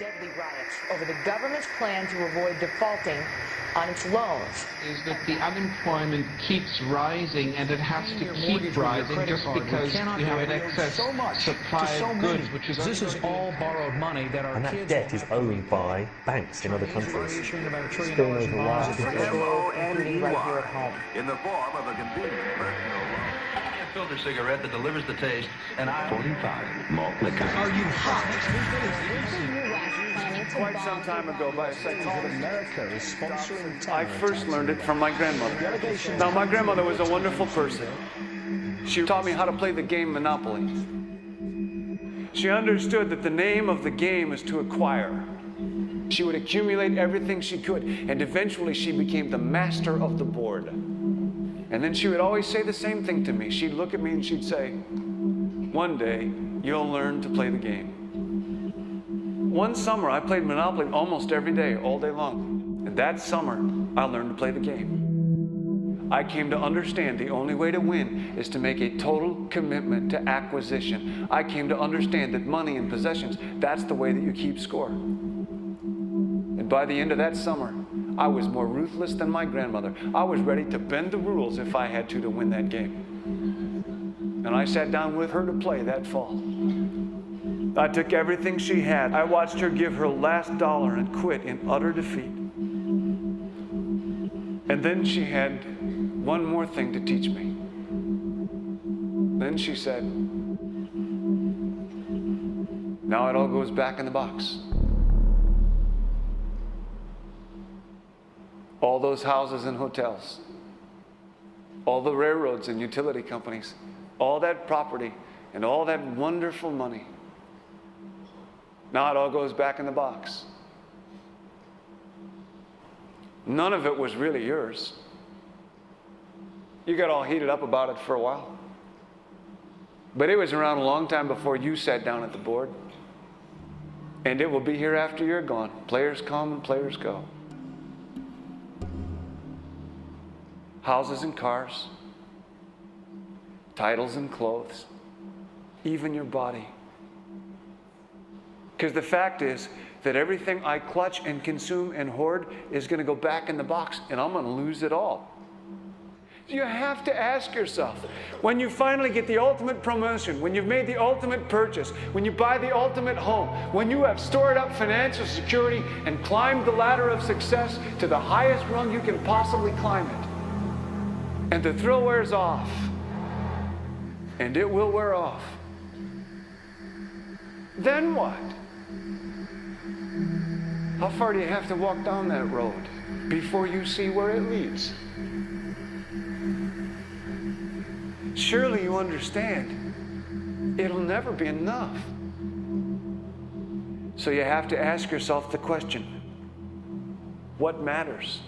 deadly riots over the government's plan to avoid defaulting on its loans. Is that the unemployment keeps rising, and it has to keep rising just because you have an excess supply of goods, which is this is all borrowed money that our and that debt is owned by banks in other countries. Including right here at home. In the form of a convenient personal loan. A filter cigarette that delivers the taste, and 45 malt liquor. Are you hot? Quite some time ago, by a psychologist, America is sponsoring I first learned it from my grandmother. Now, my grandmother was a wonderful person. She taught me how to play the game Monopoly. She understood that the name of the game is to acquire. She would accumulate everything she could, and eventually she became the master of the board. And then she would always say the same thing to me. She'd look at me and she'd say, "One day, you'll learn to play the game." One summer, I played Monopoly almost every day, all day long. And that summer, I learned to play the game. I came to understand the only way to win is to make a total commitment to acquisition. I came to understand that money and possessions, that's the way that you keep score. And by the end of that summer, I was more ruthless than my grandmother. I was ready to bend the rules if I had to win that game. And I sat down with her to play that fall. I took everything she had. I watched her give her last dollar and quit in utter defeat. And then she had one more thing to teach me. Then she said, "Now it all goes back in the box." All those houses and hotels, all the railroads and utility companies, all that property and all that wonderful money. Now it all goes back in the box. None of it was really yours. You got all heated up about it for a while. But it was around a long time before you sat down at the board. And it will be here after you're gone. Players come and players go. Houses and cars, titles and clothes, even your body. Because the fact is that everything I clutch and consume and hoard is going to go back in the box, and I'm going to lose it all. You have to ask yourself, when you finally get the ultimate promotion, when you've made the ultimate purchase, when you buy the ultimate home, when you have stored up financial security and climbed the ladder of success to the highest rung you can possibly climb it, and the thrill wears off, and it will wear off, then what? How far do you have to walk down that road before you see where it leads? Surely you understand, it'll never be enough. So you have to ask yourself the question, what matters?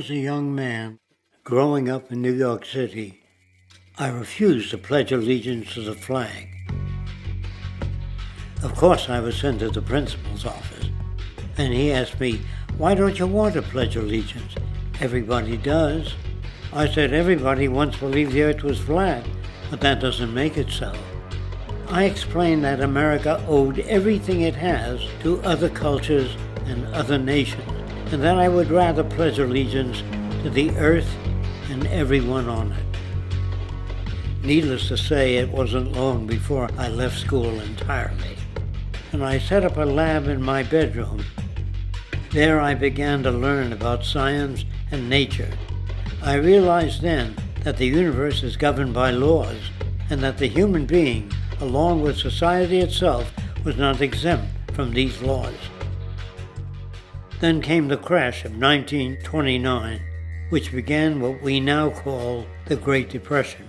was a young man growing up in New York City, I refused to pledge allegiance to the flag. Of course, I was sent to the principal's office, and he asked me, "Why don't you want to pledge allegiance? Everybody does." I said, "Everybody once believed the earth was flat, but that doesn't make it so." I explained that America owed everything it has to other cultures and other nations, and that I would rather pledge allegiance to the earth and everyone on it. Needless to say, it wasn't long before I left school entirely, and I set up a lab in my bedroom. There I began to learn about science and nature. I realized then that the universe is governed by laws, and that the human being, along with society itself, was not exempt from these laws. Then came the crash of 1929, which began what we now call the Great Depression.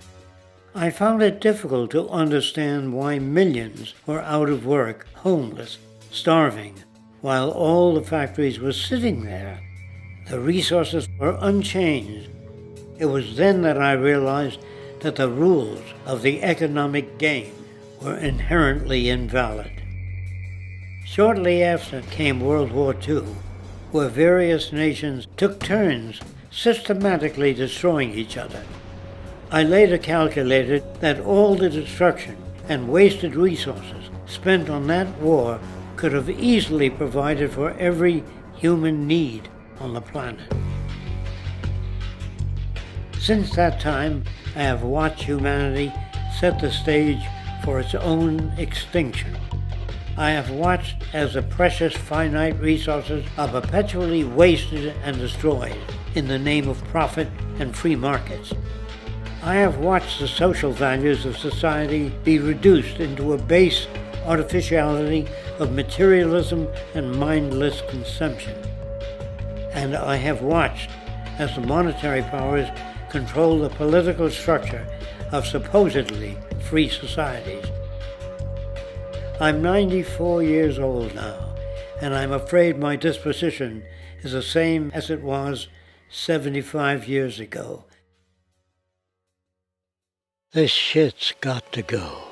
I found it difficult to understand why millions were out of work, homeless, starving, while all the factories were sitting there. The resources were unchanged. It was then that I realized that the rules of the economic game were inherently invalid. Shortly after came World War II, where various nations took turns systematically destroying each other. I later calculated that all the destruction and wasted resources spent on that war could have easily provided for every human need on the planet. Since that time, I have watched humanity set the stage for its own extinction. I have watched as the precious finite resources are perpetually wasted and destroyed in the name of profit and free markets. I have watched the social values of society be reduced into a base artificiality of materialism and mindless consumption. And I have watched as the monetary powers control the political structure of supposedly free societies. I'm 94 years old now, and I'm afraid my disposition is the same as it was 75 years ago. This shit's got to go.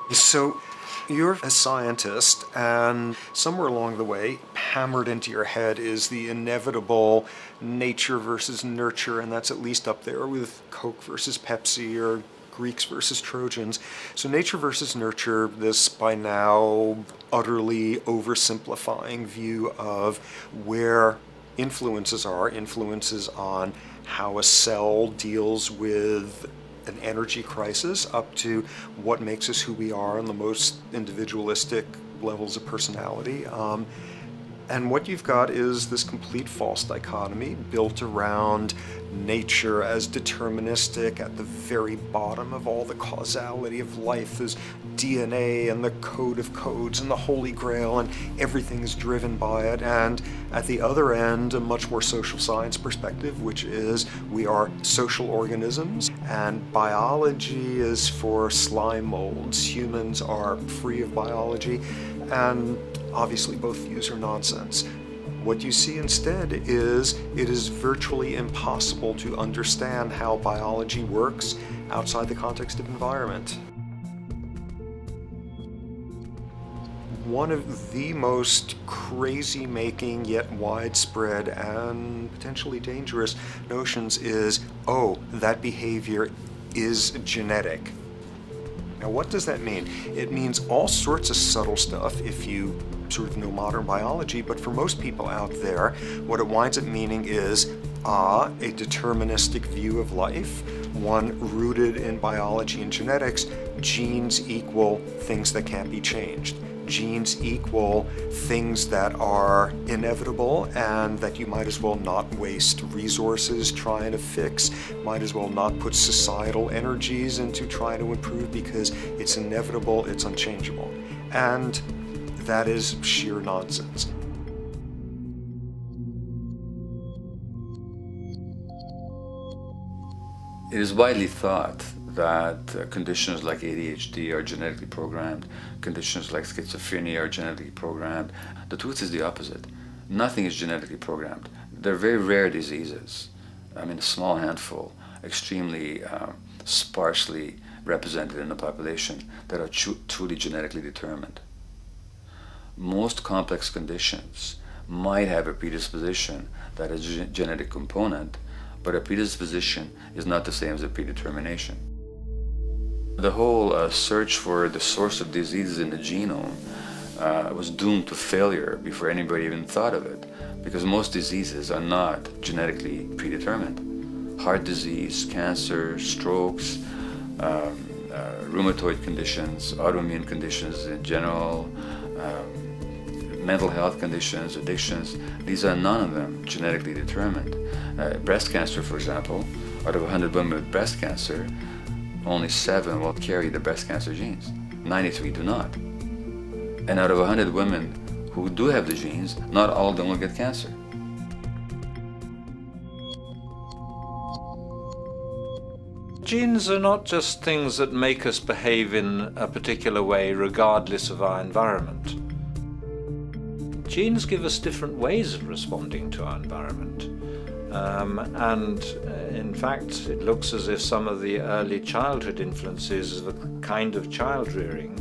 So you're a scientist, and somewhere along the way, hammered into your head is the inevitable nature versus nurture, and that's at least up there with Coke versus Pepsi or Greeks versus Trojans. So nature versus nurture, this by now utterly oversimplifying view of where influences are, influences on how a cell deals with an energy crisis, up to what makes us who we are on the most individualistic levels of personality. And what you've got is this complete false dichotomy built around nature as deterministic. At the very bottom of all the causality of life is DNA and the code of codes and the Holy Grail, and everything is driven by it. And at the other end, a much more social science perspective, which is we are social organisms, and biology is for slime molds. Humans are free of biology, and obviously both views are nonsense. What you see instead is it is virtually impossible to understand how biology works outside the context of environment. One of the most crazy-making yet widespread and potentially dangerous notions is, oh, that behavior is genetic. Now, what does that mean? It means all sorts of subtle stuff if you sort of know modern biology, but for most people out there, what it winds up meaning is, a deterministic view of life, one rooted in biology and genetics, genes equal things that can't be changed. Genes equal things that are inevitable and that you might as well not waste resources trying to fix, might as well not put societal energies into trying to improve because it's inevitable, it's unchangeable. And that is sheer nonsense. It is widely thought that conditions like ADHD are genetically programmed, conditions like schizophrenia are genetically programmed. The truth is the opposite. Nothing is genetically programmed. They're very rare diseases. I mean, a small handful, extremely sparsely represented in the population, that are truly genetically determined. Most complex conditions might have a predisposition that is a genetic component, but a predisposition is not the same as a predetermination. The whole search for the source of diseases in the genome was doomed to failure before anybody even thought of it, because most diseases are not genetically predetermined. Heart disease, cancer, strokes, rheumatoid conditions, autoimmune conditions in general, mental health conditions, addictions, these are none of them genetically determined. Breast cancer, for example, out of 100 women with breast cancer, only 7 will carry the breast cancer genes. 93 do not. And out of 100 women who do have the genes, not all of them will get cancer. Genes are not just things that make us behave in a particular way regardless of our environment. Genes give us different ways of responding to our environment. In fact, it looks as if some of the early childhood influences of a kind of child rearing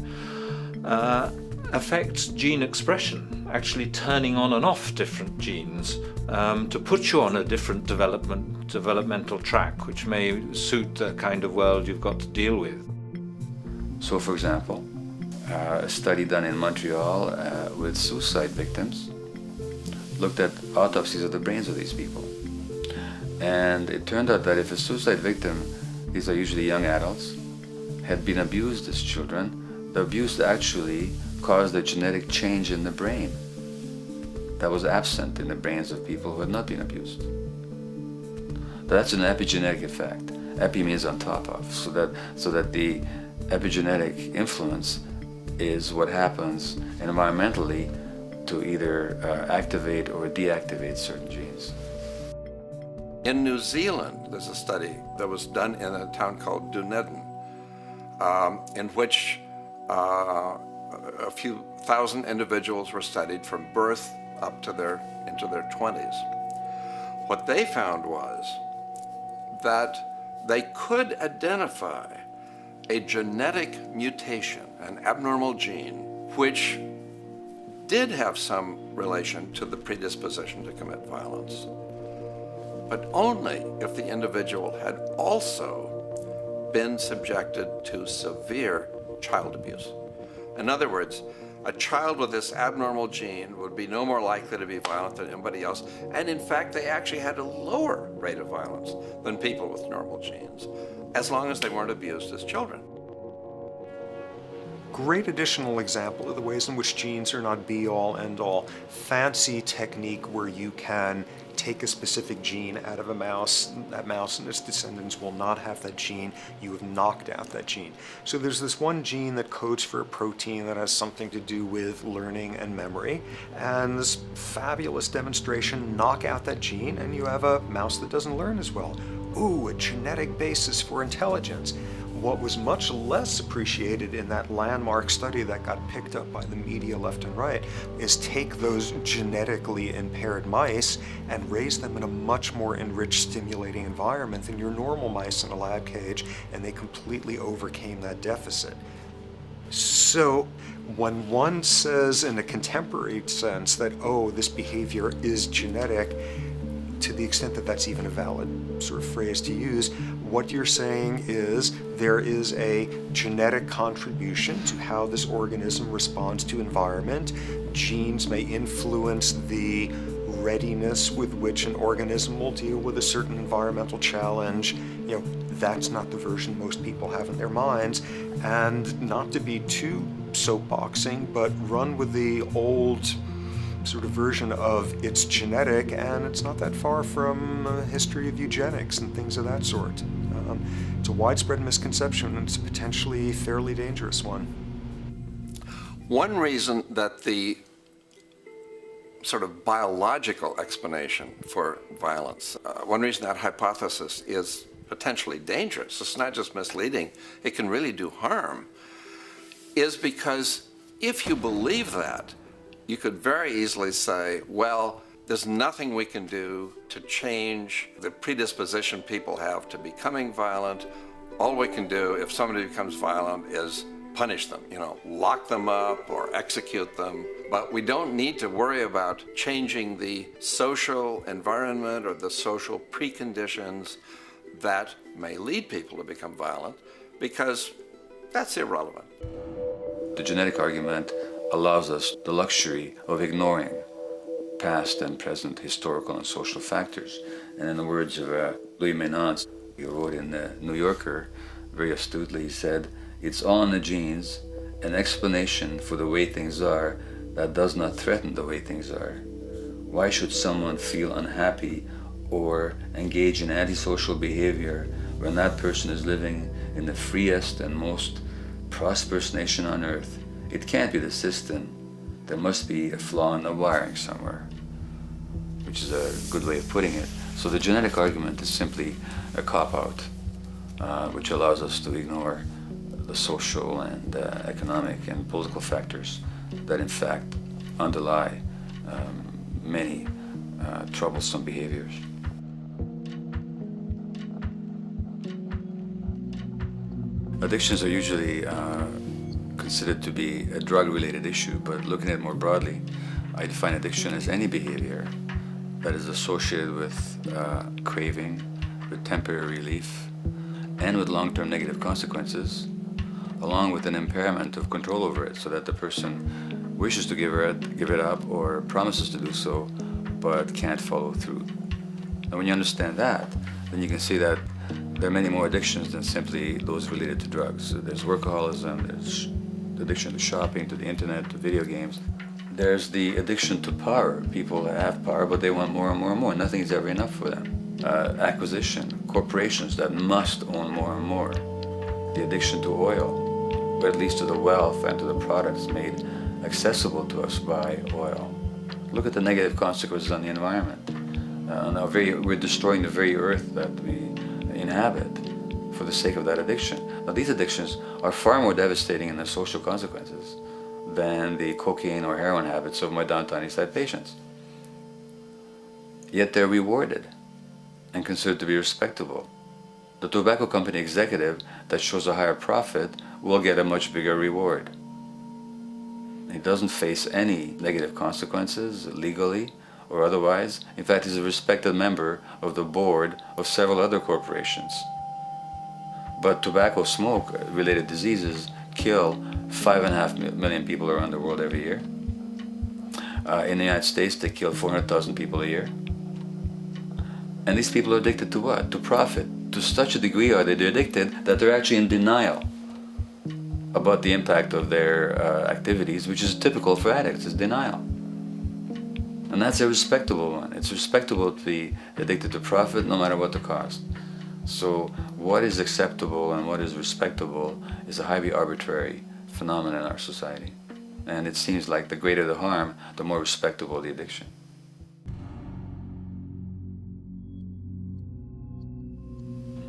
affects gene expression, actually turning on and off different genes to put you on a different developmental track, which may suit the kind of world you've got to deal with. So, for example, a study done in Montreal with suicide victims looked at autopsies of the brains of these people. And it turned out that if a suicide victim, these are usually young adults, had been abused as children, the abuse actually caused a genetic change in the brain that was absent in the brains of people who had not been abused. That's an epigenetic effect. Epi means on top of, so that the epigenetic influence is what happens environmentally to either activate or deactivate certain genes. In New Zealand, there's a study that was done in a town called Dunedin, in which a few thousand individuals were studied from birth up to into their 20s. What they found was that they could identify a genetic mutation, an abnormal gene, which did have some relation to the predisposition to commit violence, but only if the individual had also been subjected to severe child abuse. In other words, a child with this abnormal gene would be no more likely to be violent than anybody else, and in fact they actually had a lower rate of violence than people with normal genes, as long as they weren't abused as children. Great additional example of the ways in which genes are not be-all, end-all. Fancy technique where you can take a specific gene out of a mouse, that mouse and its descendants will not have that gene, you have knocked out that gene. So there's this one gene that codes for a protein that has something to do with learning and memory, and this fabulous demonstration, knock out that gene and you have a mouse that doesn't learn as well. Ooh, a genetic basis for intelligence. What was much less appreciated in that landmark study that got picked up by the media left and right is take those genetically impaired mice and raise them in a much more enriched, stimulating environment than your normal mice in a lab cage, and they completely overcame that deficit. So when one says in a contemporary sense that, oh, this behavior is genetic, to the extent that that's even a valid sort of phrase to use, what you're saying is there is a genetic contribution to how this organism responds to environment. Genes may influence the readiness with which an organism will deal with a certain environmental challenge. That's not the version most people have in their minds. And not to be too soapboxing, but run with the old sort of version of it's genetic, and it's not that far from a history of eugenics and things of that sort. It's a widespread misconception, and it's a potentially fairly dangerous one. One reason that the sort of biological explanation for violence, one reason that hypothesis is potentially dangerous, it's not just misleading, it can really do harm, is because if you believe that, you could very easily say, well, there's nothing we can do to change the predisposition people have to becoming violent. All we can do if somebody becomes violent is punish them, lock them up or execute them. But we don't need to worry about changing the social environment or the social preconditions that may lead people to become violent, because that's irrelevant. The genetic argument allows us the luxury of ignoring past and present historical and social factors. And in the words of Louis Menand, he wrote in the New Yorker, very astutely, he said, "It's all in the genes, an explanation for the way things are that does not threaten the way things are. Why should someone feel unhappy or engage in antisocial behavior when that person is living in the freest and most prosperous nation on earth? It can't be the system. There must be a flaw in the wiring somewhere," which is a good way of putting it. So the genetic argument is simply a cop-out, which allows us to ignore the social and economic and political factors that in fact underlie many troublesome behaviors. Addictions are usually considered to be a drug-related issue, but looking at it more broadly, I define addiction as any behavior that is associated with craving, with temporary relief, and with long-term negative consequences, along with an impairment of control over it, so that the person wishes to give it up or promises to do so, but can't follow through. And when you understand that, then you can see that there are many more addictions than simply those related to drugs. So there's workaholism, there's addiction to shopping, to the internet, to video games. There's the addiction to power. People have power, but they want more and more and more. Nothing is ever enough for them. Acquisition, corporations that must own more and more. The addiction to oil, or at least to the wealth and to the products made accessible to us by oil. Look at the negative consequences on the environment. We're destroying the very earth that we inhabit for the sake of that addiction. Now, these addictions are far more devastating in their social consequences than the cocaine or heroin habits of my downtown East Side patients. Yet they're rewarded and considered to be respectable. The tobacco company executive that shows a higher profit will get a much bigger reward. He doesn't face any negative consequences legally or otherwise. In fact, he's a respected member of the board of several other corporations. But tobacco smoke-related diseases kill 5.5 million people around the world every year. In the United States, they kill 400,000 people a year. And these people are addicted to what? To profit. To such a degree are they addicted that they're actually in denial about the impact of their activities, which is typical for addicts, is denial. And that's a respectable one. It's respectable to be addicted to profit no matter what the cost. So what is acceptable and what is respectable is a highly arbitrary phenomenon in our society. And it seems like the greater the harm, the more respectable the addiction.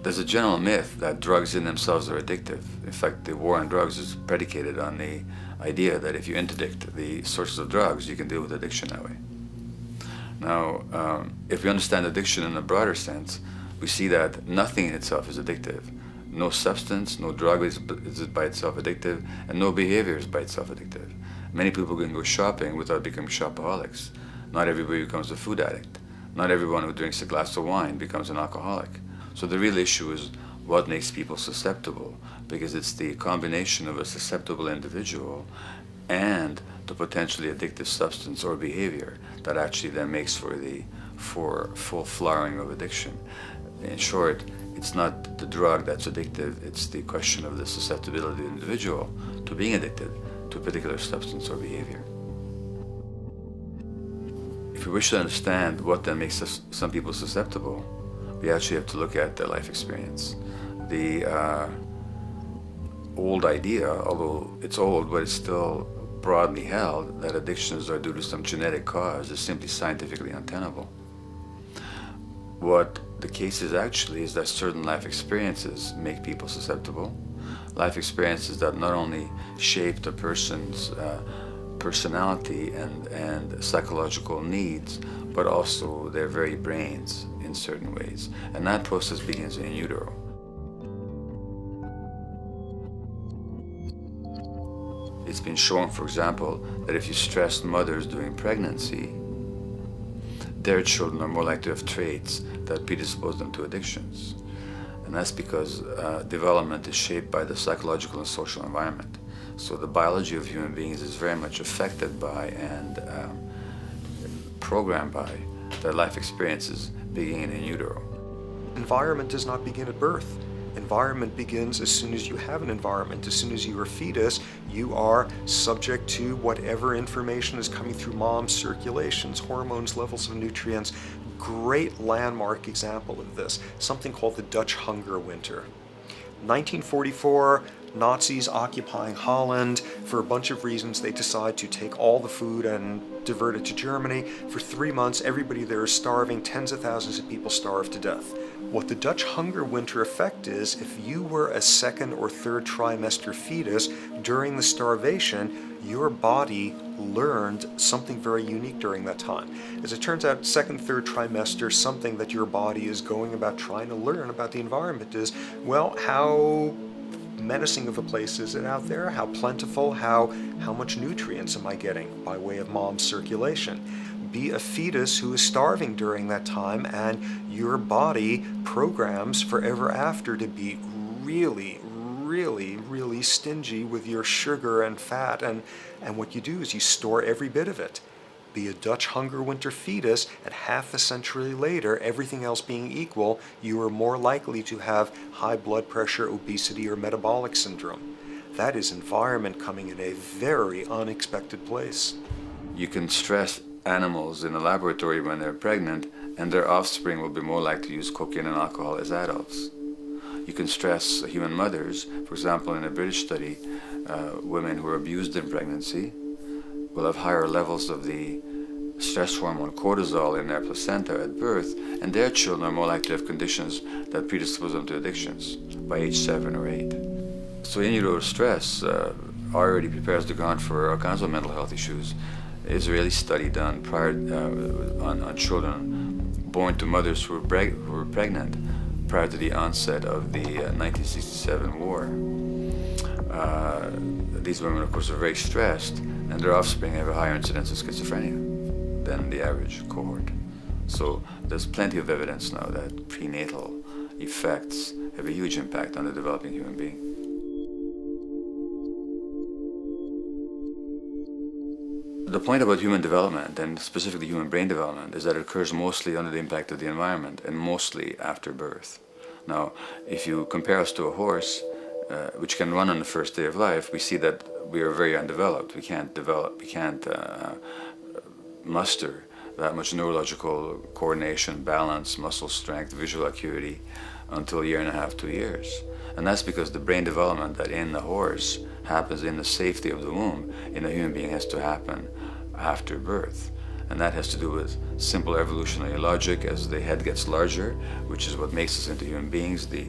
There's a general myth that drugs in themselves are addictive. In fact, the war on drugs is predicated on the idea that if you interdict the sources of drugs, you can deal with addiction that way. Now, if we understand addiction in a broader sense, we see that nothing in itself is addictive. No substance, no drug is by itself addictive, and no behavior is by itself addictive. Many people can go shopping without becoming shopaholics. Not everybody becomes a food addict. Not everyone who drinks a glass of wine becomes an alcoholic. So the real issue is what makes people susceptible, because it's the combination of a susceptible individual and the potentially addictive substance or behavior that actually then makes for full flowering of addiction. In short, it's not the drug that's addictive, it's the question of the susceptibility of the individual to being addicted to a particular substance or behavior. If we wish to understand what then makes some people susceptible, we actually have to look at their life experience. The old idea, although it's old, but it's still broadly held, that addictions are due to some genetic cause is simply scientifically untenable. What the case is actually is that certain life experiences make people susceptible. Life experiences that not only shape the person's personality and psychological needs, but also their very brains in certain ways. And that process begins in utero. It's been shown, for example, that if you stress mothers during pregnancy, their children are more likely to have traits that predispose them to addictions. And that's because development is shaped by the psychological and social environment. So the biology of human beings is very much affected by and programmed by their life experiences beginning in utero. Environment does not begin at birth. Environment begins as soon as you have an environment. As soon as you are a fetus, you are subject to whatever information is coming through mom's circulations, hormones, levels of nutrients. Great landmark example of this, something called the Dutch hunger winter. 1944, Nazis occupying Holland. For a bunch of reasons, they decide to take all the food and divert it to Germany. For 3 months, everybody there is starving. Tens of thousands of people starve to death. What the Dutch hunger winter effect is, if you were a second or third trimester fetus during the starvation, your body learned something very unique during that time. As it turns out, second, third trimester, something that your body is going about trying to learn about the environment is, well, how menacing of a place is it out there? How plentiful? How much nutrients am I getting by way of mom's circulation? Be a fetus who is starving during that time, and your body programs forever after to be really, really, really stingy with your sugar and fat, and what you do is you store every bit of it. Be a Dutch hunger winter fetus, and half a century later, everything else being equal, you are more likely to have high blood pressure, obesity, or metabolic syndrome. That is environment coming in a very unexpected place. You can stress animals in a laboratory when they're pregnant, and their offspring will be more likely to use cocaine and alcohol as adults. You can stress human mothers. For example, in a British study, women who are abused in pregnancy will have higher levels of the stress hormone cortisol in their placenta at birth, and their children are more likely to have conditions that predispose them to addictions by age 7 or 8. So in utero stress already prepares the ground for all kinds of mental health issues. Israeli study done prior on children born to mothers who were pregnant prior to the onset of the 1967 war. These women, of course, are very stressed, and their offspring have a higher incidence of schizophrenia than the average cohort. So there's plenty of evidence now that prenatal effects have a huge impact on the developing human being. The point about human development, and specifically human brain development, is that it occurs mostly under the impact of the environment and mostly after birth. Now, if you compare us to a horse, which can run on the first day of life, we see that we are very undeveloped. We can't muster that much neurological coordination, balance, muscle strength, visual acuity until a year and a half, 2 years. And that's because the brain development that in the horse happens in the safety of the womb, in a human being has to happen after birth. And that has to do with simple evolutionary logic. As the head gets larger, which is what makes us into human beings, the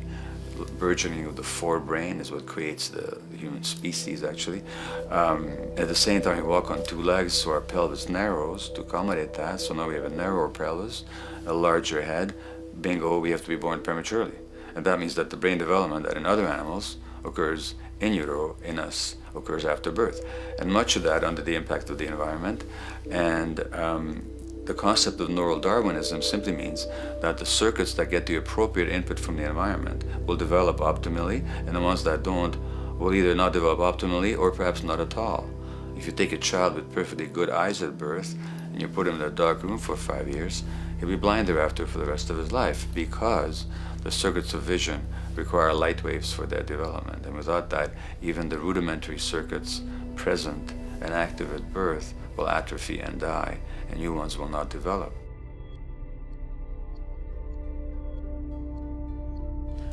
burgeoning of the forebrain is what creates the human species, actually. At the same time, we walk on 2 legs, so our pelvis narrows to accommodate that. So now we have a narrower pelvis, a larger head. Bingo, we have to be born prematurely. And that means that the brain development that in other animals occurs in utero, in us, occurs after birth. And much of that under the impact of the environment. And the concept of neural Darwinism simply means that the circuits that get the appropriate input from the environment will develop optimally, and the ones that don't will either not develop optimally or perhaps not at all. If you take a child with perfectly good eyes at birth and you put him in a dark room for 5 years, he'll be blind thereafter for the rest of his life, because the circuits of vision require light waves for their development. And without that, even the rudimentary circuits present and active at birth will atrophy and die, and new ones will not develop.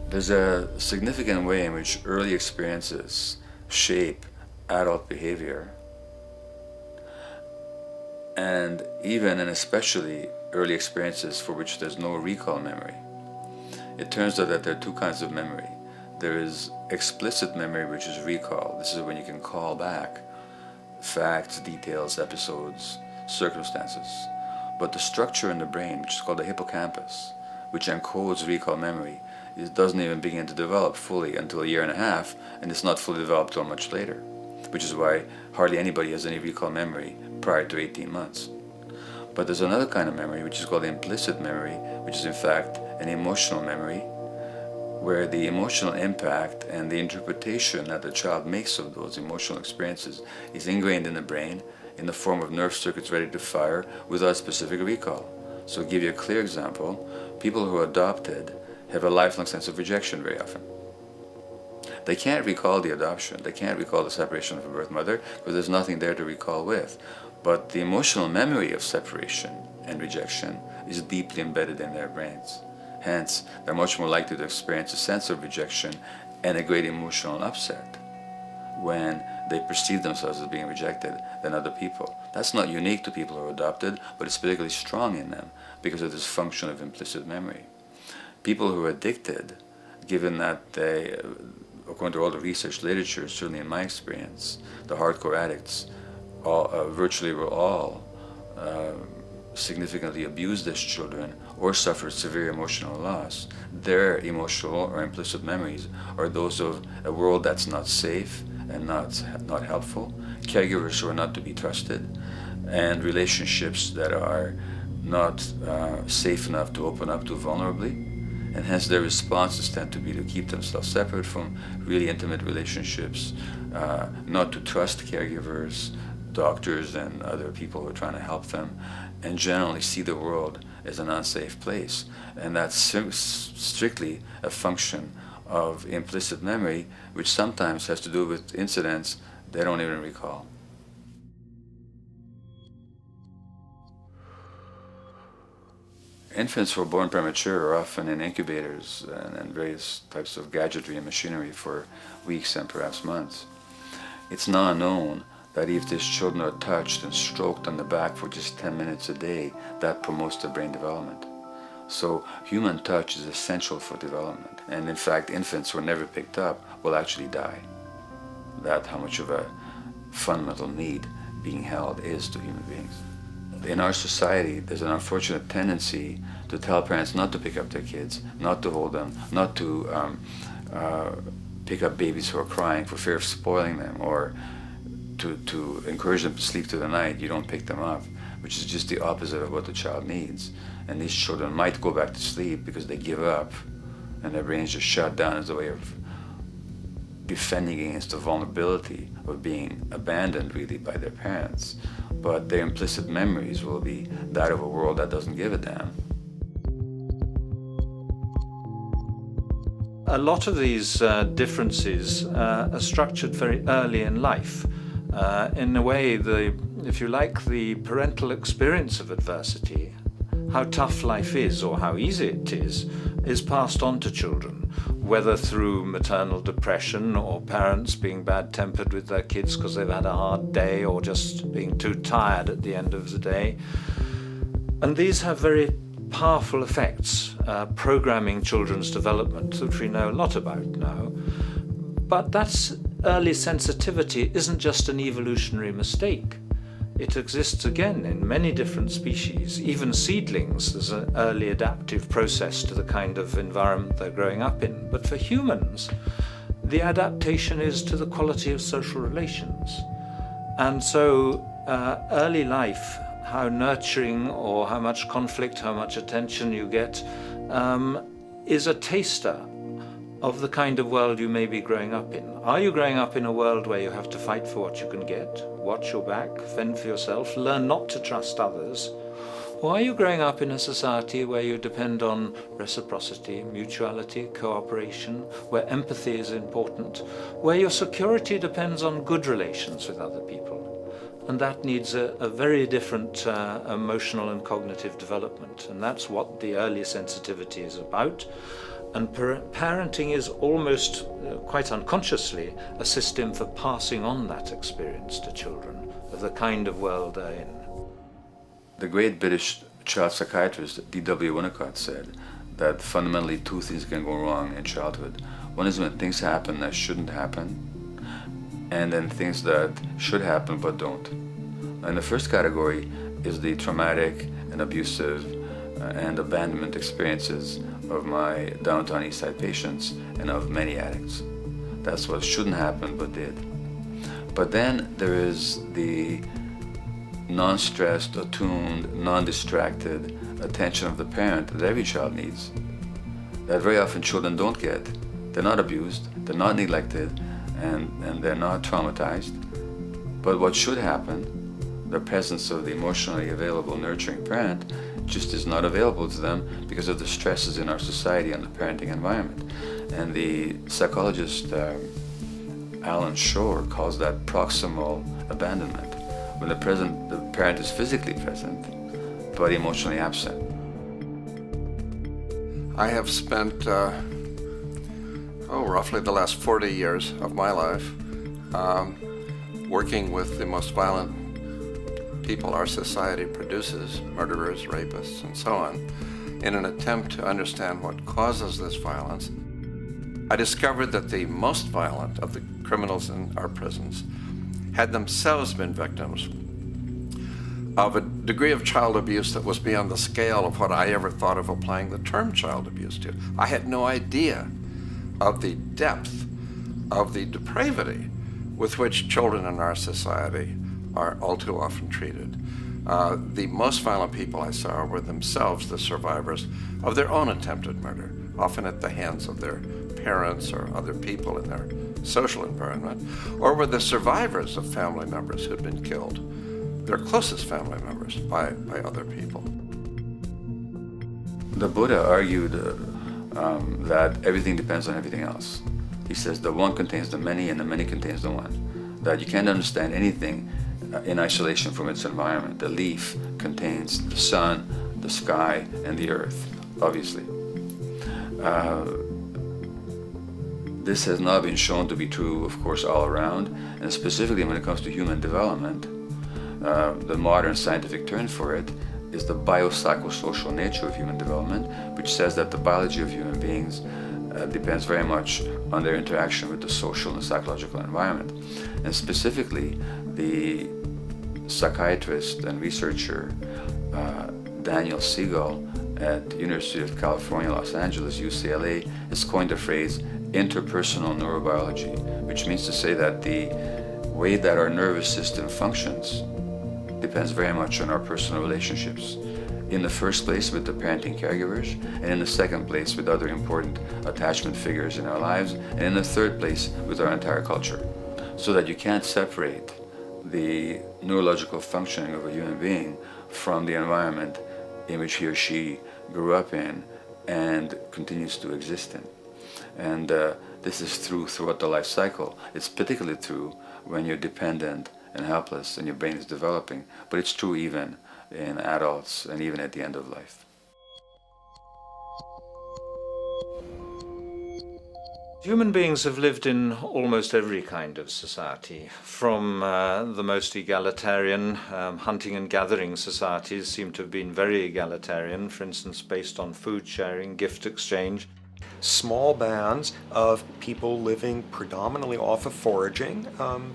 There's a significant way in which early experiences shape adult behavior, and even and especially early experiences for which there's no recall memory. It turns out that there are two kinds of memory. There is explicit memory, which is recall. This is when you can call back facts, details, episodes, circumstances. But the structure in the brain, which is called the hippocampus, which encodes recall memory, it doesn't even begin to develop fully until a year and a half, and it's not fully developed till much later, which is why hardly anybody has any recall memory prior to 18 months. But there's another kind of memory, which is called implicit memory, which is in fact an emotional memory, where the emotional impact and the interpretation that the child makes of those emotional experiences is ingrained in the brain in the form of nerve circuits ready to fire without specific recall. So to give you a clear example, people who are adopted have a lifelong sense of rejection very often. They can't recall the adoption, they can't recall the separation from birth mother, because there's nothing there to recall with. But the emotional memory of separation and rejection is deeply embedded in their brains. Hence, they're much more likely to experience a sense of rejection and a great emotional upset when they perceive themselves as being rejected than other people. That's not unique to people who are adopted, but it's particularly strong in them because of this function of implicit memory. People who are addicted, given that they, according to all the research literature, certainly in my experience, the hardcore addicts virtually were all significantly abused as children or suffered severe emotional loss. Their emotional or implicit memories are those of a world that's not safe and not helpful, caregivers who are not to be trusted, and relationships that are not safe enough to open up to vulnerably. And hence their responses tend to be to keep themselves separate from really intimate relationships, not to trust caregivers, doctors and other people who are trying to help them, and generally see the world as an unsafe place. And that's strictly a function of implicit memory, which sometimes has to do with incidents they don't even recall. Infants who are born premature are often in incubators and various types of gadgetry and machinery for weeks and perhaps months. It's now known that if these children are touched and stroked on the back for just 10 minutes a day, that promotes their brain development. So human touch is essential for development. And in fact, infants who are never picked up will actually die. That's how much of a fundamental need being held is to human beings. In our society, there's an unfortunate tendency to tell parents not to pick up their kids, not to hold them, not to pick up babies who are crying for fear of spoiling them, or to encourage them to sleep through the night. You don't pick them up, which is just the opposite of what the child needs. And these children might go back to sleep because they give up and their brains just shut down as a way of defending against the vulnerability of being abandoned really by their parents. But their implicit memories will be that of a world that doesn't give a damn. A lot of these differences are structured very early in life. In a way, if you like, the parental experience of adversity, how tough life is or how easy it is passed on to children, whether through maternal depression or parents being bad-tempered with their kids because they've had a hard day or just being too tired at the end of the day. And these have very powerful effects, programming children's development, which we know a lot about now. But that's early sensitivity isn't just an evolutionary mistake. It exists again in many different species. Even seedlings, there's an early adaptive process to the kind of environment they're growing up in. But for humans, the adaptation is to the quality of social relations. And so early life, how nurturing or how much conflict, how much attention you get, is a taster of the kind of world you may be growing up in. Are you growing up in a world where you have to fight for what you can get, watch your back, fend for yourself, learn not to trust others? Or are you growing up in a society where you depend on reciprocity, mutuality, cooperation, where empathy is important, where your security depends on good relations with other people? And that needs a very different emotional and cognitive development. And that's what the early sensitivity is about. And parenting is almost, quite unconsciously, a system for passing on that experience to children of the kind of world they're in. The great British child psychiatrist D.W. Winnicott said that fundamentally two things can go wrong in childhood. One is when things happen that shouldn't happen, and then things that should happen but don't. And the first category is the traumatic and abusive and abandonment experiences of my downtown East Side patients and of many addicts. That's what shouldn't happen but did. But then there is the non-stressed, attuned, non-distracted attention of the parent that every child needs, that very often children don't get. They're not abused, they're not neglected, and they're not traumatized. But what should happen, the presence of the emotionally available, nurturing parent, just is not available to them because of the stresses in our society and the parenting environment. And the psychologist Alan Shore calls that proximal abandonment, when the parent is physically present but emotionally absent. I have spent roughly the last 40 years of my life working with the most violent people our society produces, murderers, rapists, and so on, in an attempt to understand what causes this violence. I discovered that the most violent of the criminals in our prisons had themselves been victims of a degree of child abuse that was beyond the scale of what I ever thought of applying the term child abuse to. I had no idea of the depth of the depravity with which children in our society are all too often treated. The most violent people I saw were themselves the survivors of their own attempted murder, often at the hands of their parents or other people in their social environment, or were the survivors of family members who'd been killed, their closest family members, by other people. The Buddha argued that everything depends on everything else. He says the one contains the many and the many contains the one. That you can't understand anything in isolation from its environment. The leaf contains the sun, the sky, and the earth, obviously. This has not been shown to be true, of course, all around, and specifically when it comes to human development. The modern scientific term for it is the biopsychosocial nature of human development, which says that the biology of human beings depends very much on their interaction with the social and psychological environment. And specifically, the psychiatrist and researcher Daniel Siegel at the University of California, Los Angeles, UCLA, has coined the phrase interpersonal neurobiology, which means to say that the way that our nervous system functions depends very much on our personal relationships. In the first place with the parenting caregivers, and in the second place with other important attachment figures in our lives, and in the third place with our entire culture. So that you can't separate the neurological functioning of a human being from the environment in which he or she grew up in and continues to exist in. And this is true throughout the life cycle. It's particularly true when you're dependent and helpless and your brain is developing, but it's true even in adults and even at the end of life. Human beings have lived in almost every kind of society, from the most egalitarian, hunting and gathering societies seem to have been very egalitarian, for instance based on food sharing, gift exchange. Small bands of people living predominantly off of foraging,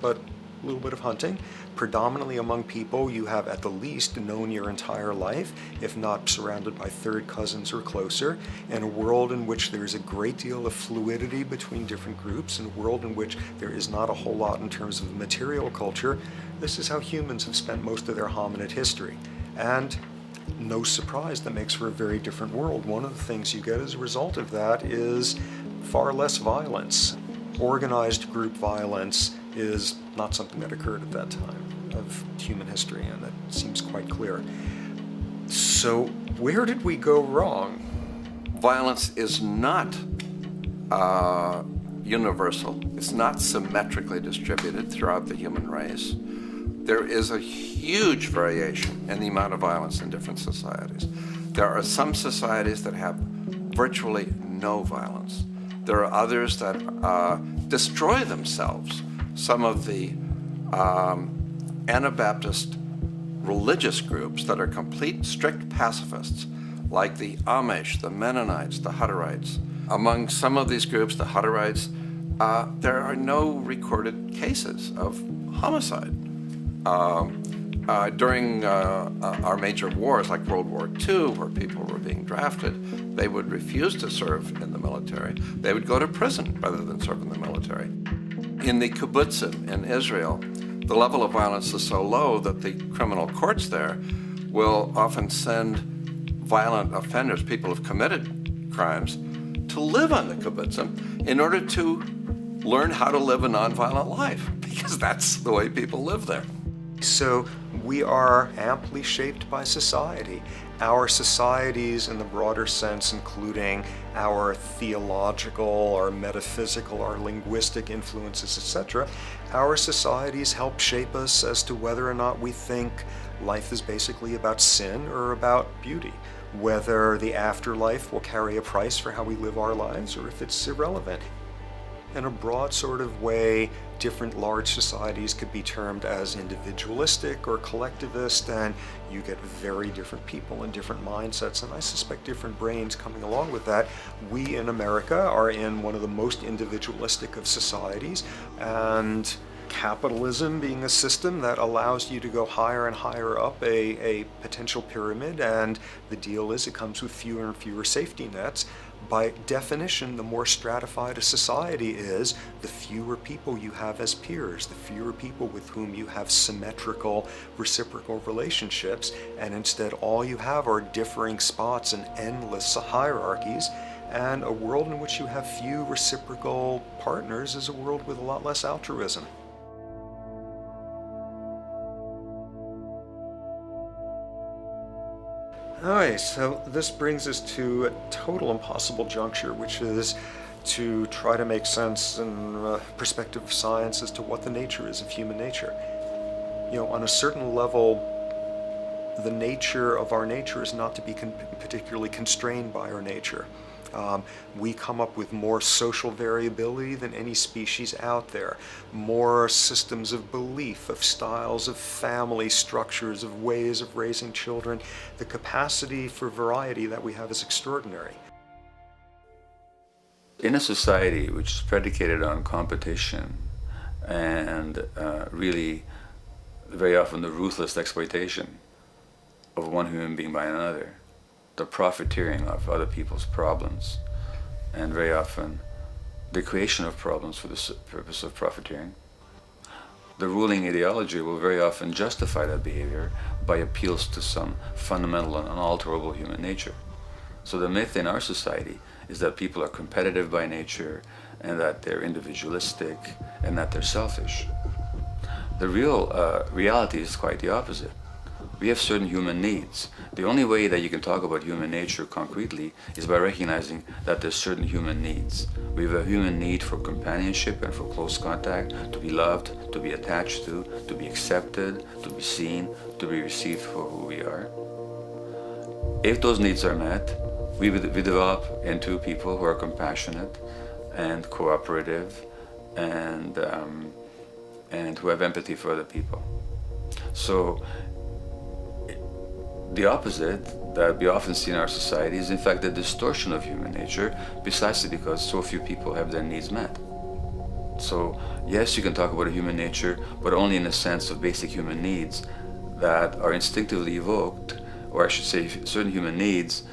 but a little bit of hunting. Predominantly among people you have at the least known your entire life, if not surrounded by third cousins or closer, in a world in which there is a great deal of fluidity between different groups, in a world in which there is not a whole lot in terms of material culture. This is how humans have spent most of their hominid history. And no surprise, that makes for a very different world. One of the things you get as a result of that is far less violence. Organized group violence is not something that occurred at that time of human history, and that seems quite clear. So where did we go wrong? Violence is not universal. It's not symmetrically distributed throughout the human race. There is a huge variation in the amount of violence in different societies. There are some societies that have virtually no violence. There are others that destroy themselves. Some of the Anabaptist religious groups that are complete strict pacifists, like the Amish, the Mennonites, the Hutterites. Among some of these groups, the Hutterites, there are no recorded cases of homicide. During our major wars, like World War II, where people were being drafted, they would refuse to serve in the military. They would go to prison rather than serve in the military. In the kibbutzim in Israel, the level of violence is so low that the criminal courts there will often send violent offenders, people who've committed crimes, to live on the kibbutzim in order to learn how to live a nonviolent life, because that's the way people live there. So we are amply shaped by society. Our societies in the broader sense, including our theological, our metaphysical, our linguistic influences, etc., our societies help shape us as to whether or not we think life is basically about sin or about beauty, whether the afterlife will carry a price for how we live our lives or if it's irrelevant. In a broad sort of way, different large societies could be termed as individualistic or collectivist, and you get very different people and different mindsets, and I suspect different brains coming along with that. We in America are in one of the most individualistic of societies, and capitalism being a system that allows you to go higher and higher up a potential pyramid, and the deal is it comes with fewer and fewer safety nets. By definition, the more stratified a society is, the fewer people you have as peers, the fewer people with whom you have symmetrical, reciprocal relationships, and instead all you have are differing spots and endless hierarchies. And a world in which you have few reciprocal partners is a world with a lot less altruism. Alright, so this brings us to a total impossible juncture, which is to try to make sense in perspective of science as to what the nature is of human nature. You know, on a certain level, the nature of our nature is not to be particularly constrained by our nature. We come up with more social variability than any species out there, more systems of belief, of styles of family structures, of ways of raising children. The capacity for variety that we have is extraordinary. In a society which is predicated on competition and really very often the ruthless exploitation of one human being by another, the profiteering of other people's problems, and very often the creation of problems for the purpose of profiteering, the ruling ideology will very often justify that behavior by appeals to some fundamental and unalterable human nature. So the myth in our society is that people are competitive by nature, and that they're individualistic, and that they're selfish. The real reality is quite the opposite. We have certain human needs. The only way that you can talk about human nature concretely is by recognizing that there's certain human needs. We have a human need for companionship and for close contact, to be loved, to be attached to be accepted, to be seen, to be received for who we are. If those needs are met, we develop into people who are compassionate and cooperative and who have empathy for other people. So the opposite that we often see in our society is in fact the distortion of human nature, precisely because so few people have their needs met. So yes, you can talk about a human nature, but only in a sense of basic human needs that are instinctively evoked, or I should say certain human needs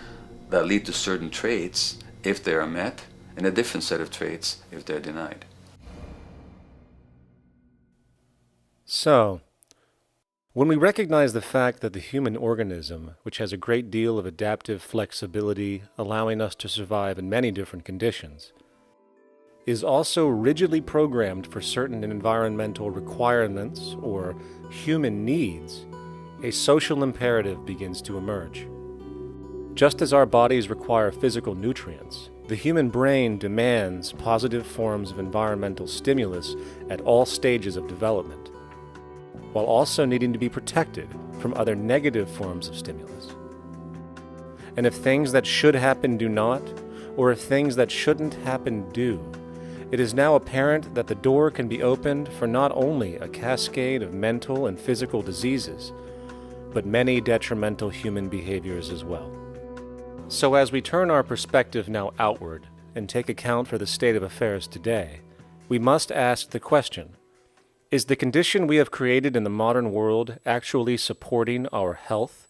that lead to certain traits if they are met, and a different set of traits if they're denied. So, when we recognize the fact that the human organism, which has a great deal of adaptive flexibility, allowing us to survive in many different conditions, is also rigidly programmed for certain environmental requirements or human needs, a social imperative begins to emerge. Just as our bodies require physical nutrients, the human brain demands positive forms of environmental stimulus at all stages of development, while also needing to be protected from other negative forms of stimulus. And if things that should happen do not, or if things that shouldn't happen do, it is now apparent that the door can be opened for not only a cascade of mental and physical diseases, but many detrimental human behaviors as well. So as we turn our perspective now outward and take account for the state of affairs today, we must ask the question, is the condition we have created in the modern world actually supporting our health?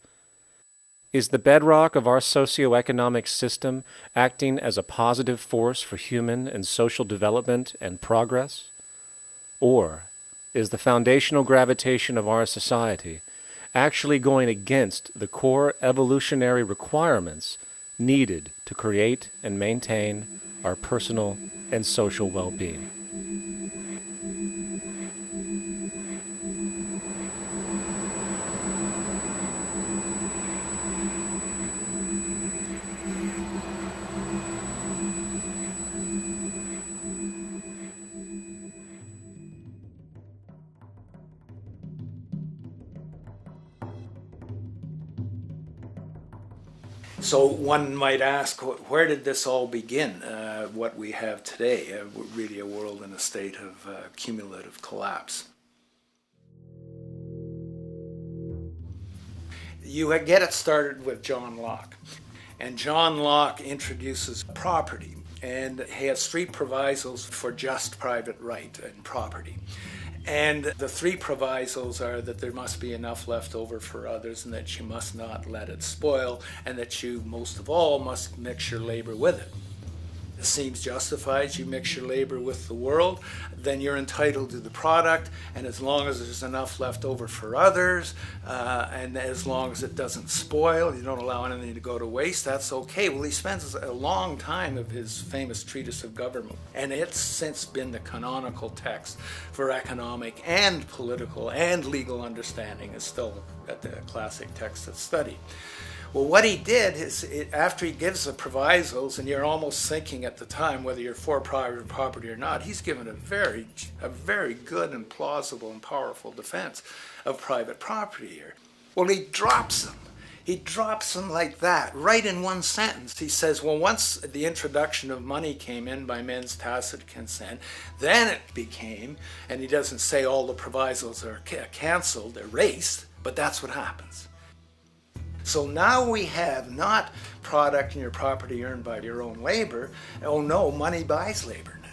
Is the bedrock of our socioeconomic system acting as a positive force for human and social development and progress? Or is the foundational gravitation of our society actually going against the core evolutionary requirements needed to create and maintain our personal and social well-being? So one might ask, where did this all begin? What we have today, really a world in a state of cumulative collapse. You get it started with John Locke. And John Locke introduces property, and he has three provisos for just private right and property. And the three provisos are that there must be enough left over for others, and that you must not let it spoil, and that you, most of all, must mix your labor with it. It seems justified. You mix your labor with the world, then you're entitled to the product, and as long as there's enough left over for others, and as long as it doesn't spoil, you don't allow anything to go to waste, that's okay. Well, he spends a long time of his famous treatise of government, and it's since been the canonical text for economic and political and legal understanding. Is still the classic text of study. Well, what he did is, after he gives the provisos, and you're almost thinking at the time whether you're for private property or not, he's given a very good and plausible and powerful defense of private property here. Well, he drops them. He drops them like that, right in one sentence. He says, well, once the introduction of money came in by men's tacit consent, then it became, and he doesn't say all the provisos are canceled, erased, but that's what happens. So now we have not product and your property earned by your own labor. Oh no, money buys labor now.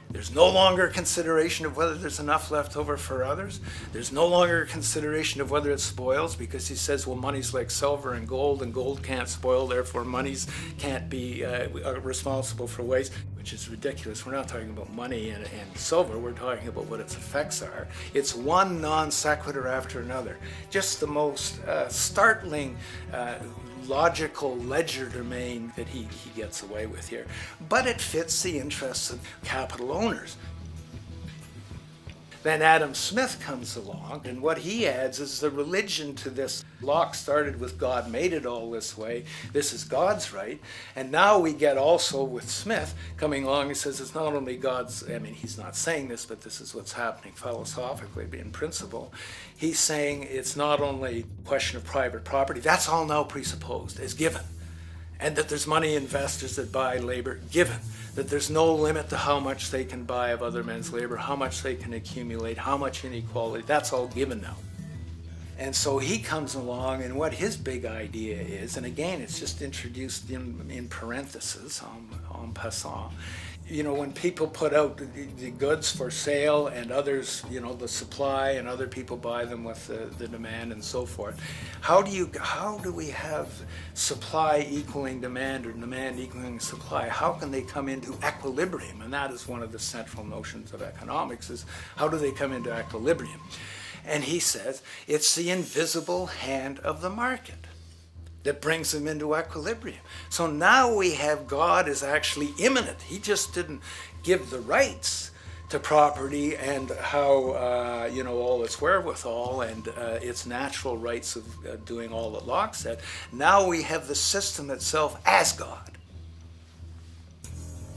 There's no longer consideration of whether there's enough left over for others. There's no longer consideration of whether it spoils, because he says, well, money's like silver and gold can't spoil, therefore monies can't be responsible for waste, which is ridiculous. We're not talking about money and silver, we're talking about what its effects are. It's one non sequitur after another. Just the most startling logical legerdemain that he gets away with here. But it fits the interests of capital owners. Then Adam Smith comes along, and what he adds is the religion to this. Locke started with God made it all this way. This is God's right. And now we get also with Smith coming along, he says it's not only God's, I mean, he's not saying this, but this is what's happening philosophically in principle. He's saying it's not only a question of private property, that's all now presupposed, is given. And that there's money investors that buy labor, given. That there's no limit to how much they can buy of other men's labor, how much they can accumulate, how much inequality, that's all given now. And so he comes along, and what his big idea is, and again, it's just introduced in parentheses, en passant. You know, when people put out the goods for sale and others, you know, the supply, and other people buy them with the demand and so forth, how do we have supply equaling demand or demand equaling supply? How can they come into equilibrium? And that is one of the central notions of economics, is how do they come into equilibrium? And he says it's the invisible hand of the market. that brings them into equilibrium. So now we have God is actually immanent. He just didn't give the rights to property and how, all its wherewithal and its natural rights of doing all that Locke said. Now we have the system itself as God.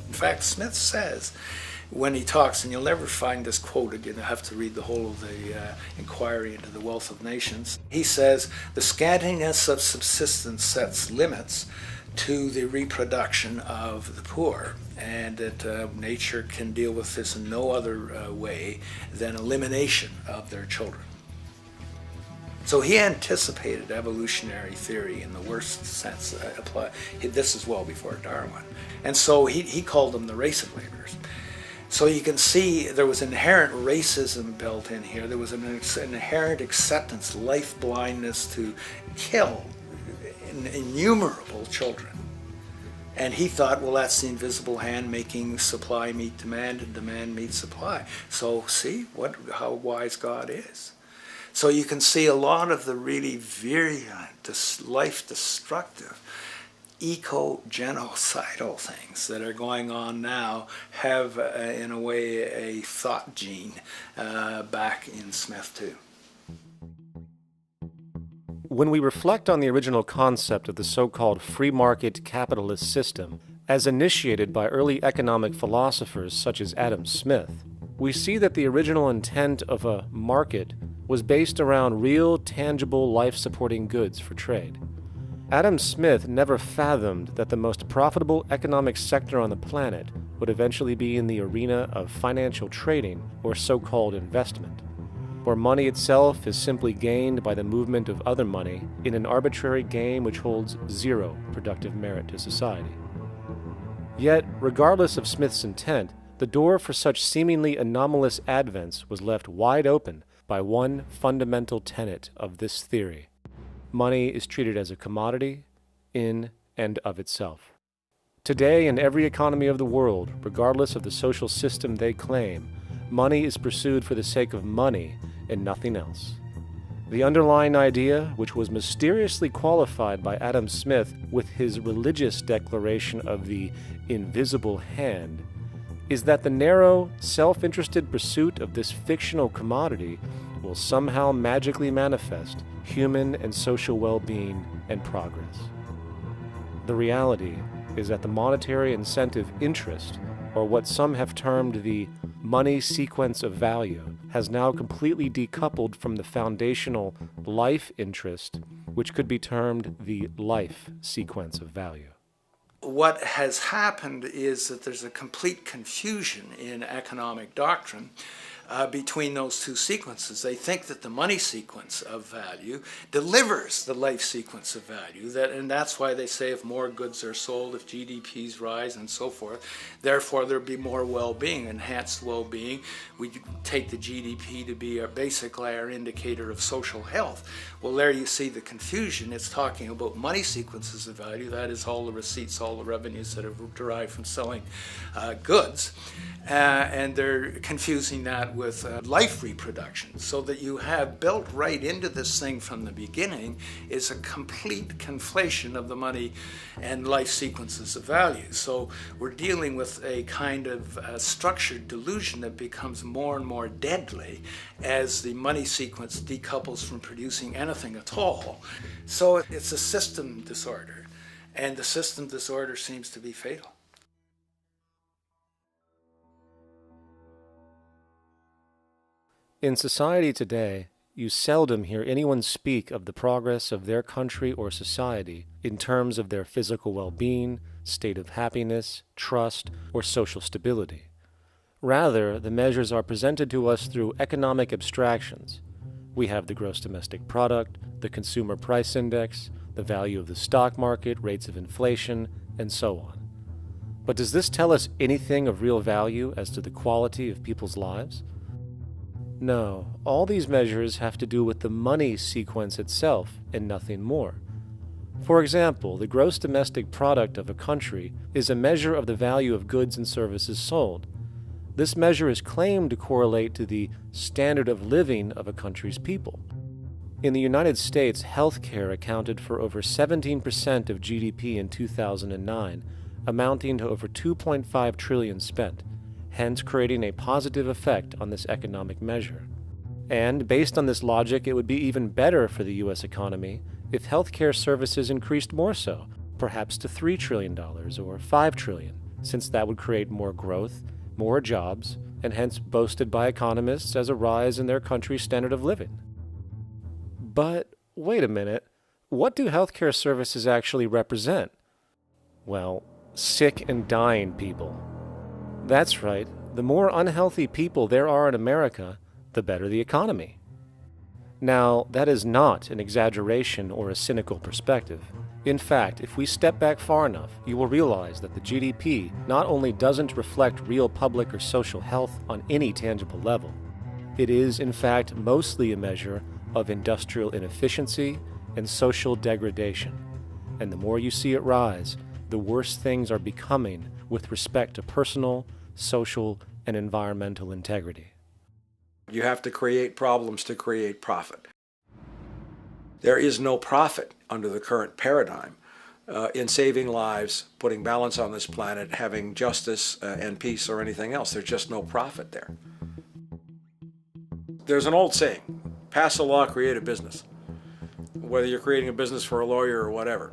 In fact, Smith says, when he talks, and you'll never find this quoted, you have to read the whole of the Inquiry into the Wealth of Nations. He says, the scantiness of subsistence sets limits to the reproduction of the poor, and that nature can deal with this in no other way than elimination of their children. So he anticipated evolutionary theory in the worst sense. This is well before Darwin. And so he called them the race of laborers. So you can see there was inherent racism built in here. There was an inherent acceptance, life blindness to kill innumerable children. And he thought, well, that's the invisible hand making supply meet demand and demand meet supply. So see how wise God is. So you can see a lot of the really virulent, life-destructive, eco-genocidal things that are going on now have, in a way, a thought gene back in Smith too. When we reflect on the original concept of the so-called free market capitalist system, as initiated by early economic philosophers such as Adam Smith, we see that the original intent of a market was based around real, tangible, life-supporting goods for trade. Adam Smith never fathomed that the most profitable economic sector on the planet would eventually be in the arena of financial trading or so-called investment, where money itself is simply gained by the movement of other money in an arbitrary game which holds zero productive merit to society. Yet, regardless of Smith's intent, the door for such seemingly anomalous advents was left wide open by one fundamental tenet of this theory. Money is treated as a commodity in and of itself. Today, in every economy of the world, regardless of the social system they claim, money is pursued for the sake of money and nothing else. The underlying idea, which was mysteriously qualified by Adam Smith with his religious declaration of the invisible hand, is that the narrow, self-interested pursuit of this fictional commodity will somehow magically manifest human and social well-being and progress. The reality is that the monetary incentive interest, or what some have termed the money sequence of value, has now completely decoupled from the foundational life interest, which could be termed the life sequence of value. What has happened is that there's a complete confusion in economic doctrine between those two sequences. They think that the money sequence of value delivers the life sequence of value, and that's why they say if more goods are sold, if GDPs rise and so forth, therefore there'll be more well-being, enhanced well-being. We take the GDP to be basically our indicator of social health. Well, there you see the confusion. It's talking about money sequences of value, that is all the receipts, all the revenues that are derived from selling goods, and they're confusing that with life reproduction, so that you have built right into this thing from the beginning is a complete conflation of the money and life sequences of value. So we're dealing with a kind of structured delusion that becomes more and more deadly as the money sequence decouples from producing anything at all. So it's a system disorder, and the system disorder seems to be fatal. In society today, you seldom hear anyone speak of the progress of their country or society in terms of their physical well-being, state of happiness, trust, or social stability. Rather, the measures are presented to us through economic abstractions. We have the gross domestic product, the consumer price index, the value of the stock market, rates of inflation, and so on. But does this tell us anything of real value as to the quality of people's lives? No, all these measures have to do with the money sequence itself and nothing more. For example, the gross domestic product of a country is a measure of the value of goods and services sold. This measure is claimed to correlate to the standard of living of a country's people. In the United States, healthcare accounted for over 17% of GDP in 2009, amounting to over $2.5 trillion spent, hence creating a positive effect on this economic measure. And based on this logic, it would be even better for the U.S. economy if healthcare services increased more so, perhaps to $3 trillion or $5 trillion, since that would create more growth, more jobs, and hence boasted by economists as a rise in their country's standard of living. But wait a minute, what do healthcare services actually represent? Well, sick and dying people. That's right, the more unhealthy people there are in America, the better the economy. Now, that is not an exaggeration or a cynical perspective. In fact, if we step back far enough, you will realize that the GDP not only doesn't reflect real public or social health on any tangible level, it is, in fact, mostly a measure of industrial inefficiency and social degradation. And the more you see it rise, the worse things are becoming with respect to personal, social, and environmental integrity. You have to create problems to create profit. There is no profit under the current paradigm in saving lives, putting balance on this planet, having justice and peace or anything else. There's just no profit there. There's an old saying, pass a law, create a business, whether you're creating a business for a lawyer or whatever.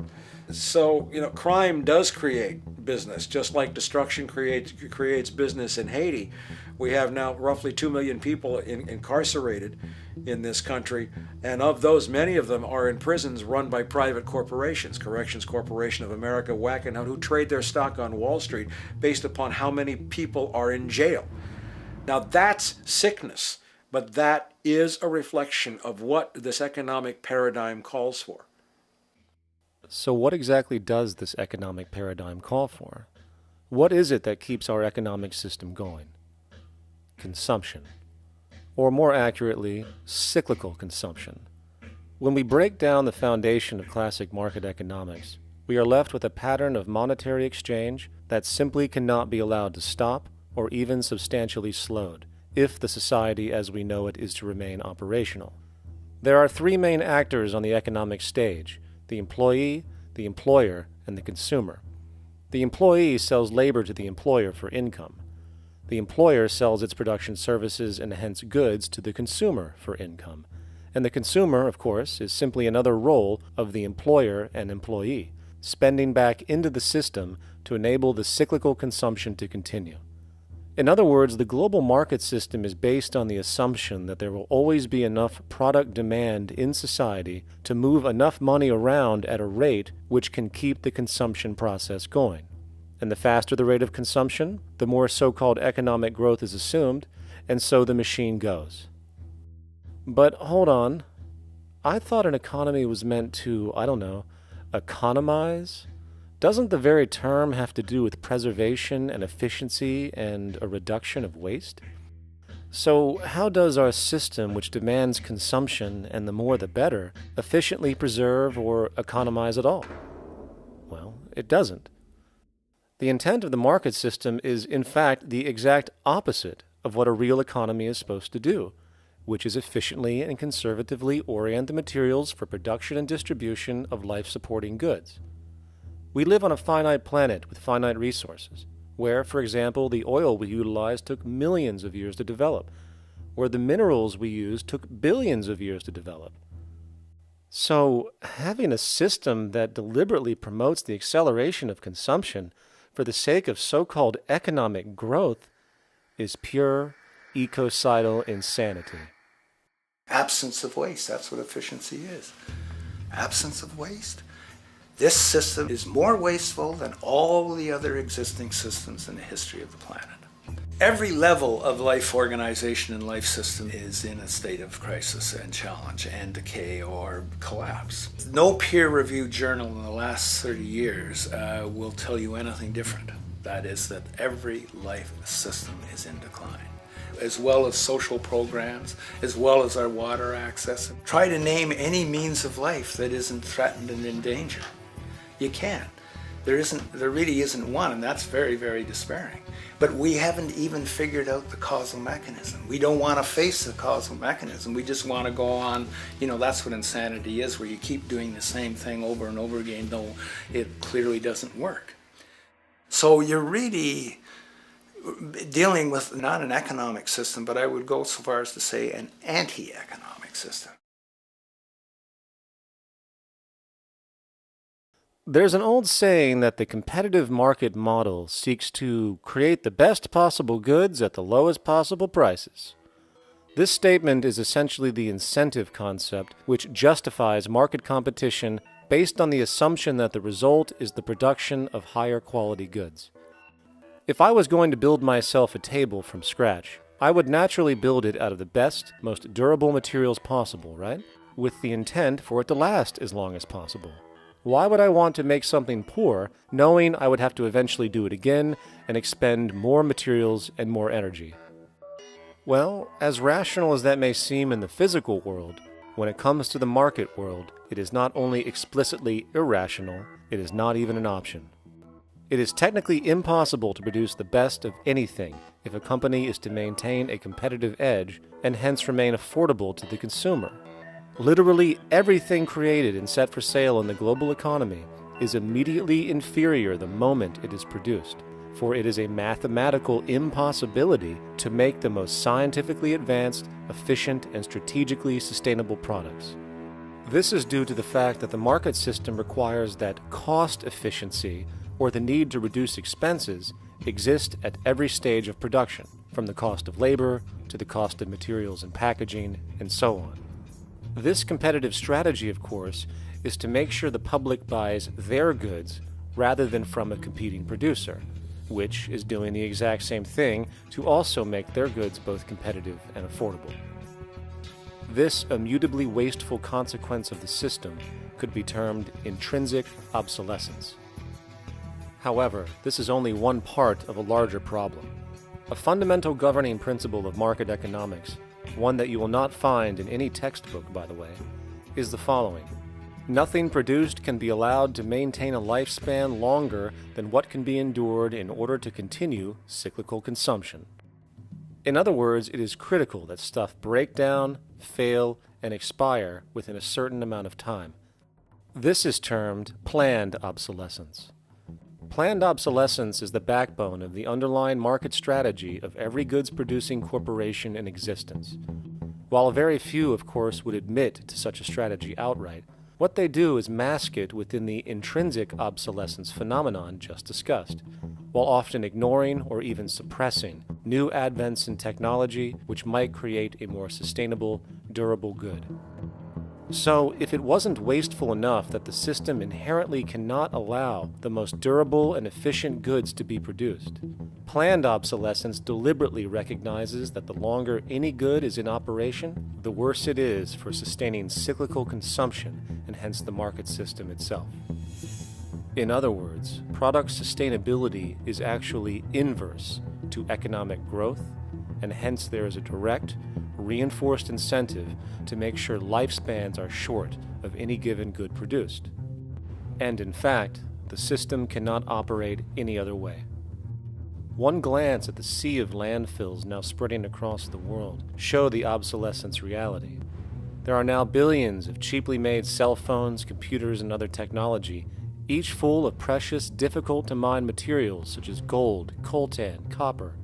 So, crime does create business, just like destruction creates business in Haiti. We have now roughly 2 million people incarcerated in this country, and of those, many of them are in prisons run by private corporations, Corrections Corporation of America, Wackenhut, who trade their stock on Wall Street based upon how many people are in jail. Now that's sickness, but that is a reflection of what this economic paradigm calls for. So what exactly does this economic paradigm call for? What is it that keeps our economic system going? Consumption. Or more accurately, cyclical consumption. When we break down the foundation of classic market economics, we are left with a pattern of monetary exchange that simply cannot be allowed to stop or even substantially slowed, if the society as we know it is to remain operational. There are three main actors on the economic stage: the employee, the employer, and the consumer. The employee sells labor to the employer for income. The employer sells its production services and hence goods to the consumer for income. And the consumer, of course, is simply another role of the employer and employee, spending back into the system to enable the cyclical consumption to continue. In other words, the global market system is based on the assumption that there will always be enough product demand in society to move enough money around at a rate which can keep the consumption process going. And the faster the rate of consumption, the more so-called economic growth is assumed, and so the machine goes. But hold on, I thought an economy was meant to, economize? Doesn't the very term have to do with preservation and efficiency and a reduction of waste? So how does our system, which demands consumption and the more the better, efficiently preserve or economize at all? Well, it doesn't. The intent of the market system is, in fact, the exact opposite of what a real economy is supposed to do, which is efficiently and conservatively orient the materials for production and distribution of life-supporting goods. We live on a finite planet with finite resources, where, for example, the oil we utilize took millions of years to develop, where the minerals we use took billions of years to develop. So, having a system that deliberately promotes the acceleration of consumption for the sake of so-called economic growth is pure ecocidal insanity. Absence of waste, that's what efficiency is. Absence of waste. This system is more wasteful than all the other existing systems in the history of the planet. Every level of life organization and life system is in a state of crisis and challenge and decay or collapse. No peer-reviewed journal in the last 30 years will tell you anything different. That is that every life system is in decline, as well as social programs, as well as our water access. Try to name any means of life that isn't threatened and in danger. You can't. There really isn't one, and that's very, very despairing. But we haven't even figured out the causal mechanism. We don't want to face the causal mechanism. We just want to go on, that's what insanity is, where you keep doing the same thing over and over again, though it clearly doesn't work. So you're really dealing with not an economic system, but I would go so far as to say an anti-economic system. There's an old saying that the competitive market model seeks to create the best possible goods at the lowest possible prices. This statement is essentially the incentive concept, which justifies market competition based on the assumption that the result is the production of higher quality goods. If I was going to build myself a table from scratch, I would naturally build it out of the best, most durable materials possible, right? With the intent for it to last as long as possible. Why would I want to make something poor, knowing I would have to eventually do it again and expend more materials and more energy? Well, as rational as that may seem in the physical world, when it comes to the market world, it is not only explicitly irrational, it is not even an option. It is technically impossible to produce the best of anything if a company is to maintain a competitive edge and hence remain affordable to the consumer. Literally everything created and set for sale in the global economy is immediately inferior the moment it is produced, for it is a mathematical impossibility to make the most scientifically advanced, efficient, and strategically sustainable products. This is due to the fact that the market system requires that cost efficiency, or the need to reduce expenses, exist at every stage of production, from the cost of labor to the cost of materials and packaging, and so on. This competitive strategy, of course, is to make sure the public buys their goods rather than from a competing producer, which is doing the exact same thing to also make their goods both competitive and affordable. This immutably wasteful consequence of the system could be termed intrinsic obsolescence. However, this is only one part of a larger problem. A fundamental governing principle of market economics, one that you will not find in any textbook, by the way, is the following. Nothing produced can be allowed to maintain a lifespan longer than what can be endured in order to continue cyclical consumption. In other words, it is critical that stuff break down, fail, and expire within a certain amount of time. This is termed planned obsolescence. Planned obsolescence is the backbone of the underlying market strategy of every goods-producing corporation in existence. While very few, of course, would admit to such a strategy outright, what they do is mask it within the intrinsic obsolescence phenomenon just discussed, while often ignoring or even suppressing new advents in technology which might create a more sustainable, durable good. So, if it wasn't wasteful enough that the system inherently cannot allow the most durable and efficient goods to be produced, planned obsolescence deliberately recognizes that the longer any good is in operation, the worse it is for sustaining cyclical consumption and hence the market system itself. In other words, product sustainability is actually inverse to economic growth, and hence there is a direct, reinforced incentive to make sure lifespans are short of any given good produced. And in fact, the system cannot operate any other way. One glance at the sea of landfills now spreading across the world show the obsolescence reality. There are now billions of cheaply made cell phones, computers, and other technology, each full of precious, difficult-to-mine materials such as gold, coltan, copper,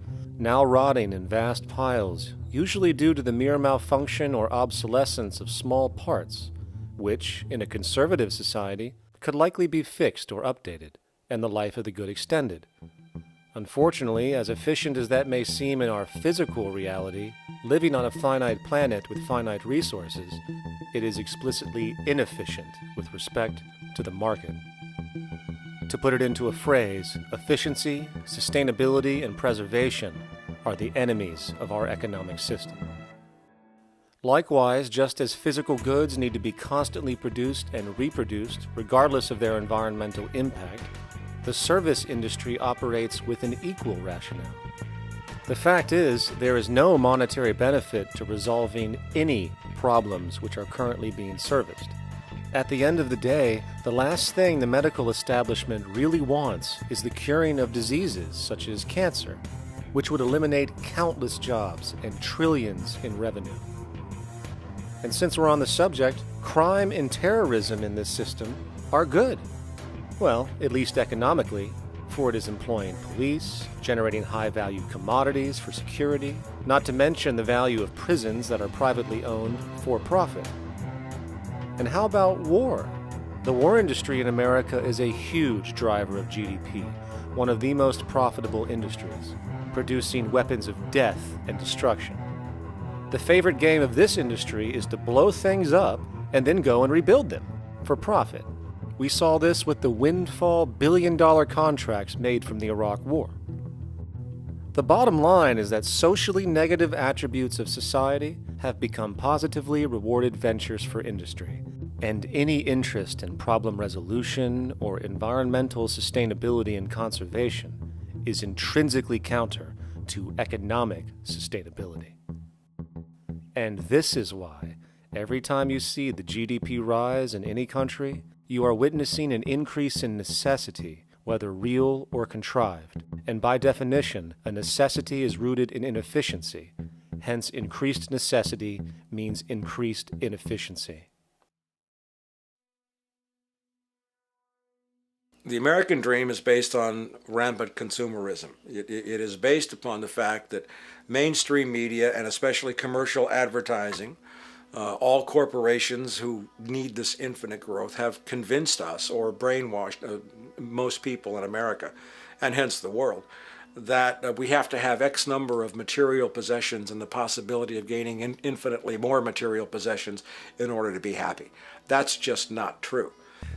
now rotting in vast piles, usually due to the mere malfunction or obsolescence of small parts, which, in a conservative society, could likely be fixed or updated, and the life of the good extended. Unfortunately, as efficient as that may seem in our physical reality, living on a finite planet with finite resources, it is explicitly inefficient with respect to the market. To put it into a phrase, efficiency, sustainability, and preservation are the enemies of our economic system. Likewise, just as physical goods need to be constantly produced and reproduced, regardless of their environmental impact, the service industry operates with an equal rationale. The fact is, there is no monetary benefit to resolving any problems which are currently being serviced. At the end of the day, the last thing the medical establishment really wants is the curing of diseases such as cancer, which would eliminate countless jobs and trillions in revenue. And since we're on the subject, crime and terrorism in this system are good. Well, at least economically, for it is employing police, generating high-value commodities for security, not to mention the value of prisons that are privately owned for profit. And how about war? The war industry in America is a huge driver of GDP, one of the most profitable industries, producing weapons of death and destruction. The favorite game of this industry is to blow things up and then go and rebuild them for profit. We saw this with the windfall billion-dollar contracts made from the Iraq War. The bottom line is that socially negative attributes of society have become positively rewarded ventures for industry, and any interest in problem resolution or environmental sustainability and conservation is intrinsically counter to economic sustainability. And this is why, every time you see the GDP rise in any country, you are witnessing an increase in necessity, whether real or contrived. And by definition, a necessity is rooted in inefficiency. Hence, increased necessity means increased inefficiency. The American dream is based on rampant consumerism. It is based upon the fact that mainstream media, and especially commercial advertising, all corporations who need this infinite growth have convinced us, or brainwashed most people in America, and hence the world, that we have to have X number of material possessions and the possibility of gaining infinitely more material possessions in order to be happy. That's just not true.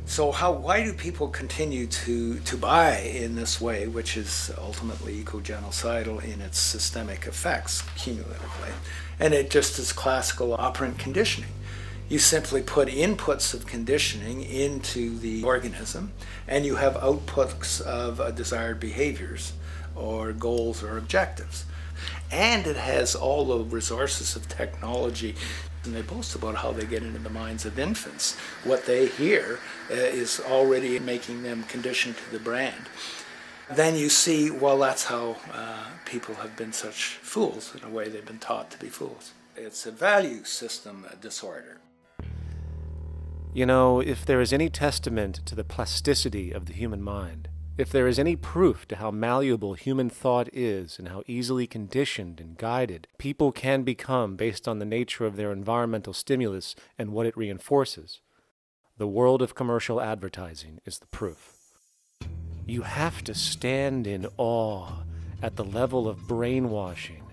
So why do people continue to buy in this way, which is ultimately eco-genocidal in its systemic effects cumulatively? And it just is classical operant conditioning. You simply put inputs of conditioning into the organism, and you have outputs of desired behaviors or goals or objectives. And it has all the resources of technology. And they boast about how they get into the minds of infants. What they hear is already making them conditioned to the brand. Then you see, well, that's how people have been such fools. In a way, they've been taught to be fools. It's a value system disorder. You know, if there is any testament to the plasticity of the human mind, if there is any proof to how malleable human thought is and how easily conditioned and guided people can become based on the nature of their environmental stimulus and what it reinforces, the world of commercial advertising is the proof. You have to stand in awe at the level of brainwashing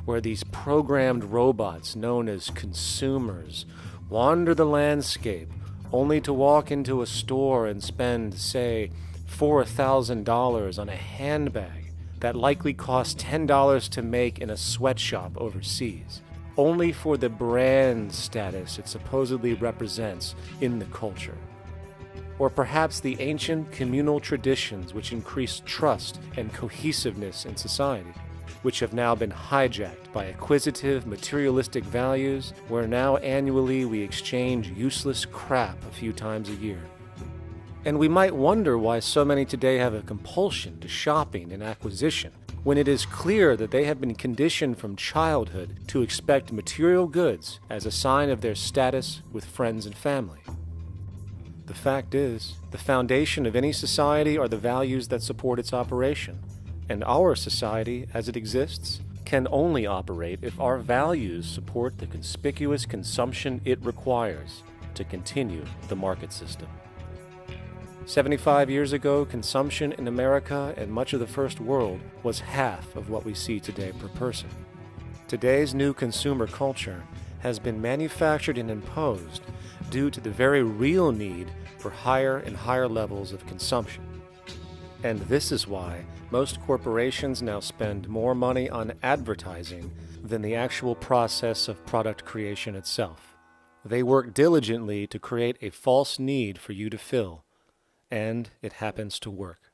where these programmed robots known as consumers wander the landscape only to walk into a store and spend, say, $4,000 on a handbag that likely costs $10 to make in a sweatshop overseas, only for the brand status it supposedly represents in the culture. Or perhaps the ancient communal traditions which increase trust and cohesiveness in society, which have now been hijacked by acquisitive, materialistic values, where now annually we exchange useless crap a few times a year. And we might wonder why so many today have a compulsion to shopping and acquisition, when it is clear that they have been conditioned from childhood to expect material goods as a sign of their status with friends and family. The fact is, the foundation of any society are the values that support its operation, and our society, as it exists, can only operate if our values support the conspicuous consumption it requires to continue the market system. 75 years ago, consumption in America and much of the First World was half of what we see today per person. Today's new consumer culture has been manufactured and imposed due to the very real need for higher and higher levels of consumption. And this is why most corporations now spend more money on advertising than the actual process of product creation itself. They work diligently to create a false need for you to fill, and it happens to work.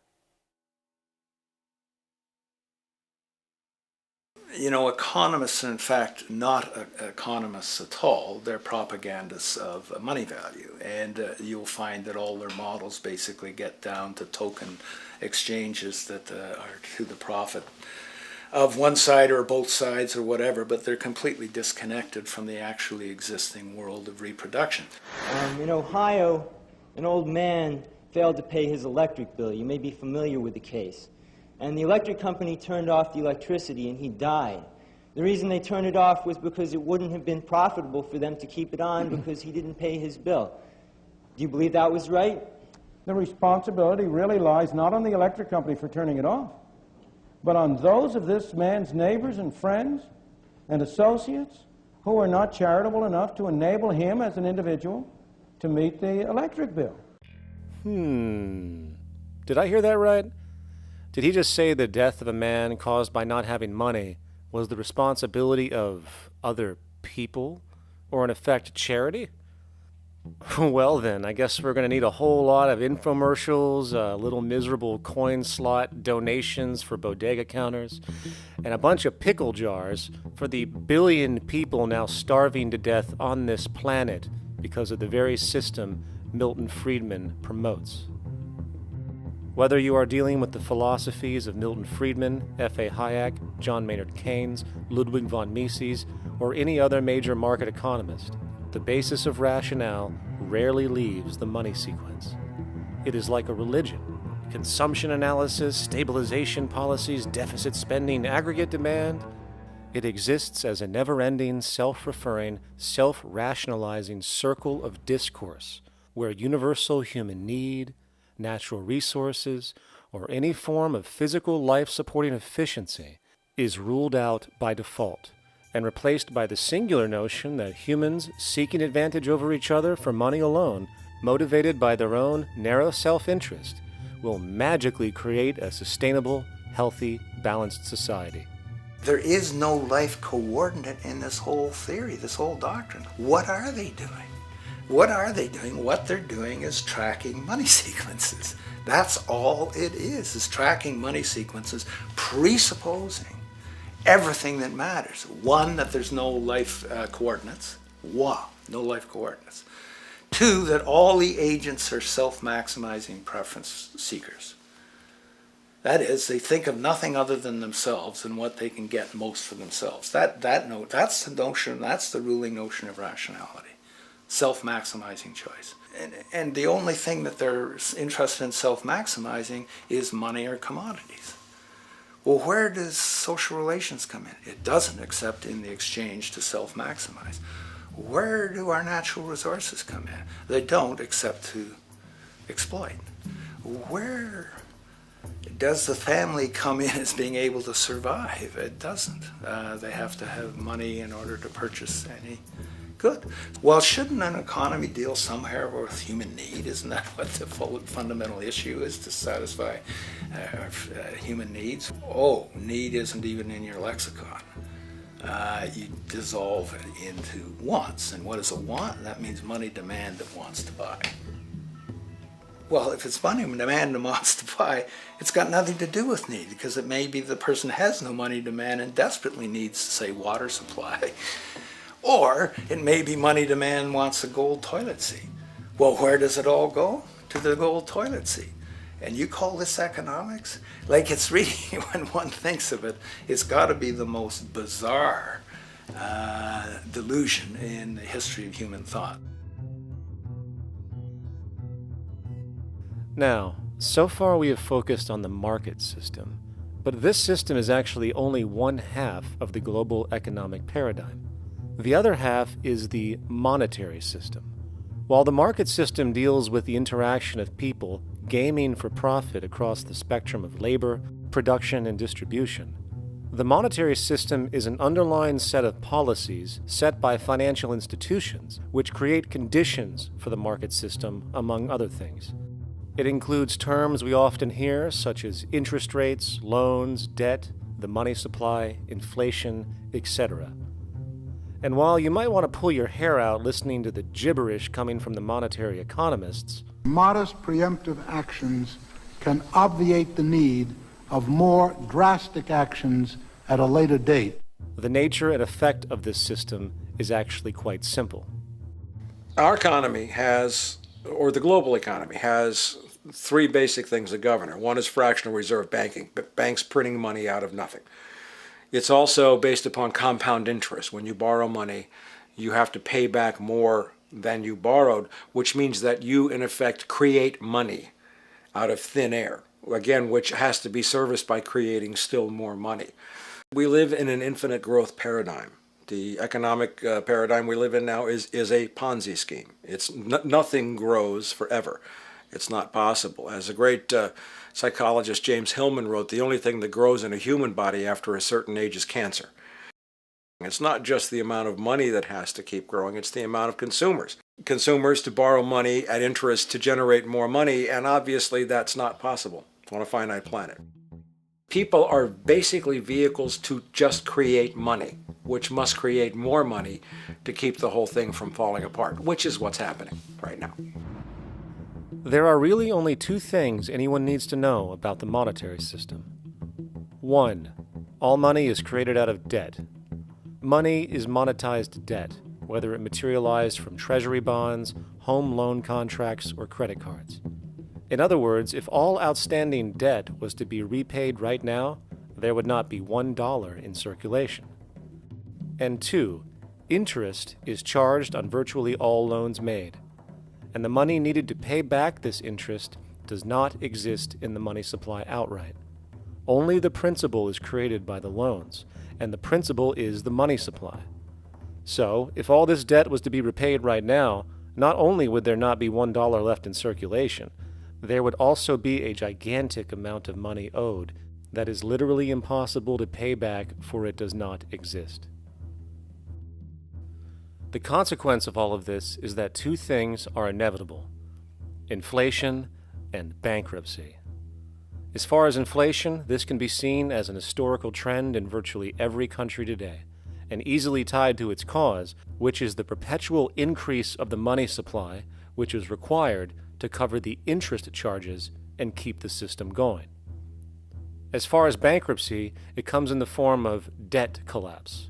You know, economists are in fact not economists at all. They're propagandists of money value. And you'll find that all their models basically get down to token exchanges that are to the profit of one side or both sides or whatever, but they're completely disconnected from the actually existing world of reproduction. In Ohio, an old man failed to pay his electric bill. You may be familiar with the case. And the electric company turned off the electricity and he died. The reason they turned it off was because it wouldn't have been profitable for them to keep it on because he didn't pay his bill. Do you believe that was right? The responsibility really lies not on the electric company for turning it off, but on those of this man's neighbors and friends and associates who are not charitable enough to enable him as an individual to meet the electric bill. Did I hear that right? Did he just say the death of a man caused by not having money was the responsibility of other people, or in effect, charity? Well then, I guess we're going to need a whole lot of infomercials, little miserable coin slot donations for bodega counters, and a bunch of pickle jars for the billion people now starving to death on this planet because of the very system Milton Friedman promotes. Whether you are dealing with the philosophies of Milton Friedman, F.A. Hayek, John Maynard Keynes, Ludwig von Mises, or any other major market economist, the basis of rationale rarely leaves the money sequence. It is like a religion. Consumption analysis, stabilization policies, deficit spending, aggregate demand. It exists as a never-ending, self-referring, self-rationalizing circle of discourse where universal human need, natural resources, or any form of physical life-supporting efficiency is ruled out by default and replaced by the singular notion that humans seeking advantage over each other for money alone, motivated by their own narrow self-interest, will magically create a sustainable, healthy, balanced society. There is no life coordinate in this whole theory, this whole doctrine. What are they doing? What are they doing? What they're doing is tracking money sequences. That's all it is tracking money sequences, presupposing everything that matters. One, that there's no life coordinates. Wow, no life coordinates. Two, that all the agents are self-maximizing preference seekers. That is, they think of nothing other than themselves and what they can get most for themselves. That's the notion, that's the ruling notion of rationality. Self-maximizing choice. And the only thing that they're interested in self-maximizing is money or commodities. Well, where does social relations come in? It doesn't, except in the exchange to self-maximize. Where do our natural resources come in? They don't, except to exploit. Where does the family come in as being able to survive? It doesn't. They have to have money in order to purchase any good. Well, shouldn't an economy deal somewhere with human need? Isn't that what the fundamental issue is, to satisfy human needs? Oh, need isn't even in your lexicon. You dissolve it into wants. And what is a want? That means money demand that wants to buy. Well, if it's money demand that wants to buy, it's got nothing to do with need, because it may be the person has no money demand and desperately needs, say, water supply. Or it may be money demand wants a gold toilet seat. Well, where does it all go? To the gold toilet seat. And you call this economics? Like, it's really, when one thinks of it, it's got to be the most bizarre delusion in the history of human thought. Now, so far we have focused on the market system, but this system is actually only one half of the global economic paradigm. The other half is the monetary system. While the market system deals with the interaction of people gaming for profit across the spectrum of labor, production, and distribution, the monetary system is an underlying set of policies set by financial institutions which create conditions for the market system, among other things. It includes terms we often hear, such as interest rates, loans, debt, the money supply, inflation, etc. And while you might want to pull your hair out listening to the gibberish coming from the monetary economists, modest preemptive actions can obviate the need of more drastic actions at a later date. The nature and effect of this system is actually quite simple. Our economy has, or the global economy has, three basic things that govern it. One is fractional reserve banking, banks printing money out of nothing. It's also based upon compound interest. When you borrow money, you have to pay back more than you borrowed, which means that you, in effect, create money out of thin air, again, which has to be serviced by creating still more money. We live in an infinite growth paradigm. The economic paradigm we live in now is a Ponzi scheme. It's nothing grows forever. It's not possible. As a great psychologist James Hillman wrote, the only thing that grows in a human body after a certain age is cancer. It's not just the amount of money that has to keep growing, it's the amount of consumers. Consumers to borrow money at interest to generate more money, and obviously that's not possible on a finite planet. People are basically vehicles to just create money, which must create more money to keep the whole thing from falling apart, which is what's happening right now. There are really only two things anyone needs to know about the monetary system. 1. All money is created out of debt. Money is monetized debt, whether it materialized from treasury bonds, home loan contracts, or credit cards. In other words, if all outstanding debt was to be repaid right now, there would not be $1 in circulation. And 2, interest is charged on virtually all loans made, and the money needed to pay back this interest does not exist in the money supply outright. Only the principal is created by the loans, and the principal is the money supply. So, if all this debt was to be repaid right now, not only would there not be $1 left in circulation, there would also be a gigantic amount of money owed that is literally impossible to pay back, for it does not exist. The consequence of all of this is that two things are inevitable: inflation and bankruptcy. As far as inflation, this can be seen as an historical trend in virtually every country today, and easily tied to its cause, which is the perpetual increase of the money supply, which is required to cover the interest charges and keep the system going. As far as bankruptcy, it comes in the form of debt collapse.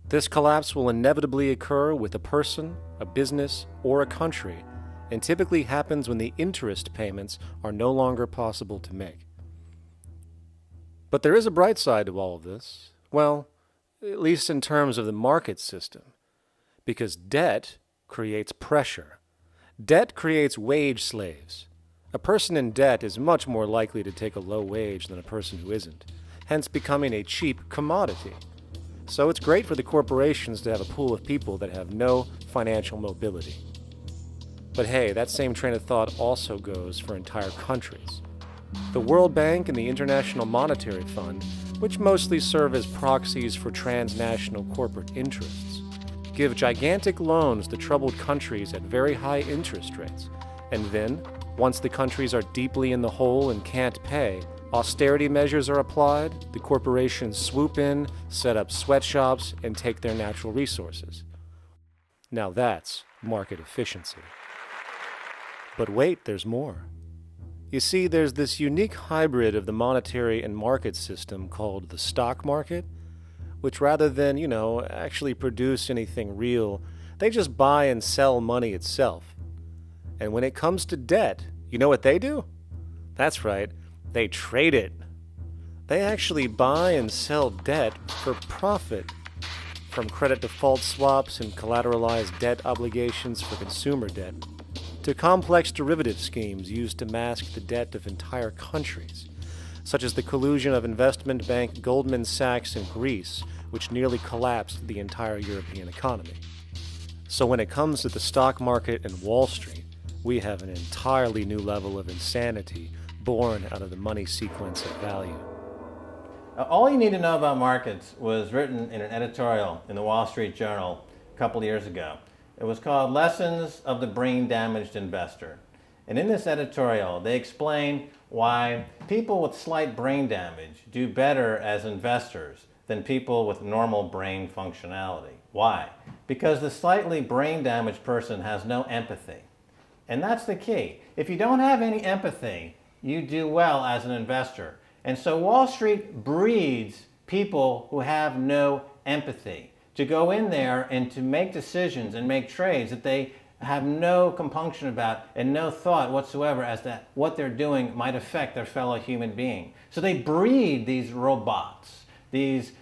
This collapse will inevitably occur with a person, a business, or a country, and typically happens when the interest payments are no longer possible to make. But there is a bright side to all of this. Well, at least in terms of the market system, because debt creates pressure. Debt creates wage slaves. A person in debt is much more likely to take a low wage than a person who isn't, hence becoming a cheap commodity. So it's great for the corporations to have a pool of people that have no financial mobility. But hey, that same train of thought also goes for entire countries. The World Bank and the International Monetary Fund, which mostly serve as proxies for transnational corporate interests, give gigantic loans to troubled countries at very high interest rates, and then, once the countries are deeply in the hole and can't pay, austerity measures are applied, the corporations swoop in, set up sweatshops, and take their natural resources. Now that's market efficiency. But wait, there's more. You see, there's this unique hybrid of the monetary and market system called the stock market, which rather than, actually produce anything real, they just buy and sell money itself. And when it comes to debt, you know what they do? That's right, they trade it. They actually buy and sell debt for profit, from credit default swaps and collateralized debt obligations for consumer debt, to complex derivative schemes used to mask the debt of entire countries, such as the collusion of investment bank Goldman Sachs in Greece, which nearly collapsed the entire European economy. So when it comes to the stock market and Wall Street, we have an entirely new level of insanity born out of the money sequence of value. All you need to know about markets was written in an editorial in the Wall Street Journal a couple of years ago. It was called Lessons of the Brain-Damaged Investor. And in this editorial, they explain why people with slight brain damage do better as investors than people with normal brain functionality. Why? Because the slightly brain-damaged person has no empathy. And that's the key. If you don't have any empathy, you do well as an investor. And so Wall Street breeds people who have no empathy, to go in there and to make decisions and make trades that they have no compunction about and no thought whatsoever as to what they're doing might affect their fellow human being. So they breed these robots, these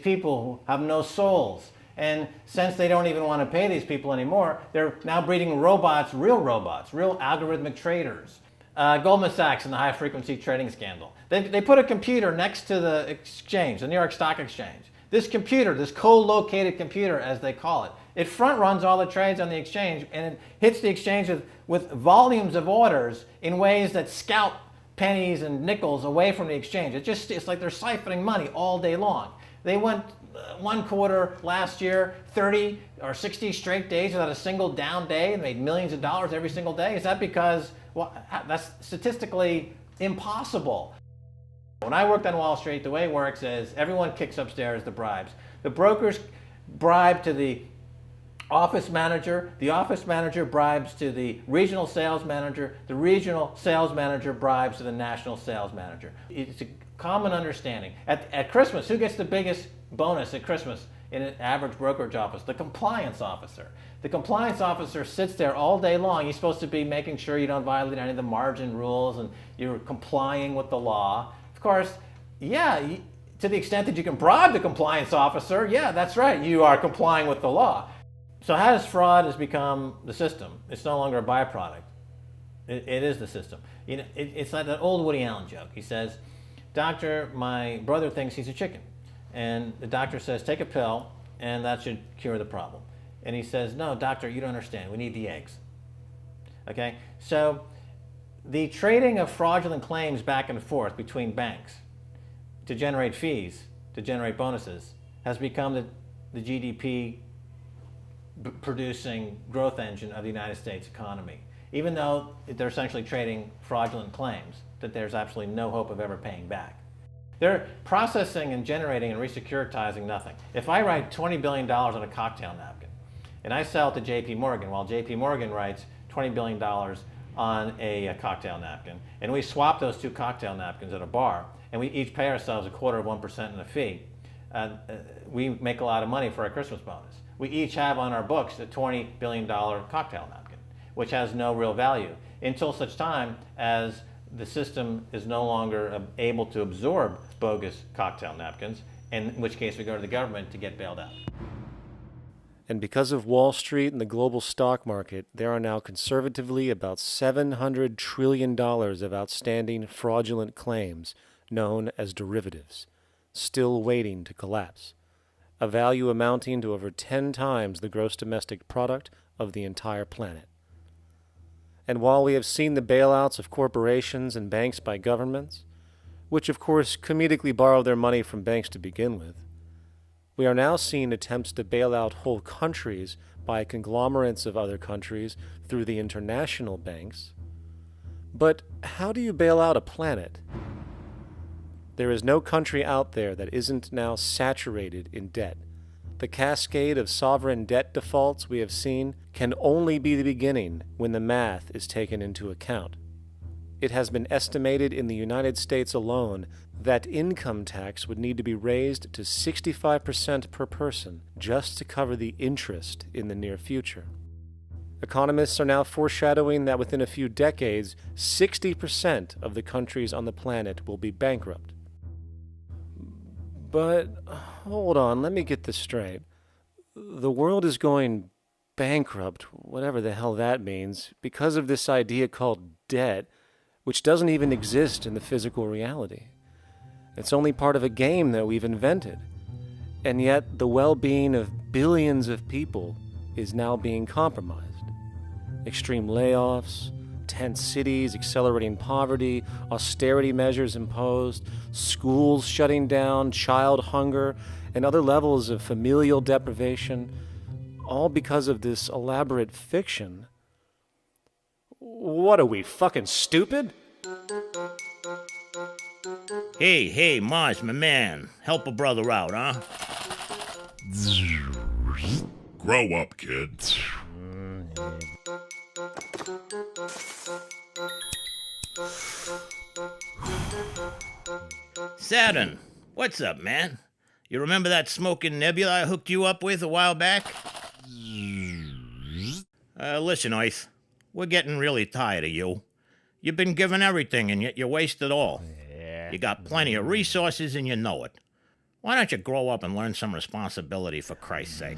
people who have no souls. And since they don't even want to pay these people anymore, they're now breeding robots, real algorithmic traders. Goldman Sachs and the high-frequency trading scandal. They put a computer next to the exchange, the New York Stock Exchange. This computer, this co-located computer as they call it, it front runs all the trades on the exchange, and it hits the exchange with volumes of orders in ways that scalp pennies and nickels away from the exchange. It's like they're siphoning money all day long. They went one quarter last year, 30 or 60 straight days without a single down day and made millions of dollars every single day. Is that because, well, that's statistically impossible. When I worked on Wall Street, the way it works is everyone kicks upstairs the bribes. The brokers bribe to the office manager bribes to the regional sales manager bribes to the national sales manager. It's a common understanding. At Christmas, who gets the biggest bonus at Christmas in an average brokerage office? The compliance officer. The compliance officer sits there all day long. He's supposed to be making sure you don't violate any of the margin rules and you're complying with the law. Of course, yeah, to the extent that you can bribe the compliance officer, yeah, that's right, you are complying with the law. So how does fraud has become the system? It's no longer a byproduct. It is the system. You know, it's like that old Woody Allen joke. He says, "Doctor, my brother thinks he's a chicken." And the doctor says, "Take a pill, and that should cure the problem." And he says, "No, doctor, you don't understand. We need the eggs." Okay? So the trading of fraudulent claims back and forth between banks to generate fees, to generate bonuses, has become the GDP producing growth engine of the United States economy. Even though they're essentially trading fraudulent claims that there's absolutely no hope of ever paying back. They're processing and generating and re-securitizing nothing. If I write $20 billion on a cocktail napkin and I sell it to JP Morgan while JP Morgan writes $20 billion on a cocktail napkin, and we swap those two cocktail napkins at a bar and we each pay ourselves 1/4% in a fee, we make a lot of money for our Christmas bonus. We each have on our books a $20 billion cocktail napkin, which has no real value until such time as the system is no longer able to absorb bogus cocktail napkins, in which case we go to the government to get bailed out. And because of Wall Street and the global stock market, there are now conservatively about $700 trillion of outstanding fraudulent claims known as derivatives, still waiting to collapse, a value amounting to over 10 times the gross domestic product of the entire planet. And while we have seen the bailouts of corporations and banks by governments, which of course comedically borrow their money from banks to begin with, we are now seeing attempts to bail out whole countries by conglomerates of other countries through the international banks. But how do you bail out a planet? There is no country out there that isn't now saturated in debt. The cascade of sovereign debt defaults we have seen can only be the beginning when the math is taken into account. It has been estimated in the United States alone that income tax would need to be raised to 65% per person just to cover the interest in the near future. Economists are now foreshadowing that within a few decades, 60% of the countries on the planet will be bankrupt. But hold on, let me get this straight. The world is going bankrupt, whatever the hell that means, because of this idea called debt, which doesn't even exist in the physical reality. It's only part of a game that we've invented. And yet the well-being of billions of people is now being compromised. Extreme layoffs, tent cities, accelerating poverty, austerity measures imposed, schools shutting down, child hunger, and other levels of familial deprivation, all because of this elaborate fiction. What are we, fucking stupid? Hey, Mars, my man. Help a brother out, huh? Grow up, kid. Saturn, what's up, man? You remember that smoking nebula I hooked you up with a while back? Listen, Earth, we're getting really tired of you. You've been given everything, and yet you waste it all. You got plenty of resources, and you know it. Why don't you grow up and learn some responsibility, for Christ's sake?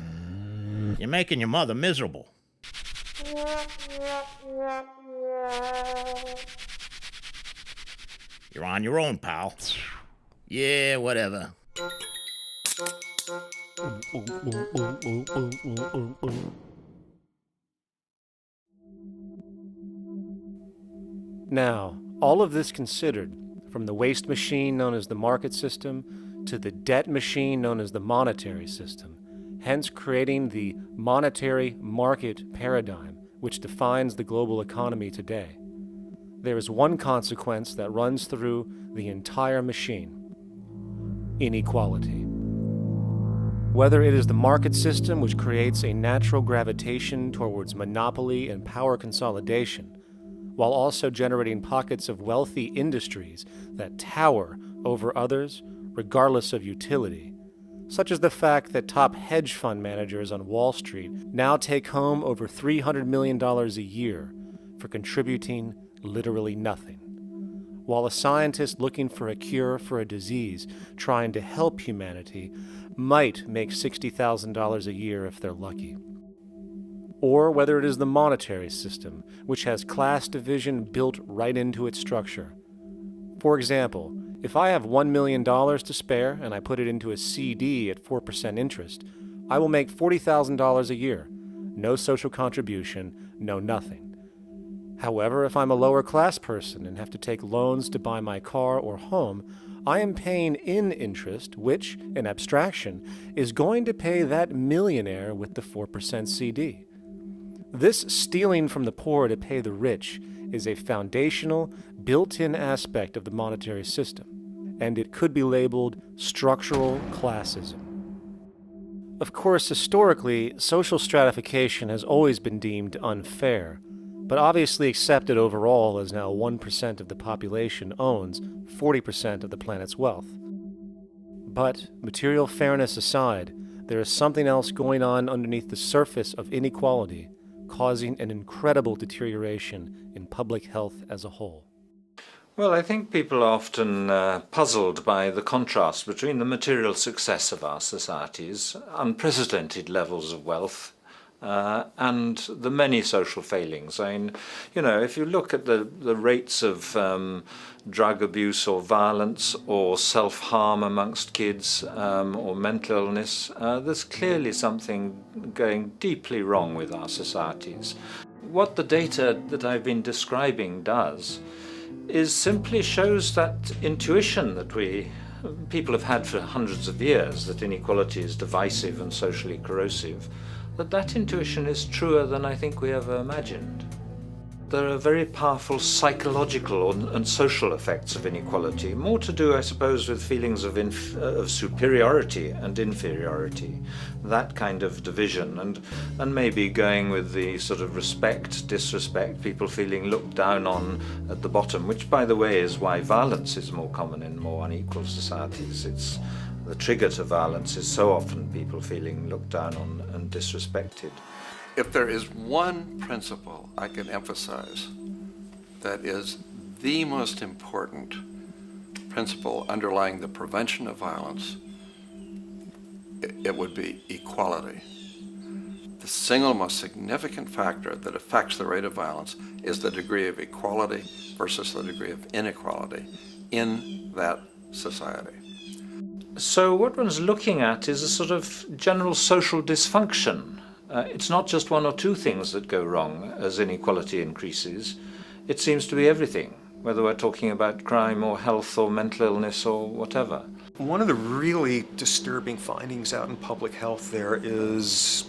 You're making your mother miserable. You're on your own, pal. Yeah, whatever. Now, all of this considered, from the waste machine known as the market system to the debt machine known as the monetary system, hence creating the monetary market paradigm which defines the global economy today, there is one consequence that runs through the entire machine: inequality. Whether it is the market system which creates a natural gravitation towards monopoly and power consolidation, while also generating pockets of wealthy industries that tower over others regardless of utility, such as the fact that top hedge fund managers on Wall Street now take home over $300 million a year for contributing literally nothing, while a scientist looking for a cure for a disease trying to help humanity might make $60,000 a year if they're lucky. Or whether it is the monetary system, which has class division built right into its structure. For example, if I have $1 million to spare and I put it into a CD at 4% interest, I will make $40,000 a year. No social contribution, no nothing. However, if I'm a lower class person and have to take loans to buy my car or home, I am paying in interest, which, in abstraction, is going to pay that millionaire with the 4% CD. This stealing from the poor to pay the rich is a foundational, built-in aspect of the monetary system, and it could be labeled structural classism. Of course, historically, social stratification has always been deemed unfair, but obviously accepted overall as now 1% of the population owns 40% of the planet's wealth. But, material fairness aside, there is something else going on underneath the surface of inequality, causing an incredible deterioration in public health as a whole. Well, I think people are often puzzled by the contrast between the material success of our societies, unprecedented levels of wealth, and the many social failings. I mean, you know, if you look at the rates of drug abuse or violence or self-harm amongst kids or mental illness, there's clearly something going deeply wrong with our societies. What the data that I've been describing does is simply shows that intuition that people have had for hundreds of years, that inequality is divisive and socially corrosive, that intuition is truer than I think we ever imagined. There are very powerful psychological and social effects of inequality, more to do, I suppose, with feelings of superiority and inferiority, that kind of division, and maybe going with the sort of respect, disrespect, people feeling looked down on at the bottom, which, by the way, is why violence is more common in more unequal societies. It's the trigger to violence is so often people feeling looked down on and disrespected. If there is one principle I can emphasize that is the most important principle underlying the prevention of violence, it would be equality. The single most significant factor that affects the rate of violence is the degree of equality versus the degree of inequality in that society. So what one's looking at is a sort of general social dysfunction. It's not just one or two things that go wrong as inequality increases. It seems to be everything, whether we're talking about crime or health or mental illness or whatever. One of the really disturbing findings out in public health there is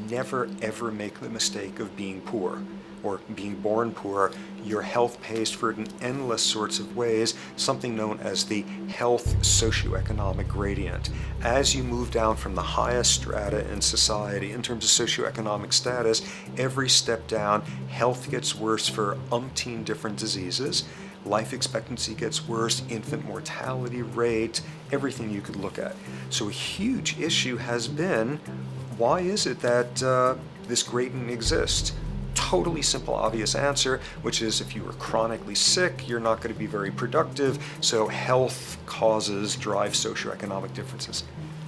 never ever make the mistake of being poor or being born poor. Your health pays for it in endless sorts of ways, something known as the health socioeconomic gradient. As you move down from the highest strata in society in terms of socioeconomic status, every step down, health gets worse for umpteen different diseases. Life expectancy gets worse, infant mortality rate, everything you could look at. So a huge issue has been, why is it that this gradient exists? Totally simple, obvious answer, which is if you are chronically sick, you're not going to be very productive, so health causes drive socioeconomic differences.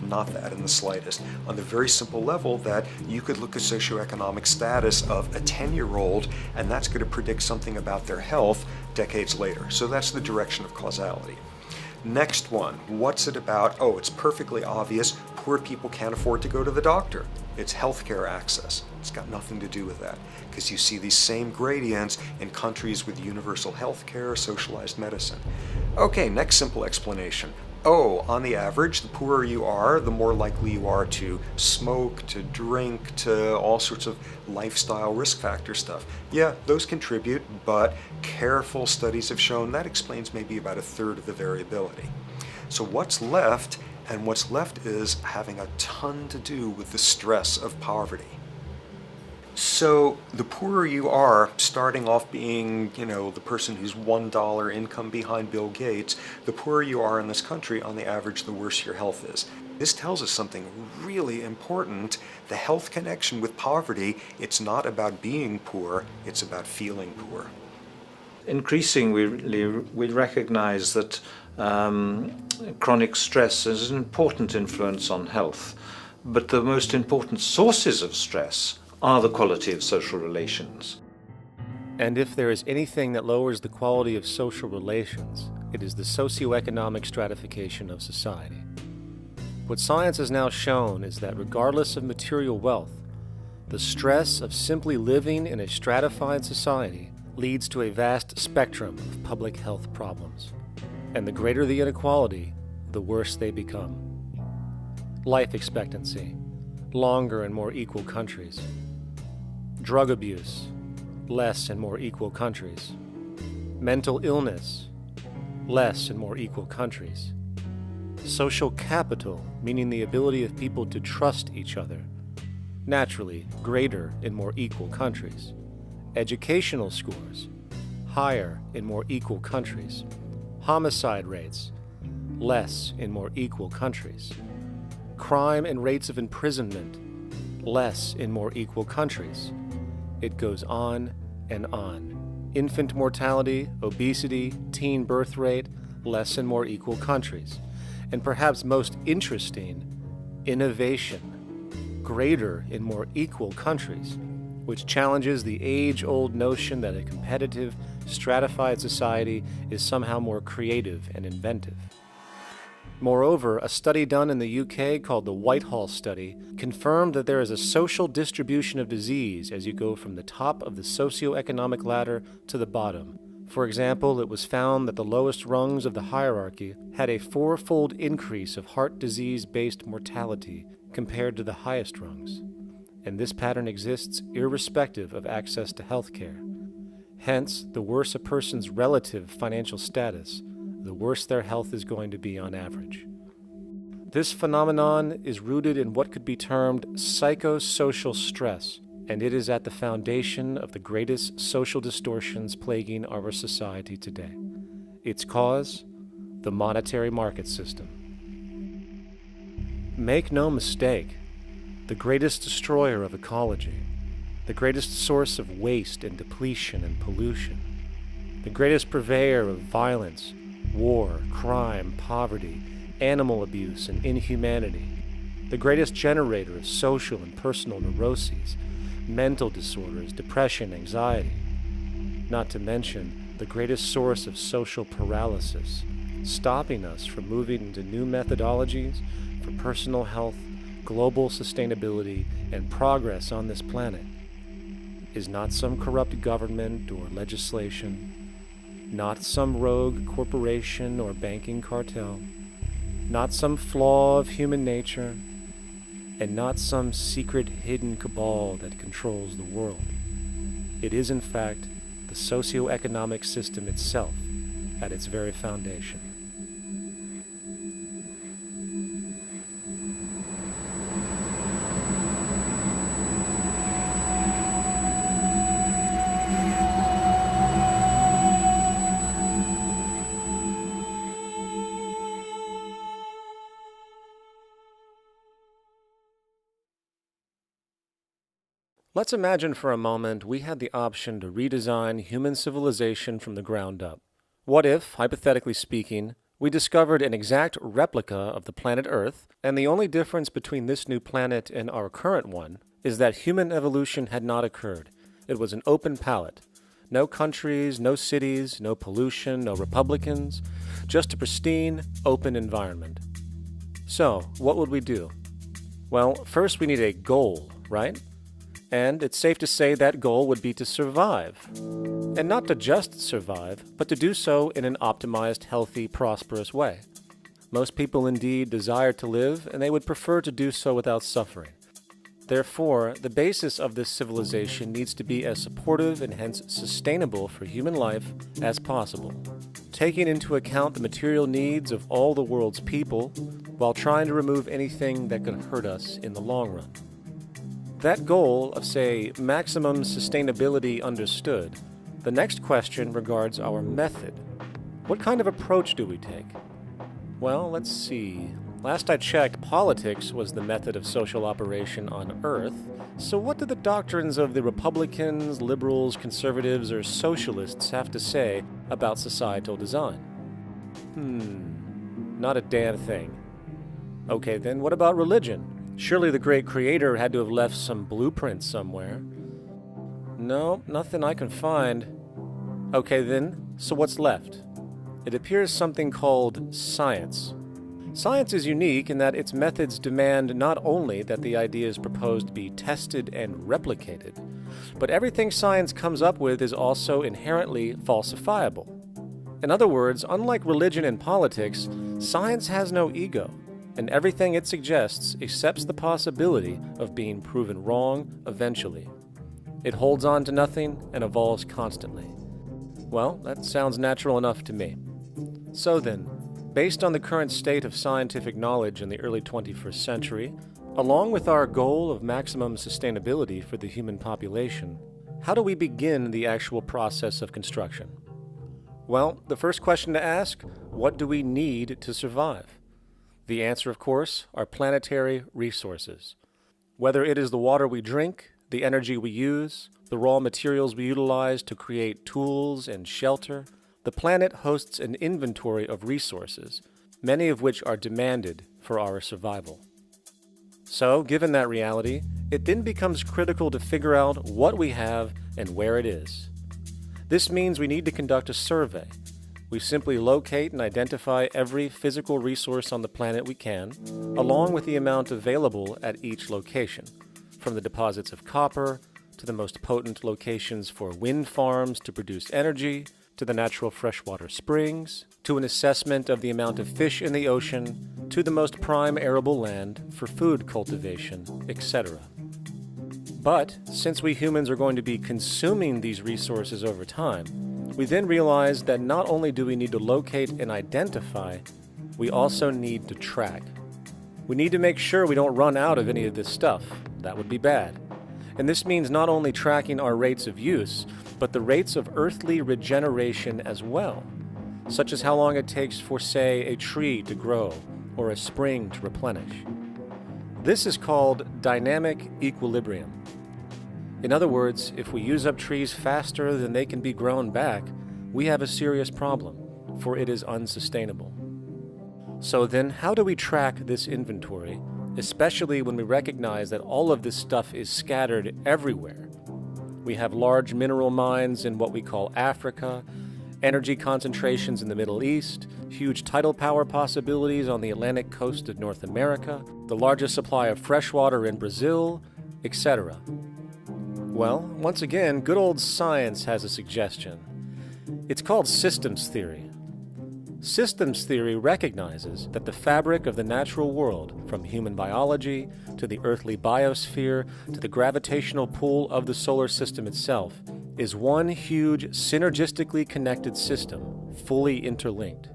Not that in the slightest. On the very simple level that you could look at socioeconomic status of a 10-year-old, and that's going to predict something about their health decades later. So that's the direction of causality. Next one, what's it about? Oh, it's perfectly obvious. Poor people can't afford to go to the doctor. It's healthcare access. It's got nothing to do with that, because you see these same gradients in countries with universal healthcare, socialized medicine. Okay, next simple explanation. Oh, on the average, the poorer you are, the more likely you are to smoke, to drink, to all sorts of lifestyle risk factor stuff. Yeah, those contribute, but careful studies have shown that explains maybe about a third of the variability. So what's left? And what's left is having a ton to do with the stress of poverty. So the poorer you are, starting off being, the person who's $1 income behind Bill Gates, the poorer you are in this country, on the average, the worse your health is. This tells us something really important. The health connection with poverty, it's not about being poor, it's about feeling poor. Increasingly, we recognize that chronic stress is an important influence on health, but the most important sources of stress are the quality of social relations. And if there is anything that lowers the quality of social relations, it is the socioeconomic stratification of society. What science has now shown is that regardless of material wealth, the stress of simply living in a stratified society leads to a vast spectrum of public health problems. And the greater the inequality, the worse they become. Life expectancy, longer in more equal countries. Drug abuse, less in more equal countries. Mental illness, less in more equal countries. Social capital, meaning the ability of people to trust each other, naturally greater in more equal countries. Educational scores, higher in more equal countries. Homicide rates, less in more equal countries. Crime and rates of imprisonment, less in more equal countries. It goes on and on. Infant mortality, obesity, teen birth rate, less in more equal countries. And perhaps most interesting, innovation, greater in more equal countries, which challenges the age-old notion that a competitive, stratified society is somehow more creative and inventive. Moreover, a study done in the UK called the Whitehall Study confirmed that there is a social distribution of disease as you go from the top of the socioeconomic ladder to the bottom. For example, it was found that the lowest rungs of the hierarchy had a 4-fold increase of heart disease-based mortality compared to the highest rungs. And this pattern exists irrespective of access to health care. Hence, the worse a person's relative financial status, the worse their health is going to be on average. This phenomenon is rooted in what could be termed psychosocial stress, and it is at the foundation of the greatest social distortions plaguing our society today. Its cause? The monetary market system. Make no mistake, the greatest destroyer of ecology, the greatest source of waste and depletion and pollution, the greatest purveyor of violence, war, crime, poverty, animal abuse, and inhumanity, the greatest generator of social and personal neuroses, mental disorders, depression, anxiety, not to mention the greatest source of social paralysis, stopping us from moving into new methodologies for personal health, global sustainability, and progress on this planet, is not some corrupt government or legislation, not some rogue corporation or banking cartel, not some flaw of human nature, and not some secret hidden cabal that controls the world. It is, in fact, the the socioeconomic system itself at its very foundation. Let's imagine for a moment we had the option to redesign human civilization from the ground up. What if, hypothetically speaking, we discovered an exact replica of the planet Earth, and the only difference between this new planet and our current one is that human evolution had not occurred. It was an open palette. No countries, no cities, no pollution, no Republicans, just a pristine, open environment. So, what would we do? Well, first we need a goal, right? And it's safe to say that goal would be to survive. And not to just survive, but to do so in an optimized, healthy, prosperous way. Most people indeed desire to live, and they would prefer to do so without suffering. Therefore, the basis of this civilization needs to be as supportive and hence sustainable for human life as possible, taking into account the material needs of all the world's people, while trying to remove anything that could hurt us in the long run. That goal of, say, maximum sustainability understood, the next question regards our method. What kind of approach do we take? Well, let's see. Last I checked, politics was the method of social operation on Earth. So what do the doctrines of the Republicans, liberals, conservatives, or socialists have to say about societal design? Not a damn thing. Okay, then what about religion? Surely the great creator had to have left some blueprint somewhere. No, nothing I can find. Okay then, so what's left? It appears something called science. Science is unique in that its methods demand not only that the ideas proposed be tested and replicated, but everything science comes up with is also inherently falsifiable. In other words, unlike religion and politics, science has no ego, and everything it suggests accepts the possibility of being proven wrong eventually. It holds on to nothing and evolves constantly. Well, that sounds natural enough to me. So then, based on the current state of scientific knowledge in the early 21st century, along with our goal of maximum sustainability for the human population, how do we begin the actual process of construction? Well, the first question to ask, what do we need to survive? The answer, of course, are planetary resources. Whether it is the water we drink, the energy we use, the raw materials we utilize to create tools and shelter, the planet hosts an inventory of resources, many of which are demanded for our survival. So, given that reality, it then becomes critical to figure out what we have and where it is. This means we need to conduct a survey. We simply locate and identify every physical resource on the planet we can, along with the amount available at each location, from the deposits of copper, to the most potent locations for wind farms to produce energy, to the natural freshwater springs, to an assessment of the amount of fish in the ocean, to the most prime arable land for food cultivation, etc. But, since we humans are going to be consuming these resources over time, we then realize that not only do we need to locate and identify, we also need to track. We need to make sure we don't run out of any of this stuff. That would be bad. And this means not only tracking our rates of use, but the rates of earthly regeneration as well, such as how long it takes for, say, a tree to grow or a spring to replenish. This is called dynamic equilibrium. In other words, if we use up trees faster than they can be grown back, we have a serious problem, for it is unsustainable. So then, how do we track this inventory, especially when we recognize that all of this stuff is scattered everywhere? We have large mineral mines in what we call Africa, energy concentrations in the Middle East, huge tidal power possibilities on the Atlantic coast of North America, the largest supply of freshwater in Brazil, etc. Well, once again, good old science has a suggestion. It's called systems theory. Systems theory recognizes that the fabric of the natural world, from human biology to the earthly biosphere to the gravitational pull of the solar system itself, is one huge synergistically connected system, fully interlinked.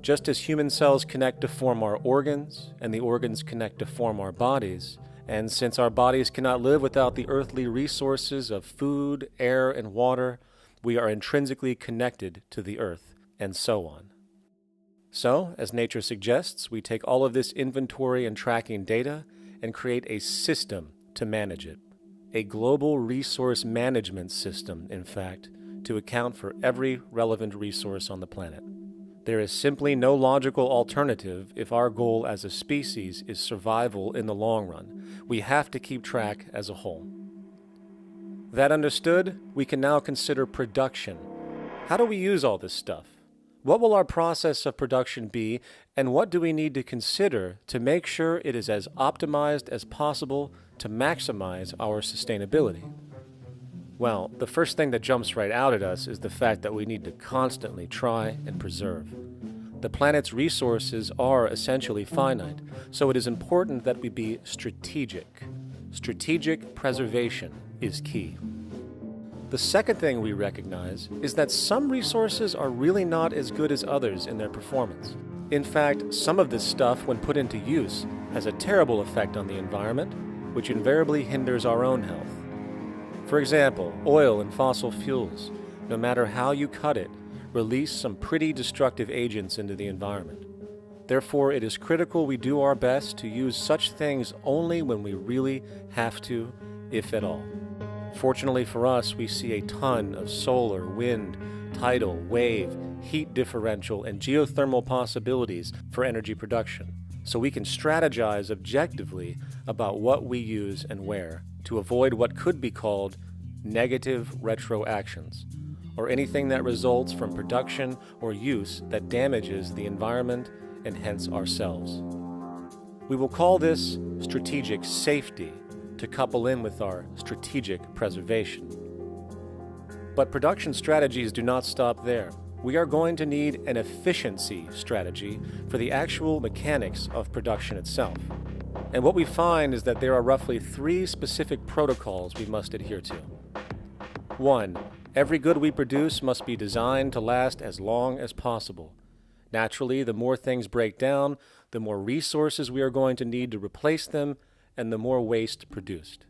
Just as human cells connect to form our organs, and the organs connect to form our bodies, and since our bodies cannot live without the earthly resources of food, air, and water, we are intrinsically connected to the earth, and so on. So, as nature suggests, we take all of this inventory and tracking data and create a system to manage it. A global resource management system, in fact, to account for every relevant resource on the planet. There is simply no logical alternative if our goal as a species is survival in the long run. We have to keep track as a whole. That understood, we can now consider production. How do we use all this stuff? What will our process of production be, and what do we need to consider to make sure it is as optimized as possible to maximize our sustainability? Well, the first thing that jumps right out at us is the fact that we need to constantly try and preserve. The planet's resources are essentially finite, so it is important that we be strategic. Strategic preservation is key. The second thing we recognize is that some resources are really not as good as others in their performance. In fact, some of this stuff, when put into use, has a terrible effect on the environment, which invariably hinders our own health. For example, oil and fossil fuels, no matter how you cut it, release some pretty destructive agents into the environment. Therefore, it is critical we do our best to use such things only when we really have to, if at all. Fortunately for us, we see a ton of solar, wind, tidal, wave, heat differential, and geothermal possibilities for energy production, so we can strategize objectively about what we use and where to avoid what could be called negative retroactions, or anything that results from production or use that damages the environment and hence ourselves. We will call this strategic safety to couple in with our strategic preservation. But production strategies do not stop there. We are going to need an efficiency strategy for the actual mechanics of production itself. And what we find is that there are roughly 3 specific protocols we must adhere to. 1. Every good we produce must be designed to last as long as possible. Naturally, the more things break down, the more resources we are going to need to replace them, and the more waste produced.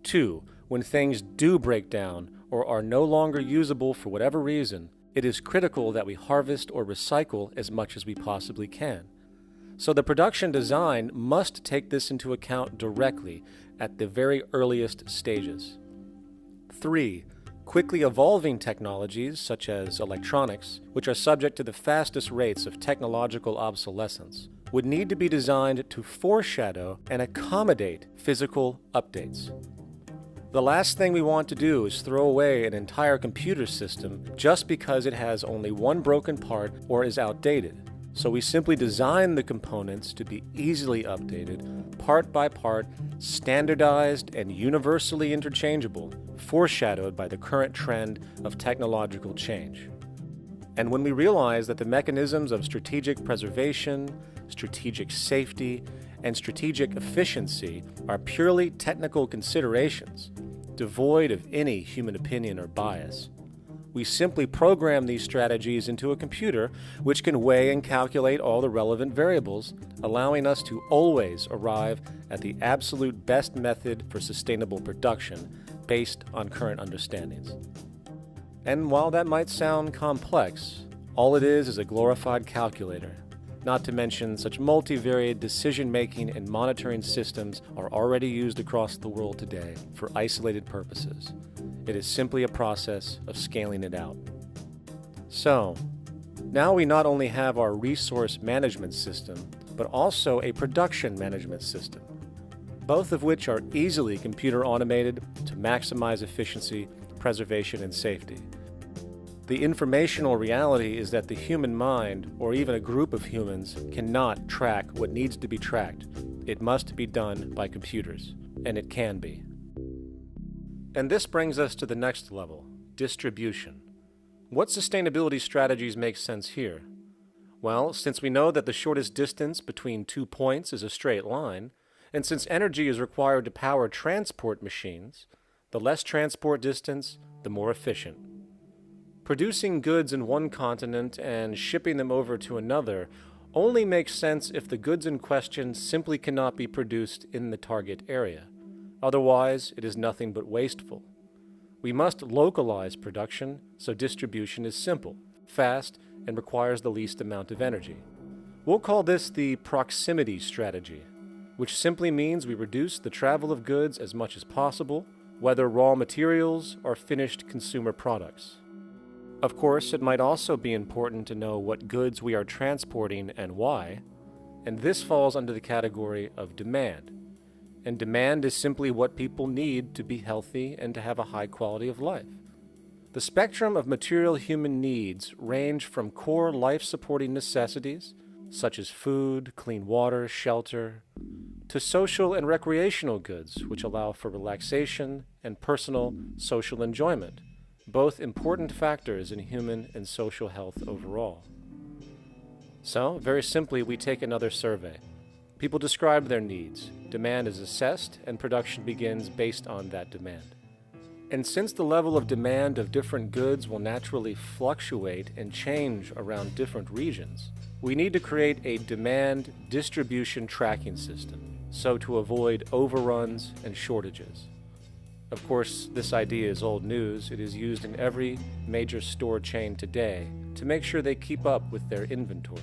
2. When things do break down or are no longer usable for whatever reason, it is critical that we harvest or recycle as much as we possibly can. So the production design must take this into account directly at the very earliest stages. 3. Quickly evolving technologies, such as electronics, which are subject to the fastest rates of technological obsolescence, would need to be designed to foreshadow and accommodate physical updates. The last thing we want to do is throw away an entire computer system just because it has only one broken part or is outdated. So we simply design the components to be easily updated, part by part, standardized and universally interchangeable, foreshadowed by the current trend of technological change. And when we realize that the mechanisms of strategic preservation, strategic safety, and strategic efficiency are purely technical considerations, devoid of any human opinion or bias, we simply program these strategies into a computer which can weigh and calculate all the relevant variables, allowing us to always arrive at the absolute best method for sustainable production based on current understandings. And while that might sound complex, all it is a glorified calculator. Not to mention such multivariate decision-making and monitoring systems are already used across the world today for isolated purposes. It is simply a process of scaling it out. So, now we not only have our resource management system, but also a production management system, both of which are easily computer automated to maximize efficiency, preservation, and safety. The informational reality is that the human mind, or even a group of humans, cannot track what needs to be tracked. It must be done by computers, and it can be. And this brings us to the next level, distribution. What sustainability strategies make sense here? Well, since we know that the shortest distance between 2 points is a straight line, and since energy is required to power transport machines, the less transport distance, the more efficient. Producing goods in one continent and shipping them over to another only makes sense if the goods in question simply cannot be produced in the target area. Otherwise, it is nothing but wasteful. We must localize production so distribution is simple, fast, and requires the least amount of energy. We'll call this the proximity strategy, which simply means we reduce the travel of goods as much as possible, whether raw materials or finished consumer products. Of course, it might also be important to know what goods we are transporting and why, and this falls under the category of demand. And demand is simply what people need to be healthy and to have a high quality of life. The spectrum of material human needs range from core life-supporting necessities, such as food, clean water, shelter, to social and recreational goods, which allow for relaxation and personal social enjoyment, both important factors in human and social health overall. So, very simply, we take another survey. People describe their needs, demand is assessed, and production begins based on that demand. And since the level of demand of different goods will naturally fluctuate and change around different regions, we need to create a demand distribution tracking system, so to avoid overruns and shortages. Of course, this idea is old news. It is used in every major store chain today to make sure they keep up with their inventory.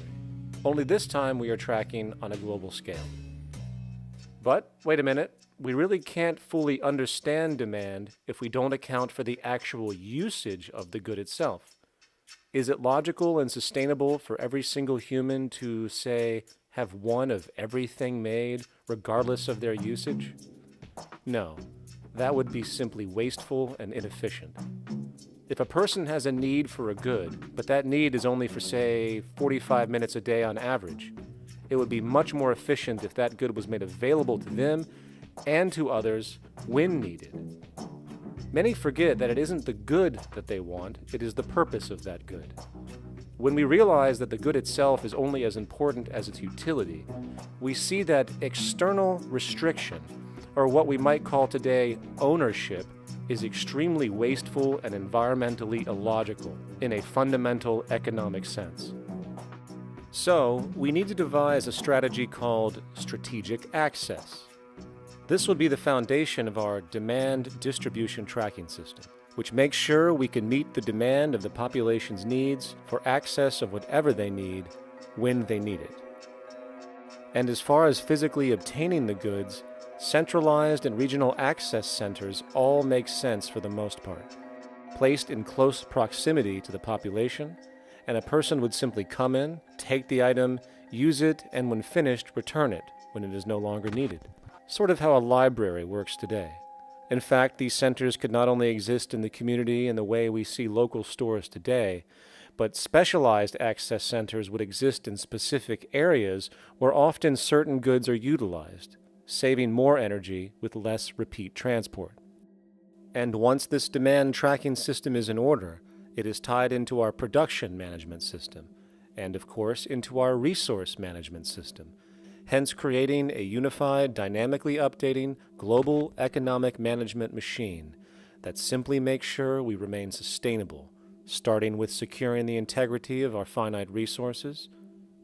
Only this time we are tracking on a global scale. But, wait a minute, we really can't fully understand demand if we don't account for the actual usage of the good itself. Is it logical and sustainable for every single human to, say, have one of everything made, regardless of their usage? No. That would be simply wasteful and inefficient. If a person has a need for a good, but that need is only for, say, 45 minutes a day on average, it would be much more efficient if that good was made available to them and to others when needed. Many forget that it isn't the good that they want, it is the purpose of that good. When we realize that the good itself is only as important as its utility, we see that external restriction, or what we might call today ownership, is extremely wasteful and environmentally illogical in a fundamental economic sense. So, we need to devise a strategy called strategic access. This will be the foundation of our demand distribution tracking system, which makes sure we can meet the demand of the population's needs for access of whatever they need when they need it. And as far as physically obtaining the goods, centralized and regional access centers all make sense for the most part, placed in close proximity to the population, and a person would simply come in, take the item, use it, and when finished, return it when it is no longer needed. Sort of how a library works today. In fact, these centers could not only exist in the community in the way we see local stores today, but specialized access centers would exist in specific areas where often certain goods are utilized, saving more energy with less repeat transport. And once this demand tracking system is in order, it is tied into our production management system, and of course into our resource management system, hence creating a unified, dynamically updating, global economic management machine that simply makes sure we remain sustainable, starting with securing the integrity of our finite resources,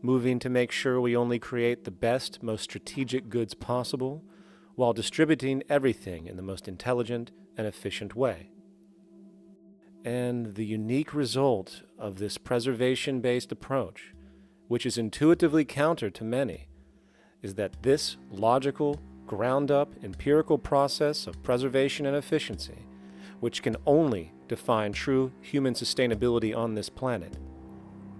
moving to make sure we only create the best, most strategic goods possible, while distributing everything in the most intelligent and efficient way. And the unique result of this preservation-based approach, which is intuitively counter to many, is that this logical, ground-up, empirical process of preservation and efficiency, which can only define true human sustainability on this planet,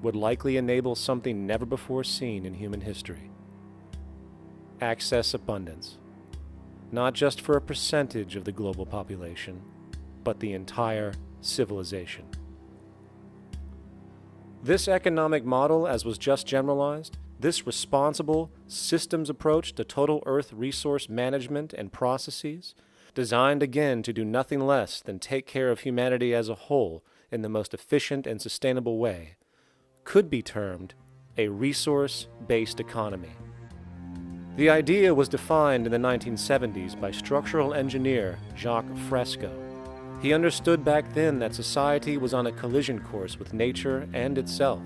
would likely enable something never before seen in human history. Access abundance, not just for a percentage of the global population, but the entire civilization. This economic model, as was just generalized, this responsible systems approach to total Earth resource management and processes, designed again to do nothing less than take care of humanity as a whole in the most efficient and sustainable way, could be termed a resource-based economy. The idea was defined in the 1970s by structural engineer Jacques Fresco, He understood back then that society was on a collision course with nature and itself,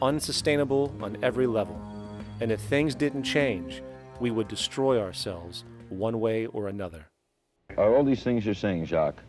unsustainable on every level. And if things didn't change, we would destroy ourselves one way or another. Are all these things you're saying, Jacques,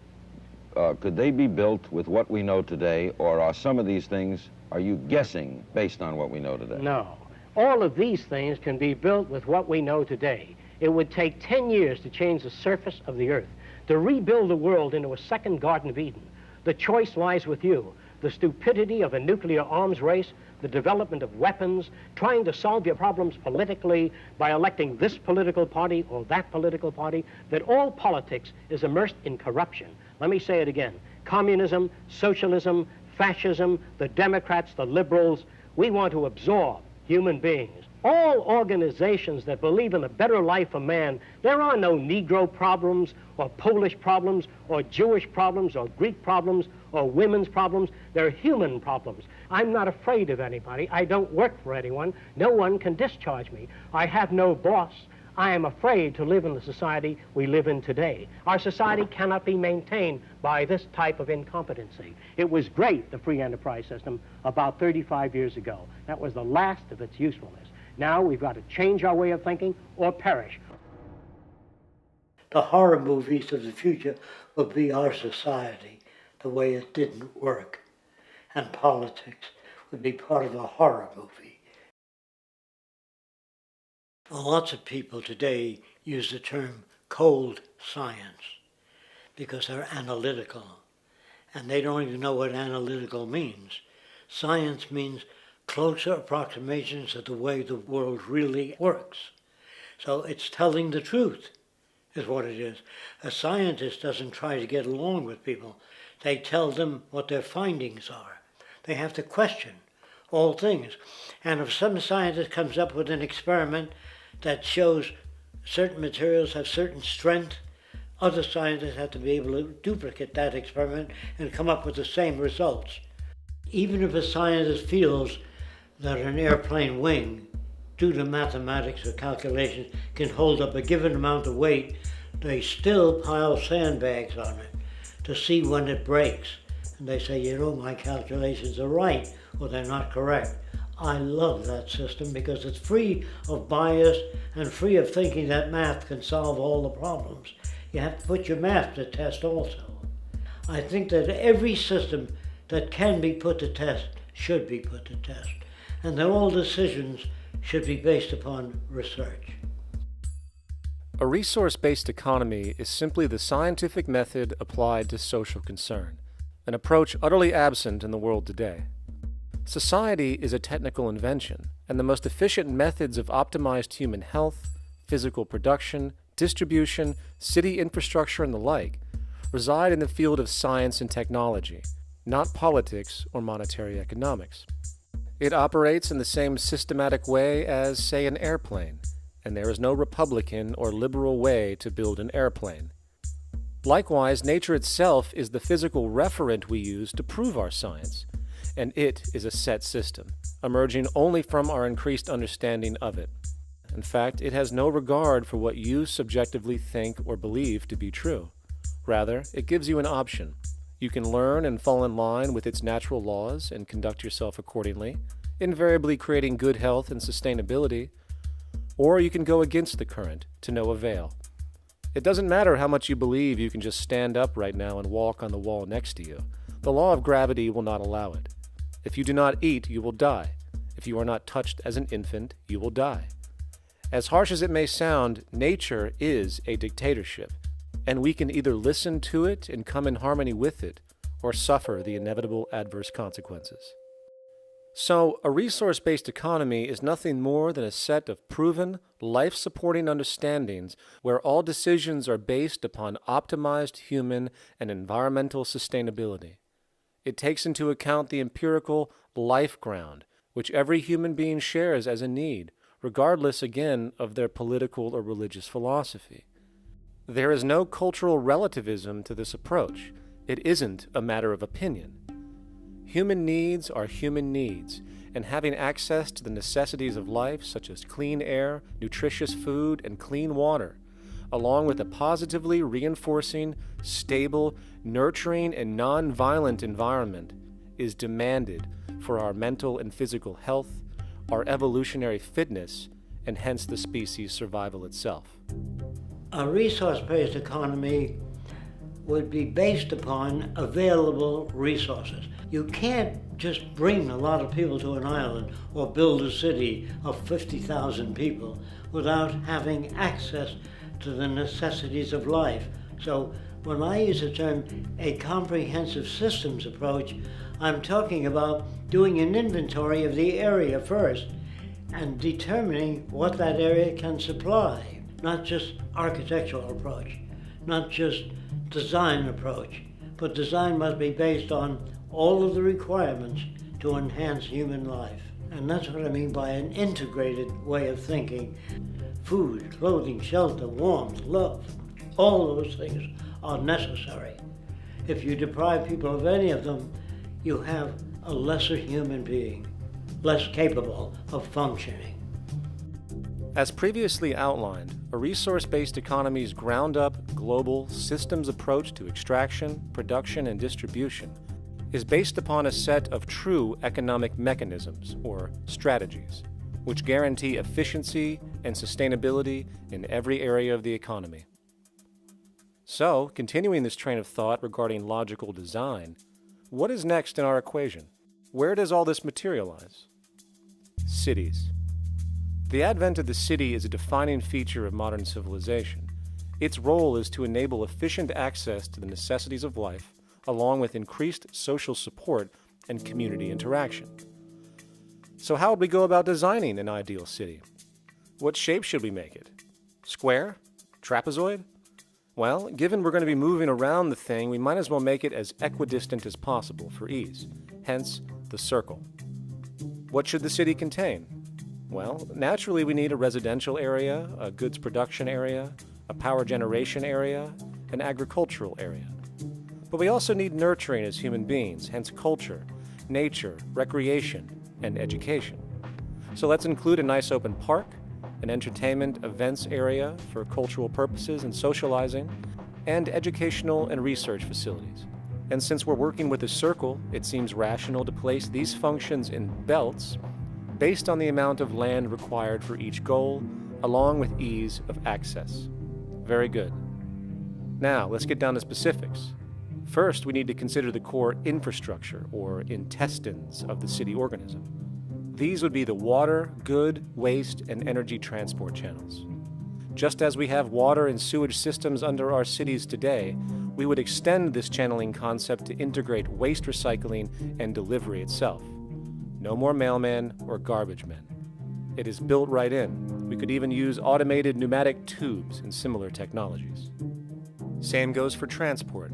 could they be built with what we know today, or are some of these things, are you guessing based on what we know today? No. All of these things can be built with what we know today. It would take 10 years to change the surface of the earth, to rebuild the world into a second Garden of Eden. The choice lies with you. The stupidity of a nuclear arms race, the development of weapons, trying to solve your problems politically by electing this political party or that political party, that all politics is immersed in corruption. Let me say it again. Communism, socialism, fascism, the Democrats, the liberals, we want to absorb human beings. All organizations that believe in a better life for man, there are no Negro problems or Polish problems or Jewish problems or Greek problems or women's problems. They're human problems. I'm not afraid of anybody. I don't work for anyone. No one can discharge me. I have no boss. I am afraid to live in the society we live in today. Our society cannot be maintained by this type of incompetency. It was great, the free enterprise system, about 35 years ago. That was the last of its usefulness. Now we've got to change our way of thinking or perish. The horror movies of the future will be our society, the way it didn't work. And politics would be part of a horror movie. Lots of people today use the term cold science because they're analytical. And they don't even know what analytical means. Science means closer approximations of the way the world really works. So it's telling the truth, is what it is. A scientist doesn't try to get along with people. They tell them what their findings are. They have to question all things. And if some scientist comes up with an experiment that shows certain materials have certain strength, other scientists have to be able to duplicate that experiment and come up with the same results. Even if a scientist feels that an airplane wing, due to mathematics or calculations, can hold up a given amount of weight, they still pile sandbags on it to see when it breaks. And they say, you know, my calculations are right, or they're not correct. I love that system because it's free of bias and free of thinking that math can solve all the problems. You have to put your math to test also. I think that every system that can be put to test should be put to test. And that all decisions should be based upon research. A resource-based economy is simply the scientific method applied to social concern, an approach utterly absent in the world today. Society is a technical invention, and the most efficient methods of optimized human health, physical production, distribution, city infrastructure, and the like reside in the field of science and technology, not politics or monetary economics. It operates in the same systematic way as, say, an airplane, and there is no Republican or liberal way to build an airplane. Likewise, nature itself is the physical referent we use to prove our science, and it is a set system, emerging only from our increased understanding of it. In fact, it has no regard for what you subjectively think or believe to be true. Rather, it gives you an option. You can learn and fall in line with its natural laws and conduct yourself accordingly, invariably creating good health and sustainability, or you can go against the current to no avail. It doesn't matter how much you believe you can just stand up right now and walk on the wall next to you. The law of gravity will not allow it. If you do not eat, you will die. If you are not touched as an infant, you will die. As harsh as it may sound, nature is a dictatorship, and we can either listen to it and come in harmony with it, or suffer the inevitable adverse consequences. So, a resource-based economy is nothing more than a set of proven, life-supporting understandings where all decisions are based upon optimized human and environmental sustainability. It takes into account the empirical life ground, which every human being shares as a need, regardless, again, of their political or religious philosophy. There is no cultural relativism to this approach. It isn't a matter of opinion. Human needs are human needs, and having access to the necessities of life, such as clean air, nutritious food, and clean water, along with a positively reinforcing, stable, nurturing, and non-violent environment, is demanded for our mental and physical health, our evolutionary fitness, and hence the species' survival itself. A resource-based economy would be based upon available resources. You can't just bring a lot of people to an island or build a city of 50,000 people without having access to the necessities of life. So when I use the term a comprehensive systems approach, I'm talking about doing an inventory of the area first and determining what that area can supply, not just architectural approach, not just design approach, but design must be based on all of the requirements to enhance human life. And that's what I mean by an integrated way of thinking. Food, clothing, shelter, warmth, love, all those things are necessary. If you deprive people of any of them, you have a lesser human being, less capable of functioning. As previously outlined, a resource-based economy's ground-up, global, systems approach to extraction, production, and distribution is based upon a set of true economic mechanisms, or strategies, which guarantee efficiency and sustainability in every area of the economy. So, continuing this train of thought regarding logical design, what is next in our equation? Where does all this materialize? Cities. The advent of the city is a defining feature of modern civilization. Its role is to enable efficient access to the necessities of life, along with increased social support and community interaction. So how would we go about designing an ideal city? What shape should we make it? Square? Trapezoid? Well, given we're going to be moving around the thing, we might as well make it as equidistant as possible for ease, hence the circle. What should the city contain? Well, naturally we need a residential area, a goods production area, a power generation area, an agricultural area. But we also need nurturing as human beings, hence culture, nature, recreation, and education. So let's include a nice open park, an entertainment events area for cultural purposes and socializing, and educational and research facilities. And since we're working with a circle, it seems rational to place these functions in belts based on the amount of land required for each goal, along with ease of access. Very good. Now, let's get down to specifics. First, we need to consider the core infrastructure, or intestines, of the city organism. These would be the water, good, waste, and energy transport channels. Just as we have water and sewage systems under our cities today, we would extend this channeling concept to integrate waste recycling and delivery itself. No more mailmen or garbage men. It is built right in. We could even use automated pneumatic tubes and similar technologies. Same goes for transport.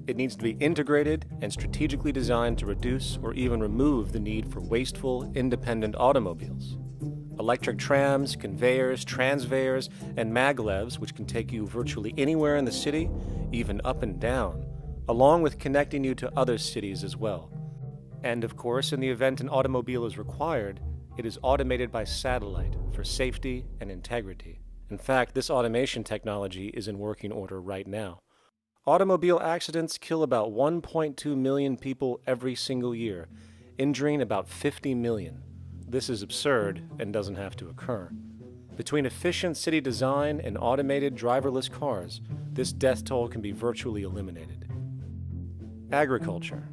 It needs to be integrated and strategically designed to reduce or even remove the need for wasteful, independent automobiles. Electric trams, conveyors, transveyors, and maglevs, which can take you virtually anywhere in the city, even up and down, along with connecting you to other cities as well. And of course, in the event an automobile is required, it is automated by satellite for safety and integrity. In fact, this automation technology is in working order right now. Automobile accidents kill about 1.2 million people every single year, injuring about 50 million. This is absurd and doesn't have to occur. Between efficient city design and automated driverless cars, this death toll can be virtually eliminated. Agriculture.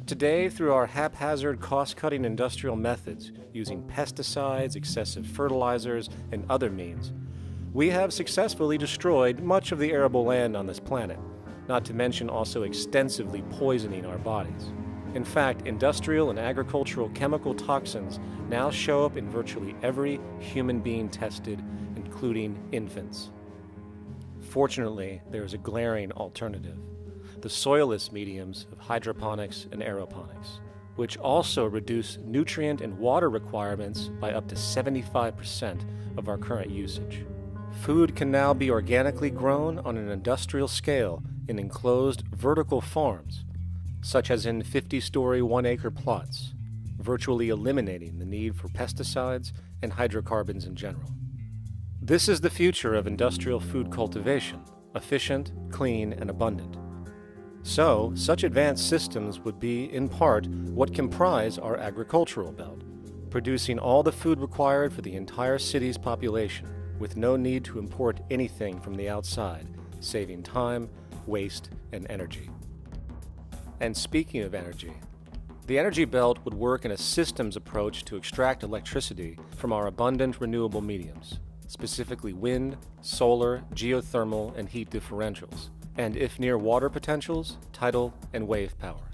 Today, through our haphazard, cost-cutting industrial methods, using pesticides, excessive fertilizers, and other means, we have successfully destroyed much of the arable land on this planet, not to mention also extensively poisoning our bodies. In fact, industrial and agricultural chemical toxins now show up in virtually every human being tested, including infants. Fortunately, there is a glaring alternative: the soilless mediums of hydroponics and aeroponics, which also reduce nutrient and water requirements by up to 75% of our current usage. Food can now be organically grown on an industrial scale in enclosed vertical farms, such as in 50-story 1-acre plots, virtually eliminating the need for pesticides and hydrocarbons in general. This is the future of industrial food cultivation, efficient, clean, and abundant. So, such advanced systems would be, in part, what comprise our agricultural belt, producing all the food required for the entire city's population, with no need to import anything from the outside, saving time, waste, and energy. And speaking of energy, the energy belt would work in a systems approach to extract electricity from our abundant renewable mediums, specifically wind, solar, geothermal, and heat differentials, and if near water potentials, tidal and wave power.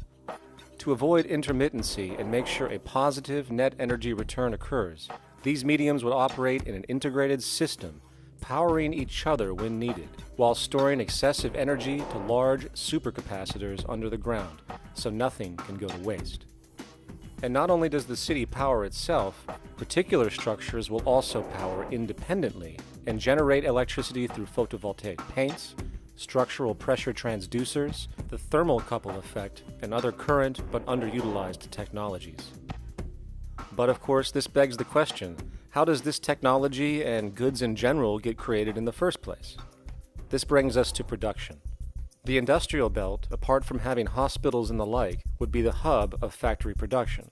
To avoid intermittency and make sure a positive net energy return occurs, these mediums would operate in an integrated system, powering each other when needed, while storing excessive energy to large supercapacitors under the ground, so nothing can go to waste. And not only does the city power itself, particular structures will also power independently and generate electricity through photovoltaic paints, structural pressure transducers, the thermocouple effect, and other current but underutilized technologies. But of course, this begs the question, how does this technology and goods in general get created in the first place? This brings us to production. The industrial belt, apart from having hospitals and the like, would be the hub of factory production.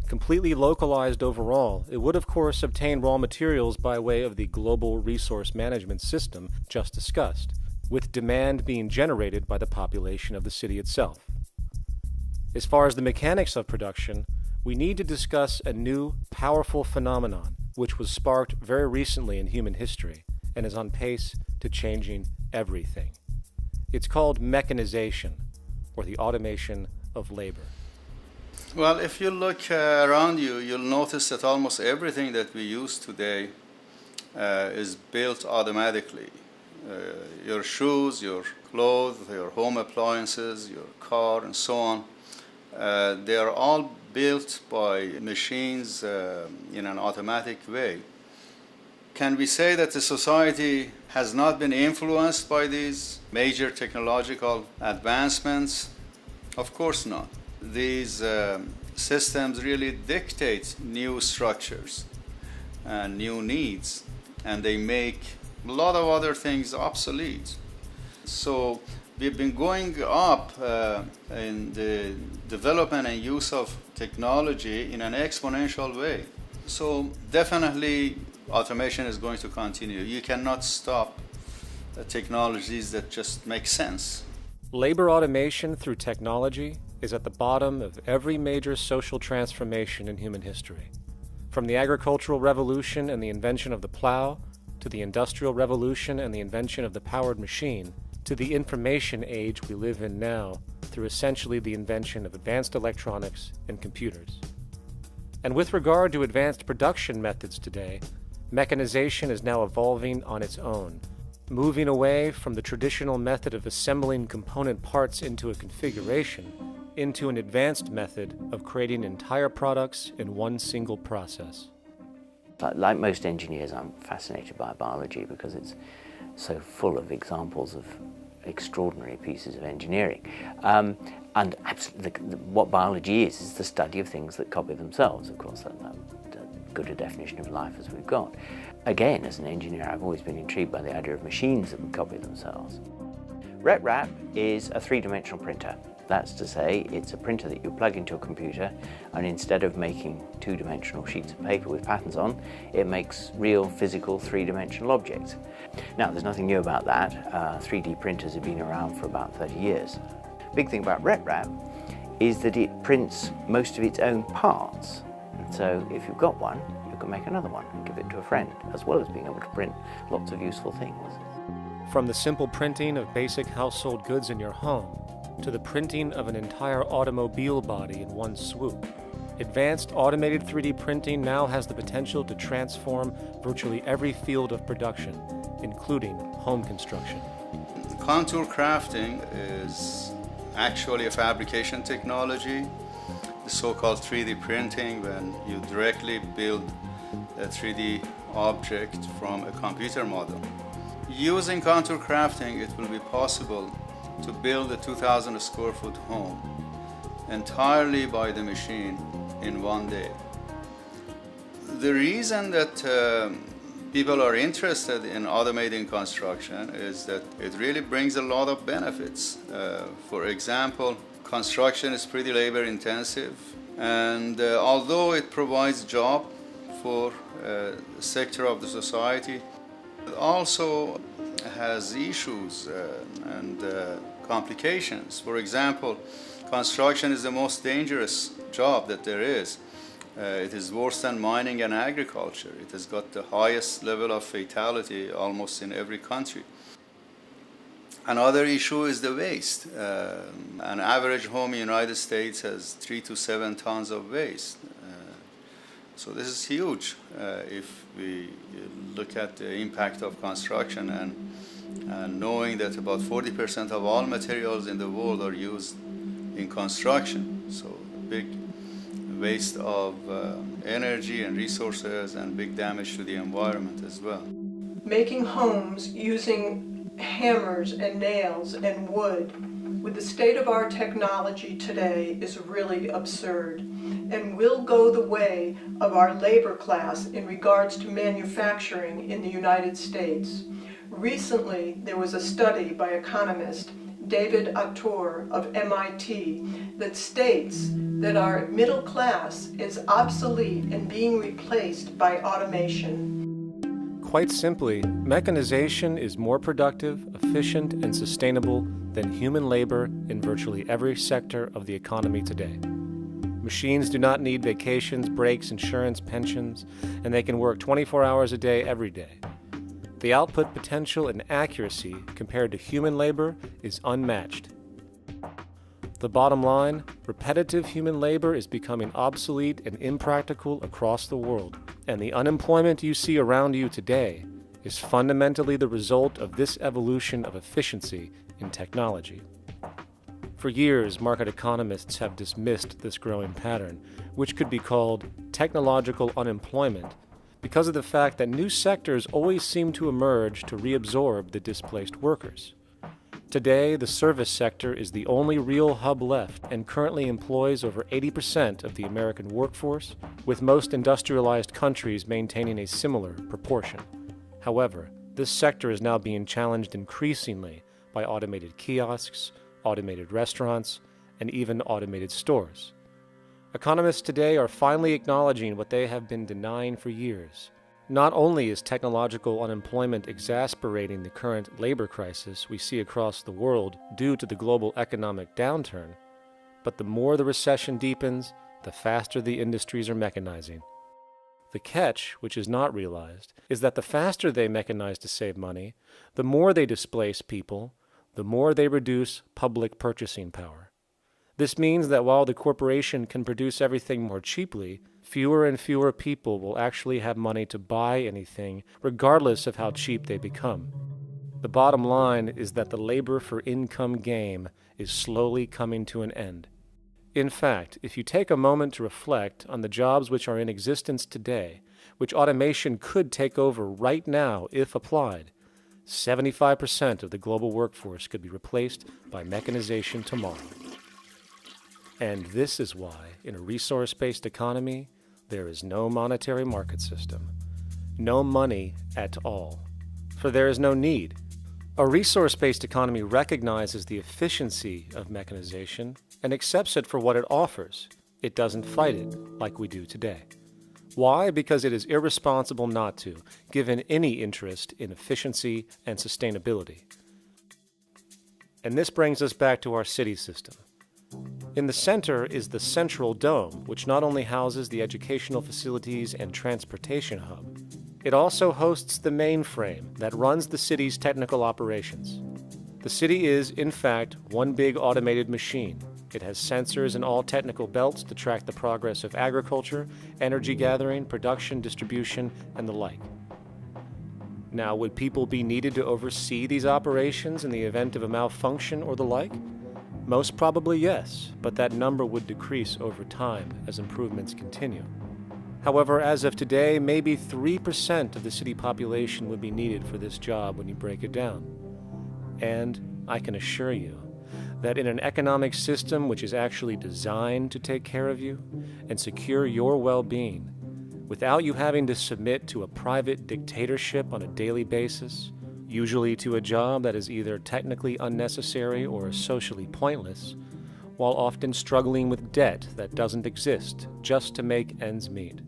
Completely localized overall, it would of course obtain raw materials by way of the global resource management system just discussed, with demand being generated by the population of the city itself. As far as the mechanics of production, we need to discuss a new, powerful phenomenon, which was sparked very recently in human history and is on pace to changing everything. It's called mechanization, or the automation of labor. Well, if you look around you, you'll notice that almost everything that we use today is built automatically. Your shoes, your clothes, your home appliances, your car, and so on, they are all built by machines in an automatic way. Can we say that the society has not been influenced by these major technological advancements? Of course not. These systems really dictate new structures and new needs, and they make a lot of other things obsolete. So we've been going up in the development and use of technology in an exponential way. So definitely automation is going to continue. You cannot stop technologies that just make sense. Labor automation through technology is at the bottom of every major social transformation in human history. From the agricultural revolution and the invention of the plow, to the industrial revolution and the invention of the powered machine, to the information age we live in now, through essentially the invention of advanced electronics and computers. And with regard to advanced production methods today, mechanization is now evolving on its own, moving away from the traditional method of assembling component parts into a configuration into an advanced method of creating entire products in one single process. Like most engineers, I'm fascinated by biology because it's so full of examples of extraordinary pieces of engineering. And what biology is the study of things that copy themselves. Of course, that's good a definition of life as we've got. Again, as an engineer, I've always been intrigued by the idea of machines that would copy themselves. RetRap is a three-dimensional printer. That's to say, it's a printer that you plug into a computer, and instead of making two-dimensional sheets of paper with patterns on, it makes real, physical, three-dimensional objects. Now, there's nothing new about that. 3D printers have been around for about 30 years. Big thing about RetRap is that it prints most of its own parts. And so if you've got one, you can make another one and give it to a friend, as well as being able to print lots of useful things. From the simple printing of basic household goods in your home, to the printing of an entire automobile body in one swoop, advanced automated 3D printing now has the potential to transform virtually every field of production, including home construction. Contour crafting is actually a fabrication technology, the so-called 3D printing, when you directly build a 3D object from a computer model. Using contour crafting, it will be possible to build a 2,000 square foot home entirely by the machine in one day. The reason that people are interested in automating construction is that it really brings a lot of benefits. For example, construction is pretty labor intensive, and although it provides job for a sector of the society, it also has issues and complications. For example, construction is the most dangerous job that there is. It is worse than mining and agriculture. It has got the highest level of fatality almost in every country. Another issue is the waste. An average home in the United States has 3 to 7 tons of waste. So this is huge if we look at the impact of construction and knowing that about 40% of all materials in the world are used in construction. So big waste of energy and resources and big damage to the environment as well. Making homes using hammers and nails and wood with the state of our technology today is really absurd and will go the way of our labor class in regards to manufacturing in the United States. Recently, there was a study by economist David Autor of MIT that states that our middle class is obsolete and being replaced by automation. Quite simply, mechanization is more productive, efficient, and sustainable than human labor in virtually every sector of the economy today. Machines do not need vacations, breaks, insurance, pensions, and they can work 24 hours a day every day. The output potential and accuracy compared to human labor is unmatched. The bottom line, repetitive human labor is becoming obsolete and impractical across the world, and the unemployment you see around you today is fundamentally the result of this evolution of efficiency in technology. For years, market economists have dismissed this growing pattern, which could be called technological unemployment, because of the fact that new sectors always seem to emerge to reabsorb the displaced workers. Today, the service sector is the only real hub left and currently employs over 80% of the American workforce, with most industrialized countries maintaining a similar proportion. However, this sector is now being challenged increasingly by automated kiosks, automated restaurants, and even automated stores. Economists today are finally acknowledging what they have been denying for years. Not only is technological unemployment exasperating the current labor crisis we see across the world due to the global economic downturn, but the more the recession deepens, the faster the industries are mechanizing. The catch, which is not realized, is that the faster they mechanize to save money, the more they displace people, the more they reduce public purchasing power. This means that while the corporation can produce everything more cheaply, fewer and fewer people will actually have money to buy anything, regardless of how cheap they become. The bottom line is that the labor for income game is slowly coming to an end. In fact, if you take a moment to reflect on the jobs which are in existence today, which automation could take over right now if applied, 75% of the global workforce could be replaced by mechanization tomorrow. And this is why, in a resource-based economy, there is no monetary market system, no money at all, for there is no need. A resource-based economy recognizes the efficiency of mechanization and accepts it for what it offers. It doesn't fight it like we do today. Why? Because it is irresponsible not to, given any interest in efficiency and sustainability. And this brings us back to our city system. In the center is the central dome, which not only houses the educational facilities and transportation hub, it also hosts the mainframe that runs the city's technical operations. The city is, in fact, one big automated machine. It has sensors in all technical belts to track the progress of agriculture, energy gathering, production, distribution, and the like. Now, would people be needed to oversee these operations in the event of a malfunction or the like? Most probably yes, but that number would decrease over time as improvements continue. However, as of today, maybe 3% of the city population would be needed for this job when you break it down. And I can assure you that in an economic system which is actually designed to take care of you and secure your well-being, without you having to submit to a private dictatorship on a daily basis, usually to a job that is either technically unnecessary or socially pointless, while often struggling with debt that doesn't exist just to make ends meet.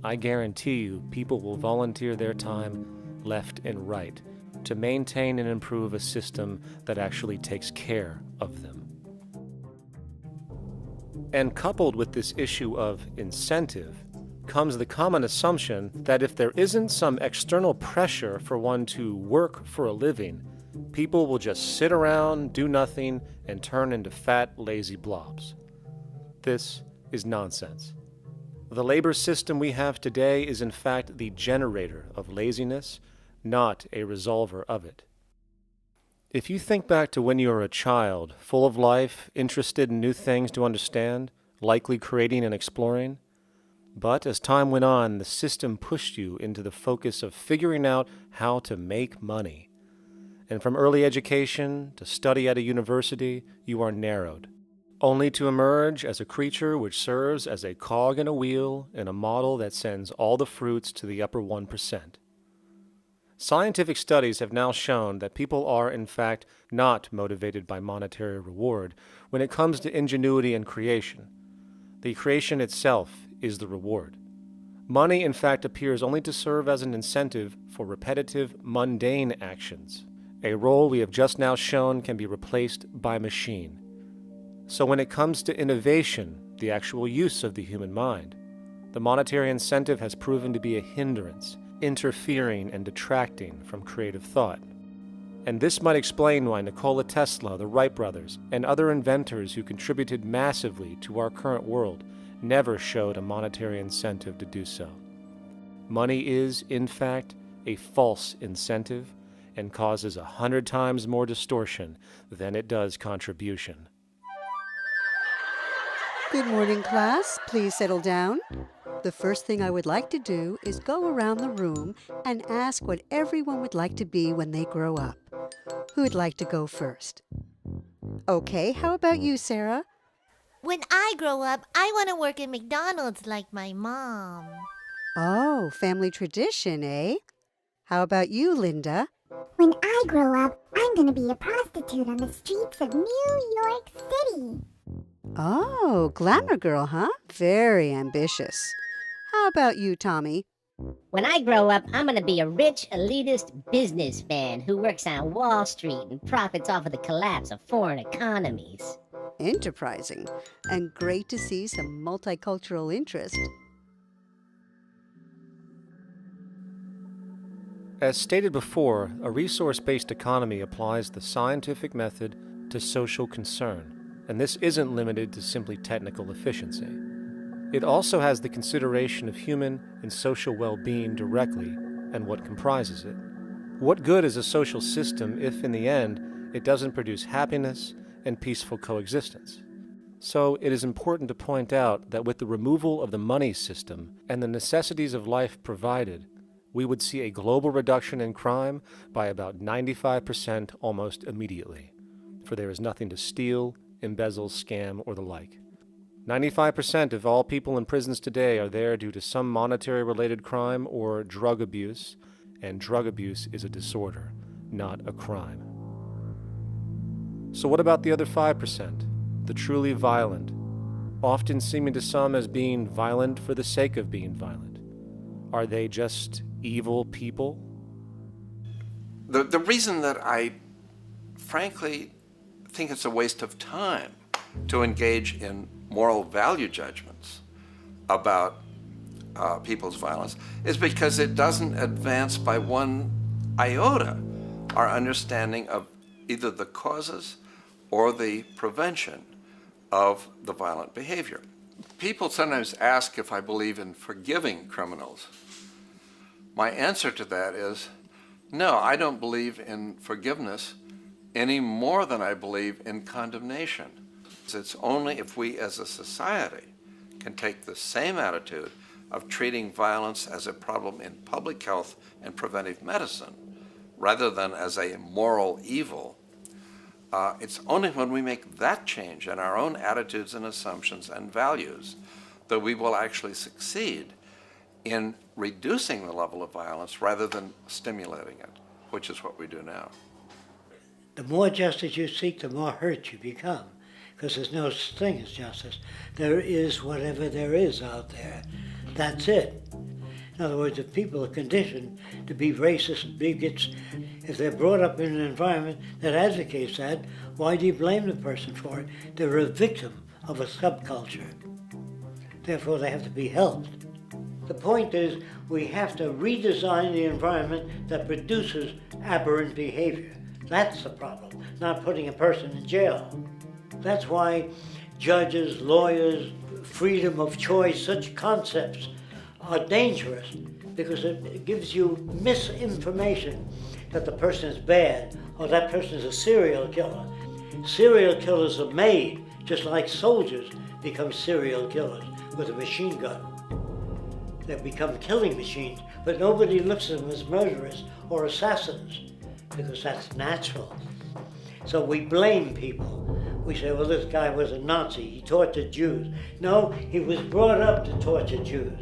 I guarantee you people will volunteer their time left and right to maintain and improve a system that actually takes care of them. And coupled with this issue of incentive comes the common assumption that if there isn't some external pressure for one to work for a living, people will just sit around, do nothing, and turn into fat, lazy blobs. This is nonsense. The labor system we have today is in fact the generator of laziness, not a resolver of it. If you think back to when you were a child, full of life, interested in new things to understand, likely creating and exploring, but as time went on, the system pushed you into the focus of figuring out how to make money. And from early education to study at a university, you are narrowed, only to emerge as a creature which serves as a cog in a wheel in a model that sends all the fruits to the upper 1%. Scientific studies have now shown that people are, in fact, not motivated by monetary reward when it comes to ingenuity and creation. The creation itself is the reward. Money, in fact, appears only to serve as an incentive for repetitive, mundane actions, a role we have just now shown can be replaced by machine. So when it comes to innovation, the actual use of the human mind, the monetary incentive has proven to be a hindrance, interfering and detracting from creative thought. And this might explain why Nikola Tesla, the Wright brothers, and other inventors who contributed massively to our current world never showed a monetary incentive to do so. Money is, in fact, a false incentive and causes 100 times more distortion than it does contribution. Good morning, class. Please settle down. The first thing I would like to do is go around the room and ask what everyone would like to be when they grow up. Who would like to go first? Okay, how about you, Sarah? When I grow up, I want to work at McDonald's like my mom. Oh, family tradition, eh? How about you, Linda? When I grow up, I'm going to be a prostitute on the streets of New York City. Oh, glamour girl, huh? Very ambitious. How about you, Tommy? When I grow up, I'm going to be a rich, elitist businessman who works on Wall Street and profits off of the collapse of foreign economies. Enterprising, and great to see some multicultural interest. As stated before, a resource-based economy applies the scientific method to social concern, and this isn't limited to simply technical efficiency. It also has the consideration of human and social well-being directly and what comprises it. What good is a social system if, in the end, it doesn't produce happiness and peaceful coexistence? So it is important to point out that with the removal of the money system and the necessities of life provided, we would see a global reduction in crime by about 95% almost immediately, for there is nothing to steal, embezzle, scam, or the like. 95% of all people in prisons today are there due to some monetary-related crime or drug abuse, and drug abuse is a disorder, not a crime. So what about the other 5%, the truly violent, often seeming to some as being violent for the sake of being violent? Are they just evil people? The reason that I frankly think it's a waste of time to engage in moral value judgments about people's violence is because it doesn't advance by one iota our understanding of either the causes or the prevention of the violent behavior. People sometimes ask if I believe in forgiving criminals. My answer to that is, no, I don't believe in forgiveness any more than I believe in condemnation. It's only if we as a society can take the same attitude of treating violence as a problem in public health and preventive medicine rather than as a moral evil. It's only when we make that change in our own attitudes and assumptions and values that we will actually succeed in reducing the level of violence rather than stimulating it, which is what we do now. The more justice you seek, the more hurt you become, because there's no such thing as justice. There is whatever there is out there. That's it. In other words, if people are conditioned to be racist and bigots, if they're brought up in an environment that advocates that, why do you blame the person for it? They're a victim of a subculture. Therefore, they have to be helped. The point is, we have to redesign the environment that produces aberrant behavior. That's the problem, not putting a person in jail. That's why judges, lawyers, freedom of choice, such concepts are dangerous, because it gives you misinformation that the person is bad or that person is a serial killer. Serial killers are made, just like soldiers become serial killers with a machine gun. They become killing machines, but nobody looks at them as murderers or assassins, because that's natural. So we blame people. We say, well, this guy was a Nazi, he tortured Jews. No, he was brought up to torture Jews.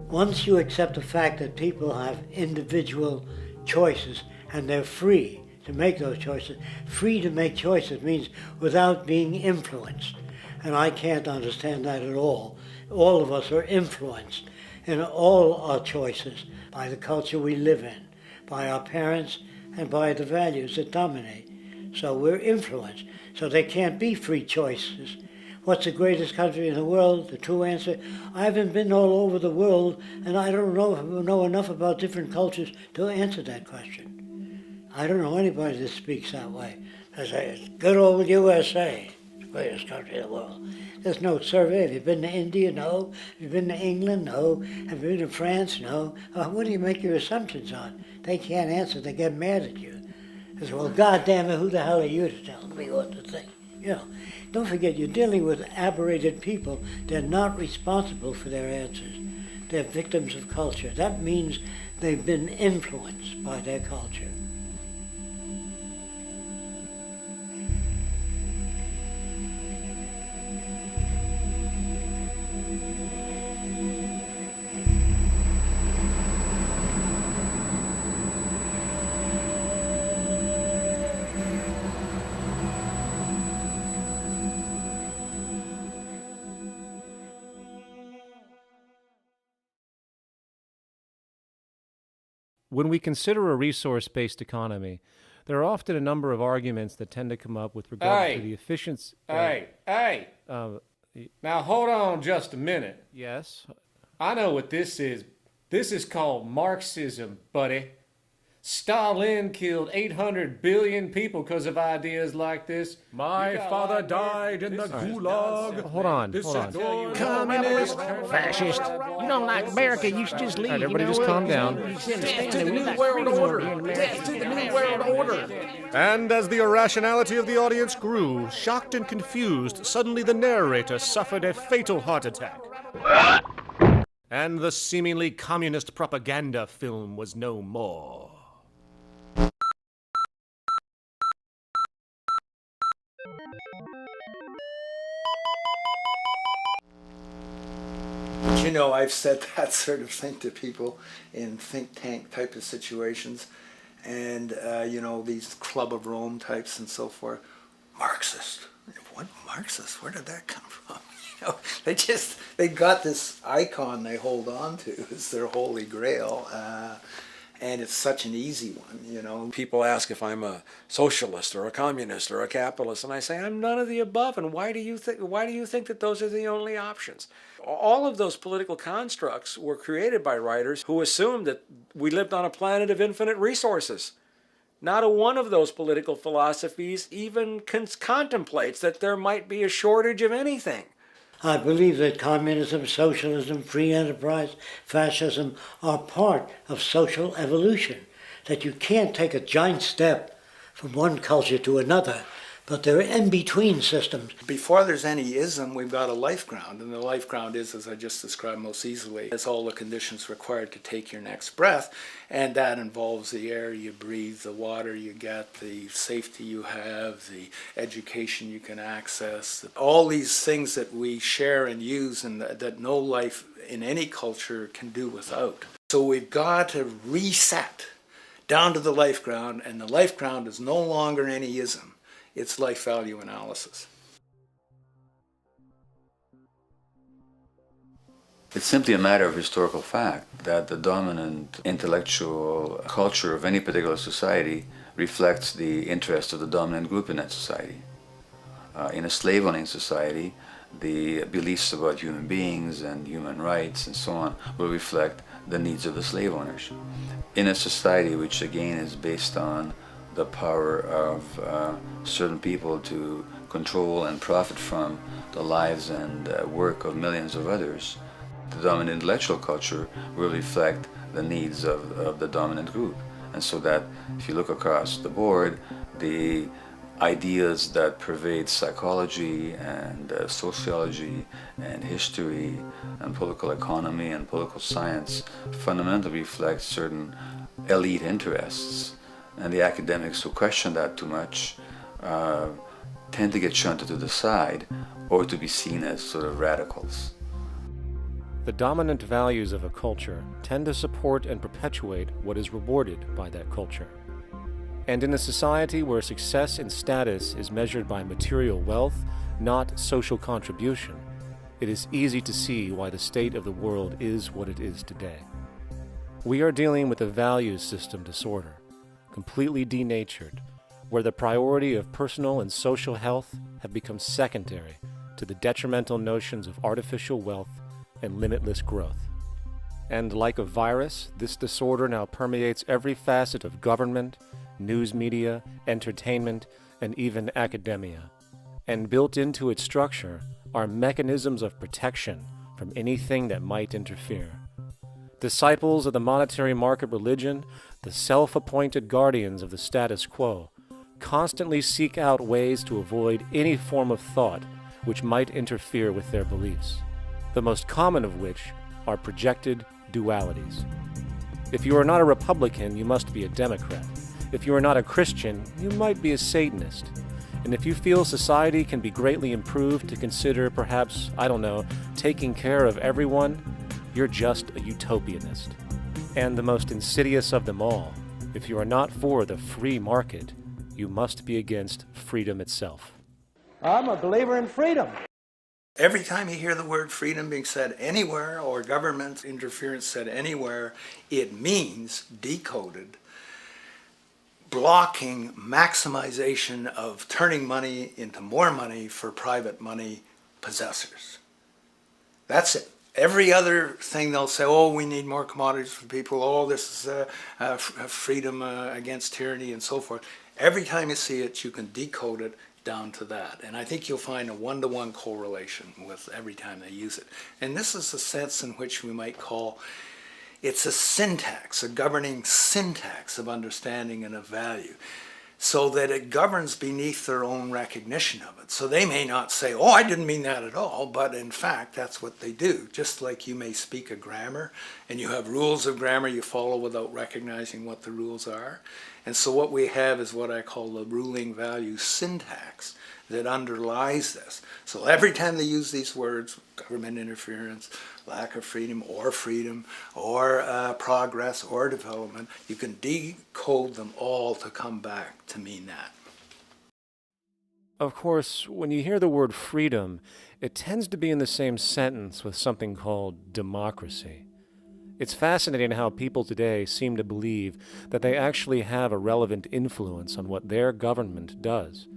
Once you accept the fact that people have individual choices and they're free to make those choices, free to make choices means without being influenced. And I can't understand that at all. All of us are influenced in all our choices by the culture we live in, by our parents, and by the values that dominate. So we're influenced. So there can't be free choices. What's the greatest country in the world? The true answer, I haven't been all over the world, and I don't know enough about different cultures to answer that question. I don't know anybody that speaks that way. They say, good old USA, the greatest country in the world. There's no survey. Have you been to India? No. Have you been to England? No. Have you been to France? No. What do you make your assumptions on? They can't answer. They get mad at you. They say, well, goddamn it, who the hell are you to tell me what to think? You know, don't forget, you're dealing with aberrated people. They're not responsible for their answers. They're victims of culture. That means they've been influenced by their culture. When we consider a resource-based economy, there are often a number of arguments that tend to come up with regard to the efficiency. Now hold on just a minute. Yes? I know what this is. This is called Marxism, buddy. Stalin killed 800 billion people because of ideas like this. My father died in the gulag. Hold on. Communist, fascist. You don't like America, you should just leave. All right, everybody just calm down. Death to the New World Order. Death to the New World Order. And as the irrationality of the audience grew, shocked and confused, suddenly the narrator suffered a fatal heart attack. And the seemingly communist propaganda film was no more. You know, I've said that sort of thing to people in think tank type of situations, and you know, these Club of Rome types and so forth. Marxist. What Marxist? Where did that come from? You know, they got this icon they hold on to as their holy grail, and it's such an easy one. You know, people ask if I'm a socialist or a communist or a capitalist, and I say I'm none of the above. And why do you think that those are the only options? All of those political constructs were created by writers who assumed that we lived on a planet of infinite resources. Not a one of those political philosophies even contemplates that there might be a shortage of anything. I believe that communism, socialism, free enterprise, fascism are part of social evolution, that you can't take a giant step from one culture to another But they're in-between systems. Before there's any ism, we've got a life ground, and the life ground is, as I just described most easily, it's all the conditions required to take your next breath, and that involves the air you breathe, the water you get, the safety you have, the education you can access, all these things that we share and use and that no life in any culture can do without. So we've got to reset down to the life ground, and the life ground is no longer any ism. It's life value analysis. It's simply a matter of historical fact that the dominant intellectual culture of any particular society reflects the interests of the dominant group in that society. In a slave-owning society, the beliefs about human beings and human rights and so on will reflect the needs of the slave owners. In a society which again is based on the power of certain people to control and profit from the lives and work of millions of others, the dominant intellectual culture will reflect the needs of the dominant group. And so that if you look across the board, the ideas that pervade psychology and sociology and history and political economy and political science fundamentally reflect certain elite interests. And the academics who question that too much tend to get shunted to the side or to be seen as sort of radicals. The dominant values of a culture tend to support and perpetuate what is rewarded by that culture. And in a society where success and status is measured by material wealth, not social contribution, it is easy to see why the state of the world is what it is today. We are dealing with a values system disorder, completely denatured, where the priority of personal and social health have become secondary to the detrimental notions of artificial wealth and limitless growth. And like a virus, this disorder now permeates every facet of government, news media, entertainment, and even academia. And built into its structure are mechanisms of protection from anything that might interfere. Disciples of the monetary market religion, the self-appointed guardians of the status quo, constantly seek out ways to avoid any form of thought which might interfere with their beliefs, the most common of which are projected dualities. If you are not a Republican, you must be a Democrat. If you are not a Christian, you might be a Satanist. And if you feel society can be greatly improved to consider perhaps, taking care of everyone, you're just a utopianist. And the most insidious of them all, if you are not for the free market, you must be against freedom itself. I'm a believer in freedom. Every time you hear the word freedom being said anywhere or government interference said anywhere, it means, decoded, blocking maximization of turning money into more money for private money possessors. That's it. Every other thing they'll say, oh, we need more commodities for people, oh, this is freedom against tyranny and so forth. Every time you see it, you can decode it down to that. And I think you'll find a one-to-one correlation with every time they use it. And this is a sense in which we might call it's a syntax, a governing syntax of understanding and of value, so that it governs beneath their own recognition of it. So they may not say, oh, I didn't mean that at all, but in fact, that's what they do. Just like you may speak a grammar, and you have rules of grammar you follow without recognizing what the rules are. And so what we have is what I call the ruling value syntax that underlies this. So every time they use these words, government interference, lack of freedom, or progress, or development, you can decode them all to come back to mean that. Of course, when you hear the word freedom, it tends to be in the same sentence with something called democracy. It's fascinating how people today seem to believe that they actually have a relevant influence on what their government does,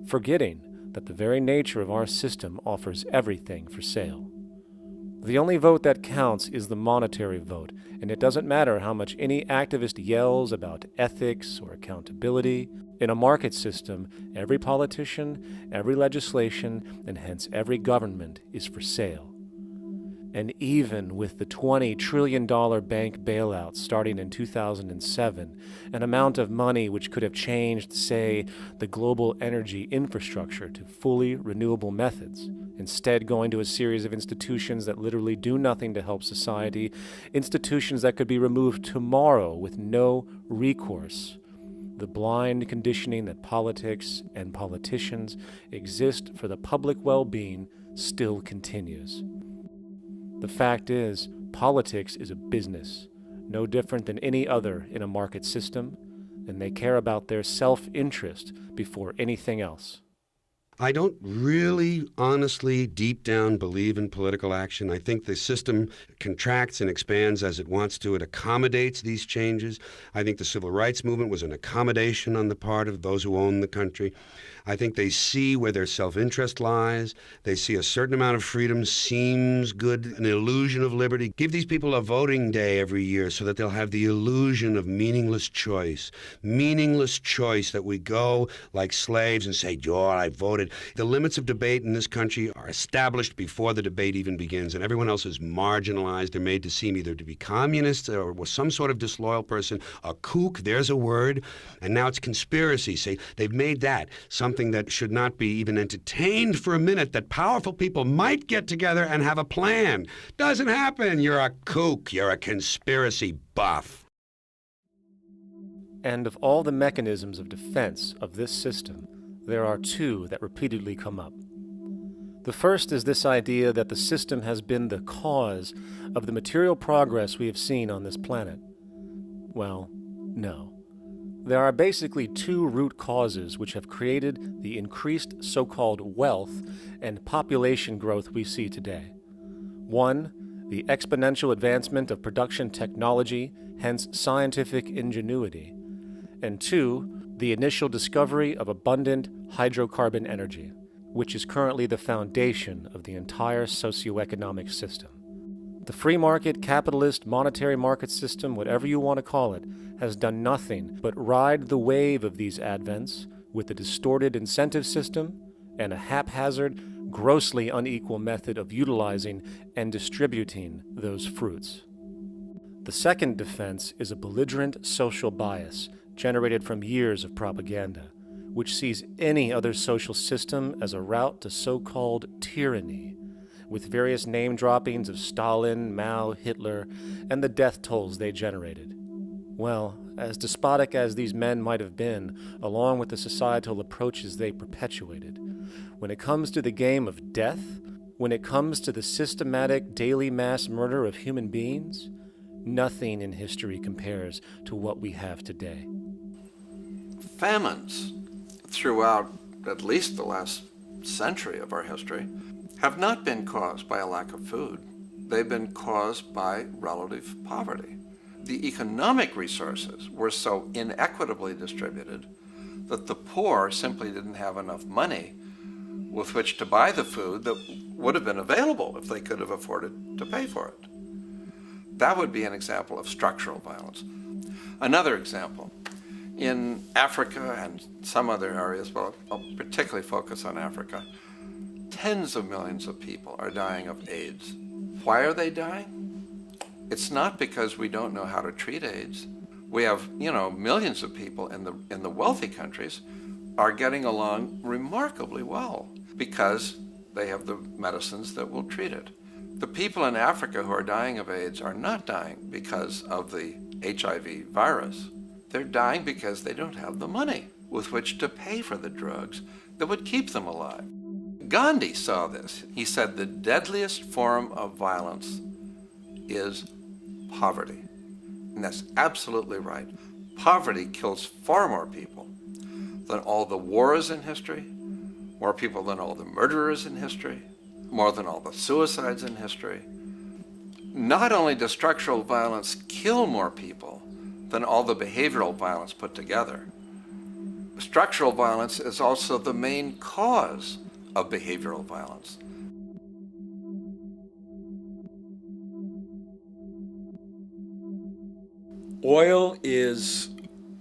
forgetting that the very nature of our system offers everything for sale. The only vote that counts is the monetary vote, and it doesn't matter how much any activist yells about ethics or accountability. In a market system, every politician, every legislation, and hence every government is for sale. And even with the $20 trillion bank bailout starting in 2007, an amount of money which could have changed, say, the global energy infrastructure to fully renewable methods, instead going to a series of institutions that literally do nothing to help society, institutions that could be removed tomorrow with no recourse. The blind conditioning that politics and politicians exist for the public well-being still continues. The fact is, politics is a business, no different than any other in a market system, and they care about their self-interest before anything else. I don't really, honestly, deep down believe in political action. I think the system contracts and expands as it wants to. It accommodates these changes. I think the civil rights movement was an accommodation on the part of those who own the country. I think they see where their self-interest lies. They see a certain amount of freedom seems good, an illusion of liberty. Give these people a voting day every year so that they'll have the illusion of meaningless choice. Meaningless choice that we go like slaves and say, "Oh, I voted." The limits of debate in this country are established before the debate even begins, and everyone else is marginalized. They're made to seem either to be communists or some sort of disloyal person, a kook, there's a word, and now it's conspiracy. Say, they've made that something that should not be even entertained for a minute, that powerful people might get together and have a plan. Doesn't happen. You're a kook. You're a conspiracy buff. And of all the mechanisms of defense of this system, there are two that repeatedly come up. The first is this idea that the system has been the cause of the material progress we have seen on this planet. Well, no. There are basically two root causes which have created the increased so-called wealth and population growth we see today. One, the exponential advancement of production technology, hence scientific ingenuity. And two, the initial discovery of abundant hydrocarbon energy, which is currently the foundation of the entire socioeconomic system. The free market, capitalist, monetary market system, whatever you want to call it, has done nothing but ride the wave of these advents with a distorted incentive system and a haphazard, grossly unequal method of utilizing and distributing those fruits. The second defense is a belligerent social bias generated from years of propaganda, which sees any other social system as a route to so-called tyranny, with various name droppings of Stalin, Mao, Hitler, and the death tolls they generated. Well, as despotic as these men might have been, along with the societal approaches they perpetuated, when it comes to the game of death, when it comes to the systematic daily mass murder of human beings, nothing in history compares to what we have today. Famines throughout at least the last century of our history have not been caused by a lack of food. They've been caused by relative poverty. The economic resources were so inequitably distributed that the poor simply didn't have enough money with which to buy the food that would have been available if they could have afforded to pay for it. That would be an example of structural violence. Another example, in Africa and some other areas, but I'll particularly focus on Africa, tens of millions of people are dying of AIDS. Why are they dying? It's not because we don't know how to treat AIDS. We have, millions of people in the wealthy countries are getting along remarkably well because they have the medicines that will treat it. The people in Africa who are dying of AIDS are not dying because of the HIV virus. They're dying because they don't have the money with which to pay for the drugs that would keep them alive. Gandhi saw this. He said the deadliest form of violence is poverty. And that's absolutely right. Poverty kills far more people than all the wars in history, more people than all the murderers in history, more than all the suicides in history. Not only does structural violence kill more people than all the behavioral violence put together, structural violence is also the main cause of behavioral violence. Oil is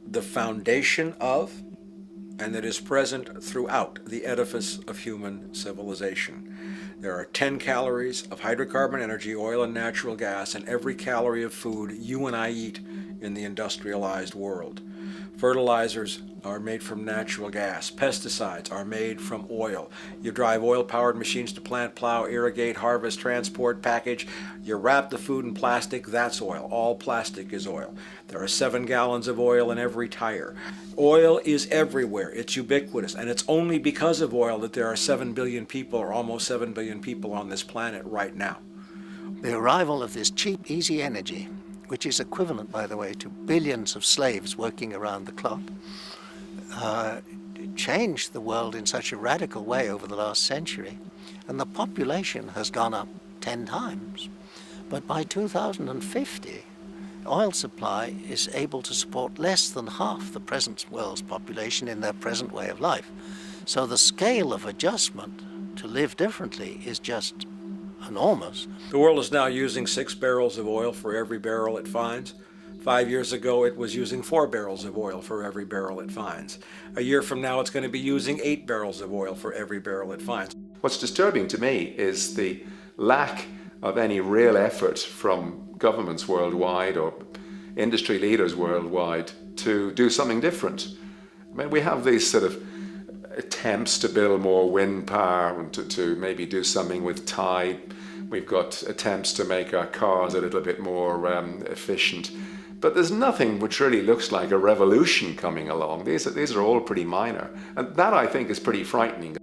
the foundation of, and it is present throughout the edifice of human civilization. There are 10 calories of hydrocarbon energy, oil and natural gas, in every calorie of food you and I eat in the industrialized world. Fertilizers are made from natural gas. Pesticides are made from oil. You drive oil-powered machines to plant, plow, irrigate, harvest, transport, package. You wrap the food in plastic, that's oil. All plastic is oil. There are 7 gallons of oil in every tire. Oil is everywhere. It's ubiquitous. And it's only because of oil that there are 7 billion people, or almost 7 billion people on this planet right now. The arrival of this cheap, easy energy, which is equivalent, by the way, to billions of slaves working around the clock, changed the world in such a radical way over the last century, and the population has gone up 10 times. But by 2050, oil supply is able to support less than half the present world's population in their present way of life. So the scale of adjustment to live differently is just enormous. The world is now using 6 barrels of oil for every barrel it finds. 5 years ago, it was using 4 barrels of oil for every barrel it finds. A year from now, it's going to be using 8 barrels of oil for every barrel it finds. What's disturbing to me is the lack of any real effort from governments worldwide or industry leaders worldwide to do something different. I mean, we have these sort of attempts to build more wind power and to maybe do something with tide. We've got attempts to make our cars a little bit more efficient. But there's nothing which really looks like a revolution coming along. These are all pretty minor. And that, I think, is pretty frightening.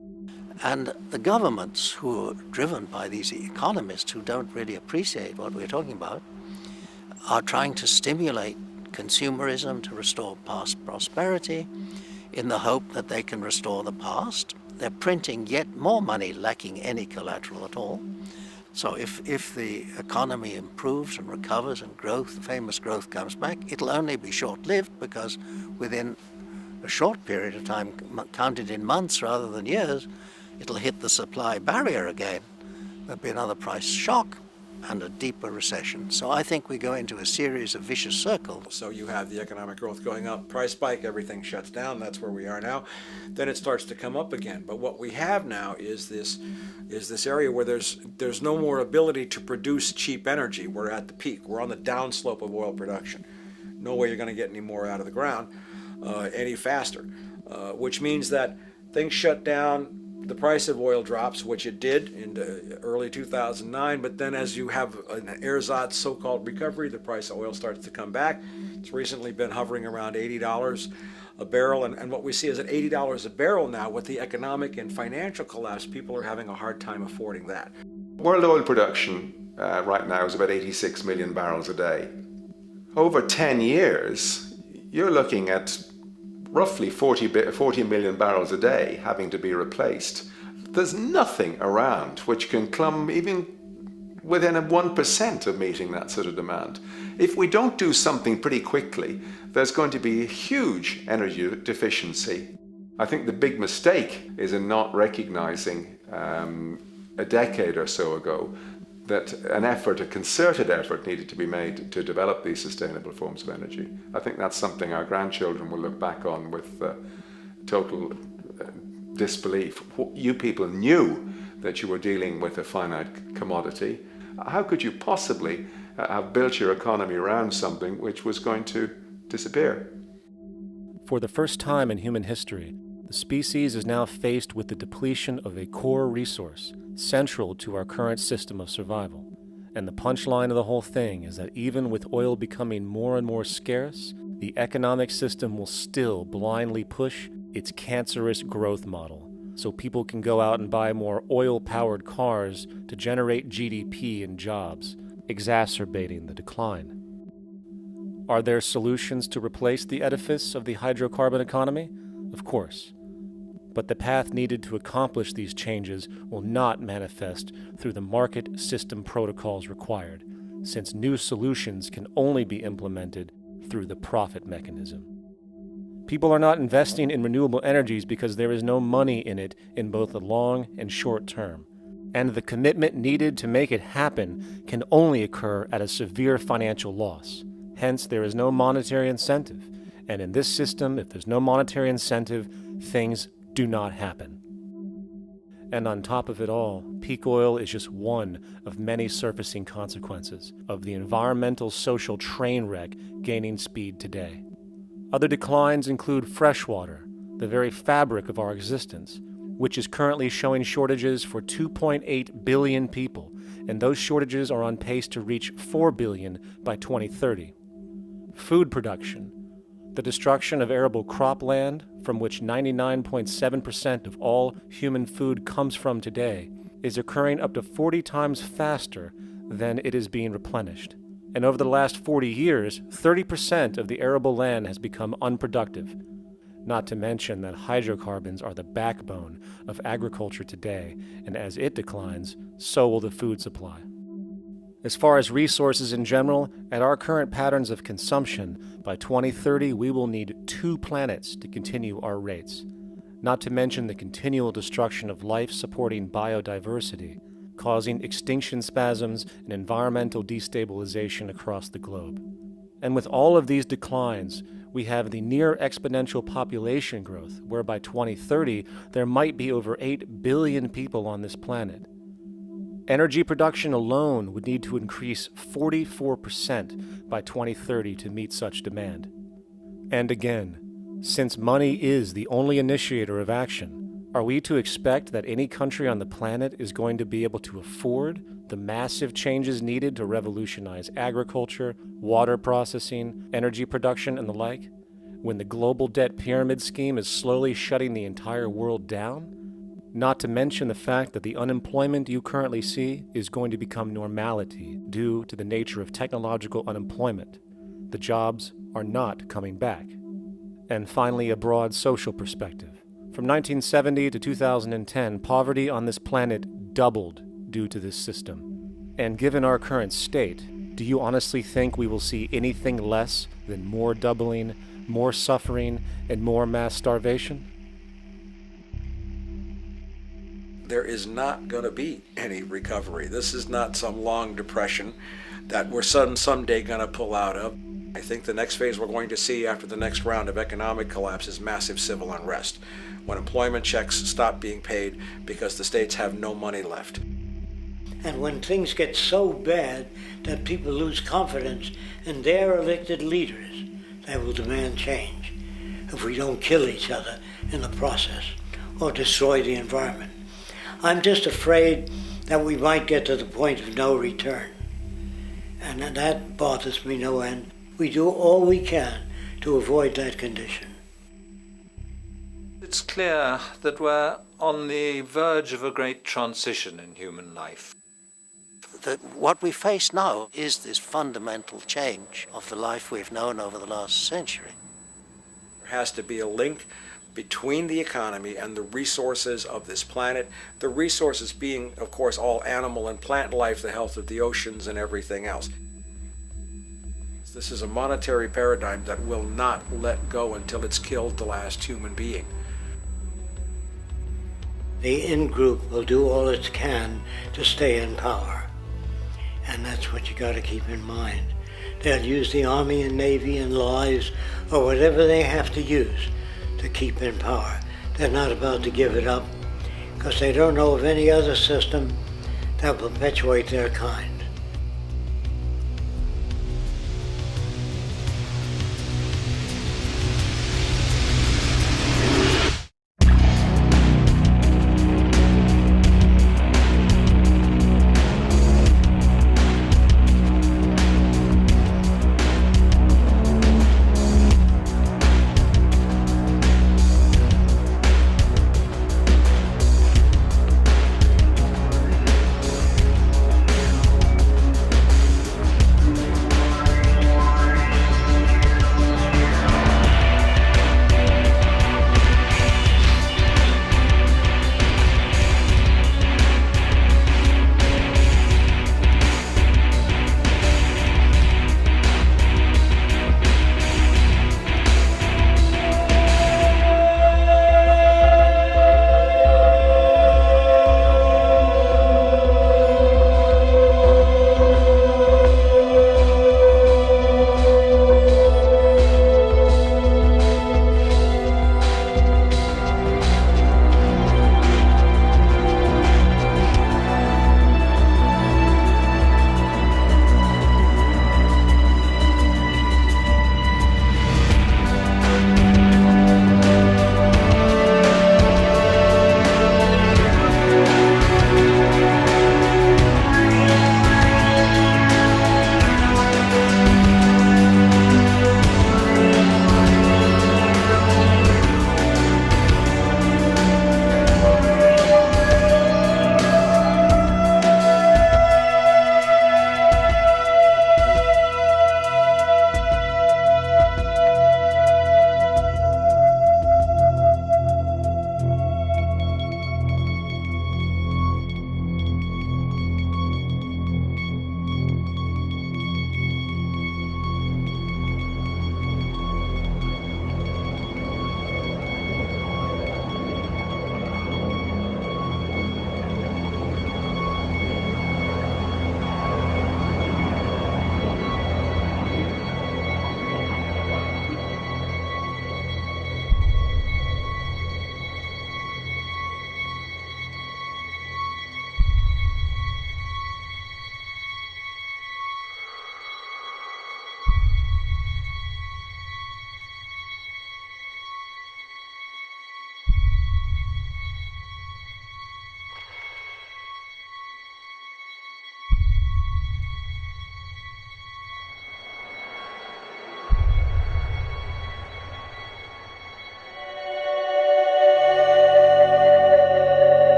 And the governments who are driven by these economists who don't really appreciate what we're talking about are trying to stimulate consumerism to restore past prosperity in the hope that they can restore the past. They're printing yet more money lacking any collateral at all. So if the economy improves and recovers and growth, famous growth comes back, it'll only be short-lived because within a short period of time, counted in months rather than years, it'll hit the supply barrier again. There'll be another price shock and a deeper recession. So I think we go into a series of vicious circles. So you have the economic growth going up, price spike, everything shuts down, that's where we are now. Then it starts to come up again. But what we have now is this area where there's no more ability to produce cheap energy. We're at the peak. We're on the downslope of oil production. No way you're going to get any more out of the ground any faster, which means that things shut down. The price of oil drops, which it did in early 2009, but then as you have an ersatz so-called recovery, the price of oil starts to come back. It's recently been hovering around $80 a barrel, and what we see is at $80 a barrel now, with the economic and financial collapse, people are having a hard time affording that. World oil production right now is about 86 million barrels a day. Over 10 years, you're looking at roughly 40 million barrels a day having to be replaced. There's nothing around which can come even within 1% of meeting that sort of demand. If we don't do something pretty quickly, there's going to be a huge energy deficiency. I think the big mistake is in not recognizing a decade or so ago that a concerted effort needed to be made to develop these sustainable forms of energy. I think that's something our grandchildren will look back on with total disbelief. You people knew that you were dealing with a finite commodity. How could you possibly have built your economy around something which was going to disappear? For the first time in human history, the species is now faced with the depletion of a core resource central to our current system of survival. And the punchline of the whole thing is that even with oil becoming more and more scarce, the economic system will still blindly push its cancerous growth model, so people can go out and buy more oil-powered cars to generate GDP and jobs, exacerbating the decline. Are there solutions to replace the edifice of the hydrocarbon economy? Of course. But the path needed to accomplish these changes will not manifest through the market system protocols required, since new solutions can only be implemented through the profit mechanism. People are not investing in renewable energies because there is no money in it in both the long and short term, and the commitment needed to make it happen can only occur at a severe financial loss. Hence, there is no monetary incentive, and in this system, if there's no monetary incentive, things do not happen. And on top of it all, peak oil is just one of many surfacing consequences of the environmental social train wreck gaining speed today. Other declines include freshwater, the very fabric of our existence, which is currently showing shortages for 2.8 billion people, and those shortages are on pace to reach 4 billion by 2030. Food production, the destruction of arable cropland, from which 99.7% of all human food comes from today, is occurring up to 40 times faster than it is being replenished. And over the last 40 years, 30% of the arable land has become unproductive. Not to mention that hydrocarbons are the backbone of agriculture today, and as it declines, so will the food supply. As far as resources in general, at our current patterns of consumption, by 2030 we will need 2 planets to continue our rates, not to mention the continual destruction of life-supporting biodiversity, causing extinction spasms and environmental destabilization across the globe. And with all of these declines, we have the near exponential population growth, where by 2030 there might be over 8 billion people on this planet. Energy production alone would need to increase 44% by 2030 to meet such demand. And again, since money is the only initiator of action, are we to expect that any country on the planet is going to be able to afford the massive changes needed to revolutionize agriculture, water processing, energy production, and the like, when the global debt pyramid scheme is slowly shutting the entire world down? Not to mention the fact that the unemployment you currently see is going to become normality due to the nature of technological unemployment. The jobs are not coming back. And finally, a broad social perspective. From 1970 to 2010, poverty on this planet doubled due to this system. And given our current state, do you honestly think we will see anything less than more doubling, more suffering, and more mass starvation? There is not going to be any recovery. This is not some long depression that we're someday going to pull out of. I think the next phase we're going to see after the next round of economic collapse is massive civil unrest, when employment checks stop being paid because the states have no money left. And when things get so bad that people lose confidence in their elected leaders, they will demand change if we don't kill each other in the process or destroy the environment. I'm just afraid that we might get to the point of no return. And that bothers me no end. We do all we can to avoid that condition. It's clear that we're on the verge of a great transition in human life. What we face now is this fundamental change of the life we've known over the last century. There has to be a link between the economy and the resources of this planet, the resources being, of course, all animal and plant life, the health of the oceans and everything else. This is a monetary paradigm that will not let go until it's killed the last human being. The in-group will do all it can to stay in power. And that's what you got to keep in mind. They'll use the Army and Navy and lies or whatever they have to use to keep in power. They're not about to give it up because they don't know of any other system that will perpetuate their kind.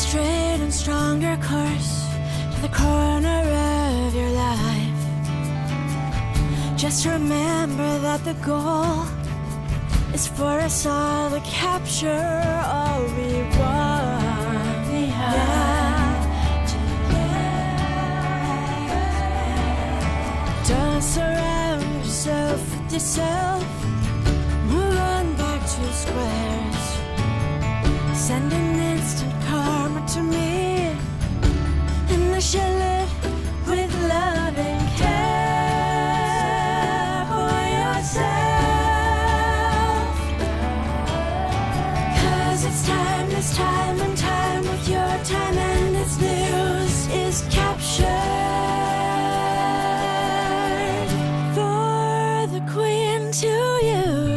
straight and stronger course to the corner of your life. Just remember that the goal is for us all to capture all we want. We have to don't surround yourself with yourself. Move on back to squares. Send an instant karma to me, and I shall live with love and care for yourself. 'Cause it's time and time with your time, and its news is captured for the queen to use.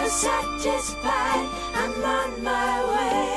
Satisfied, I'm on my way.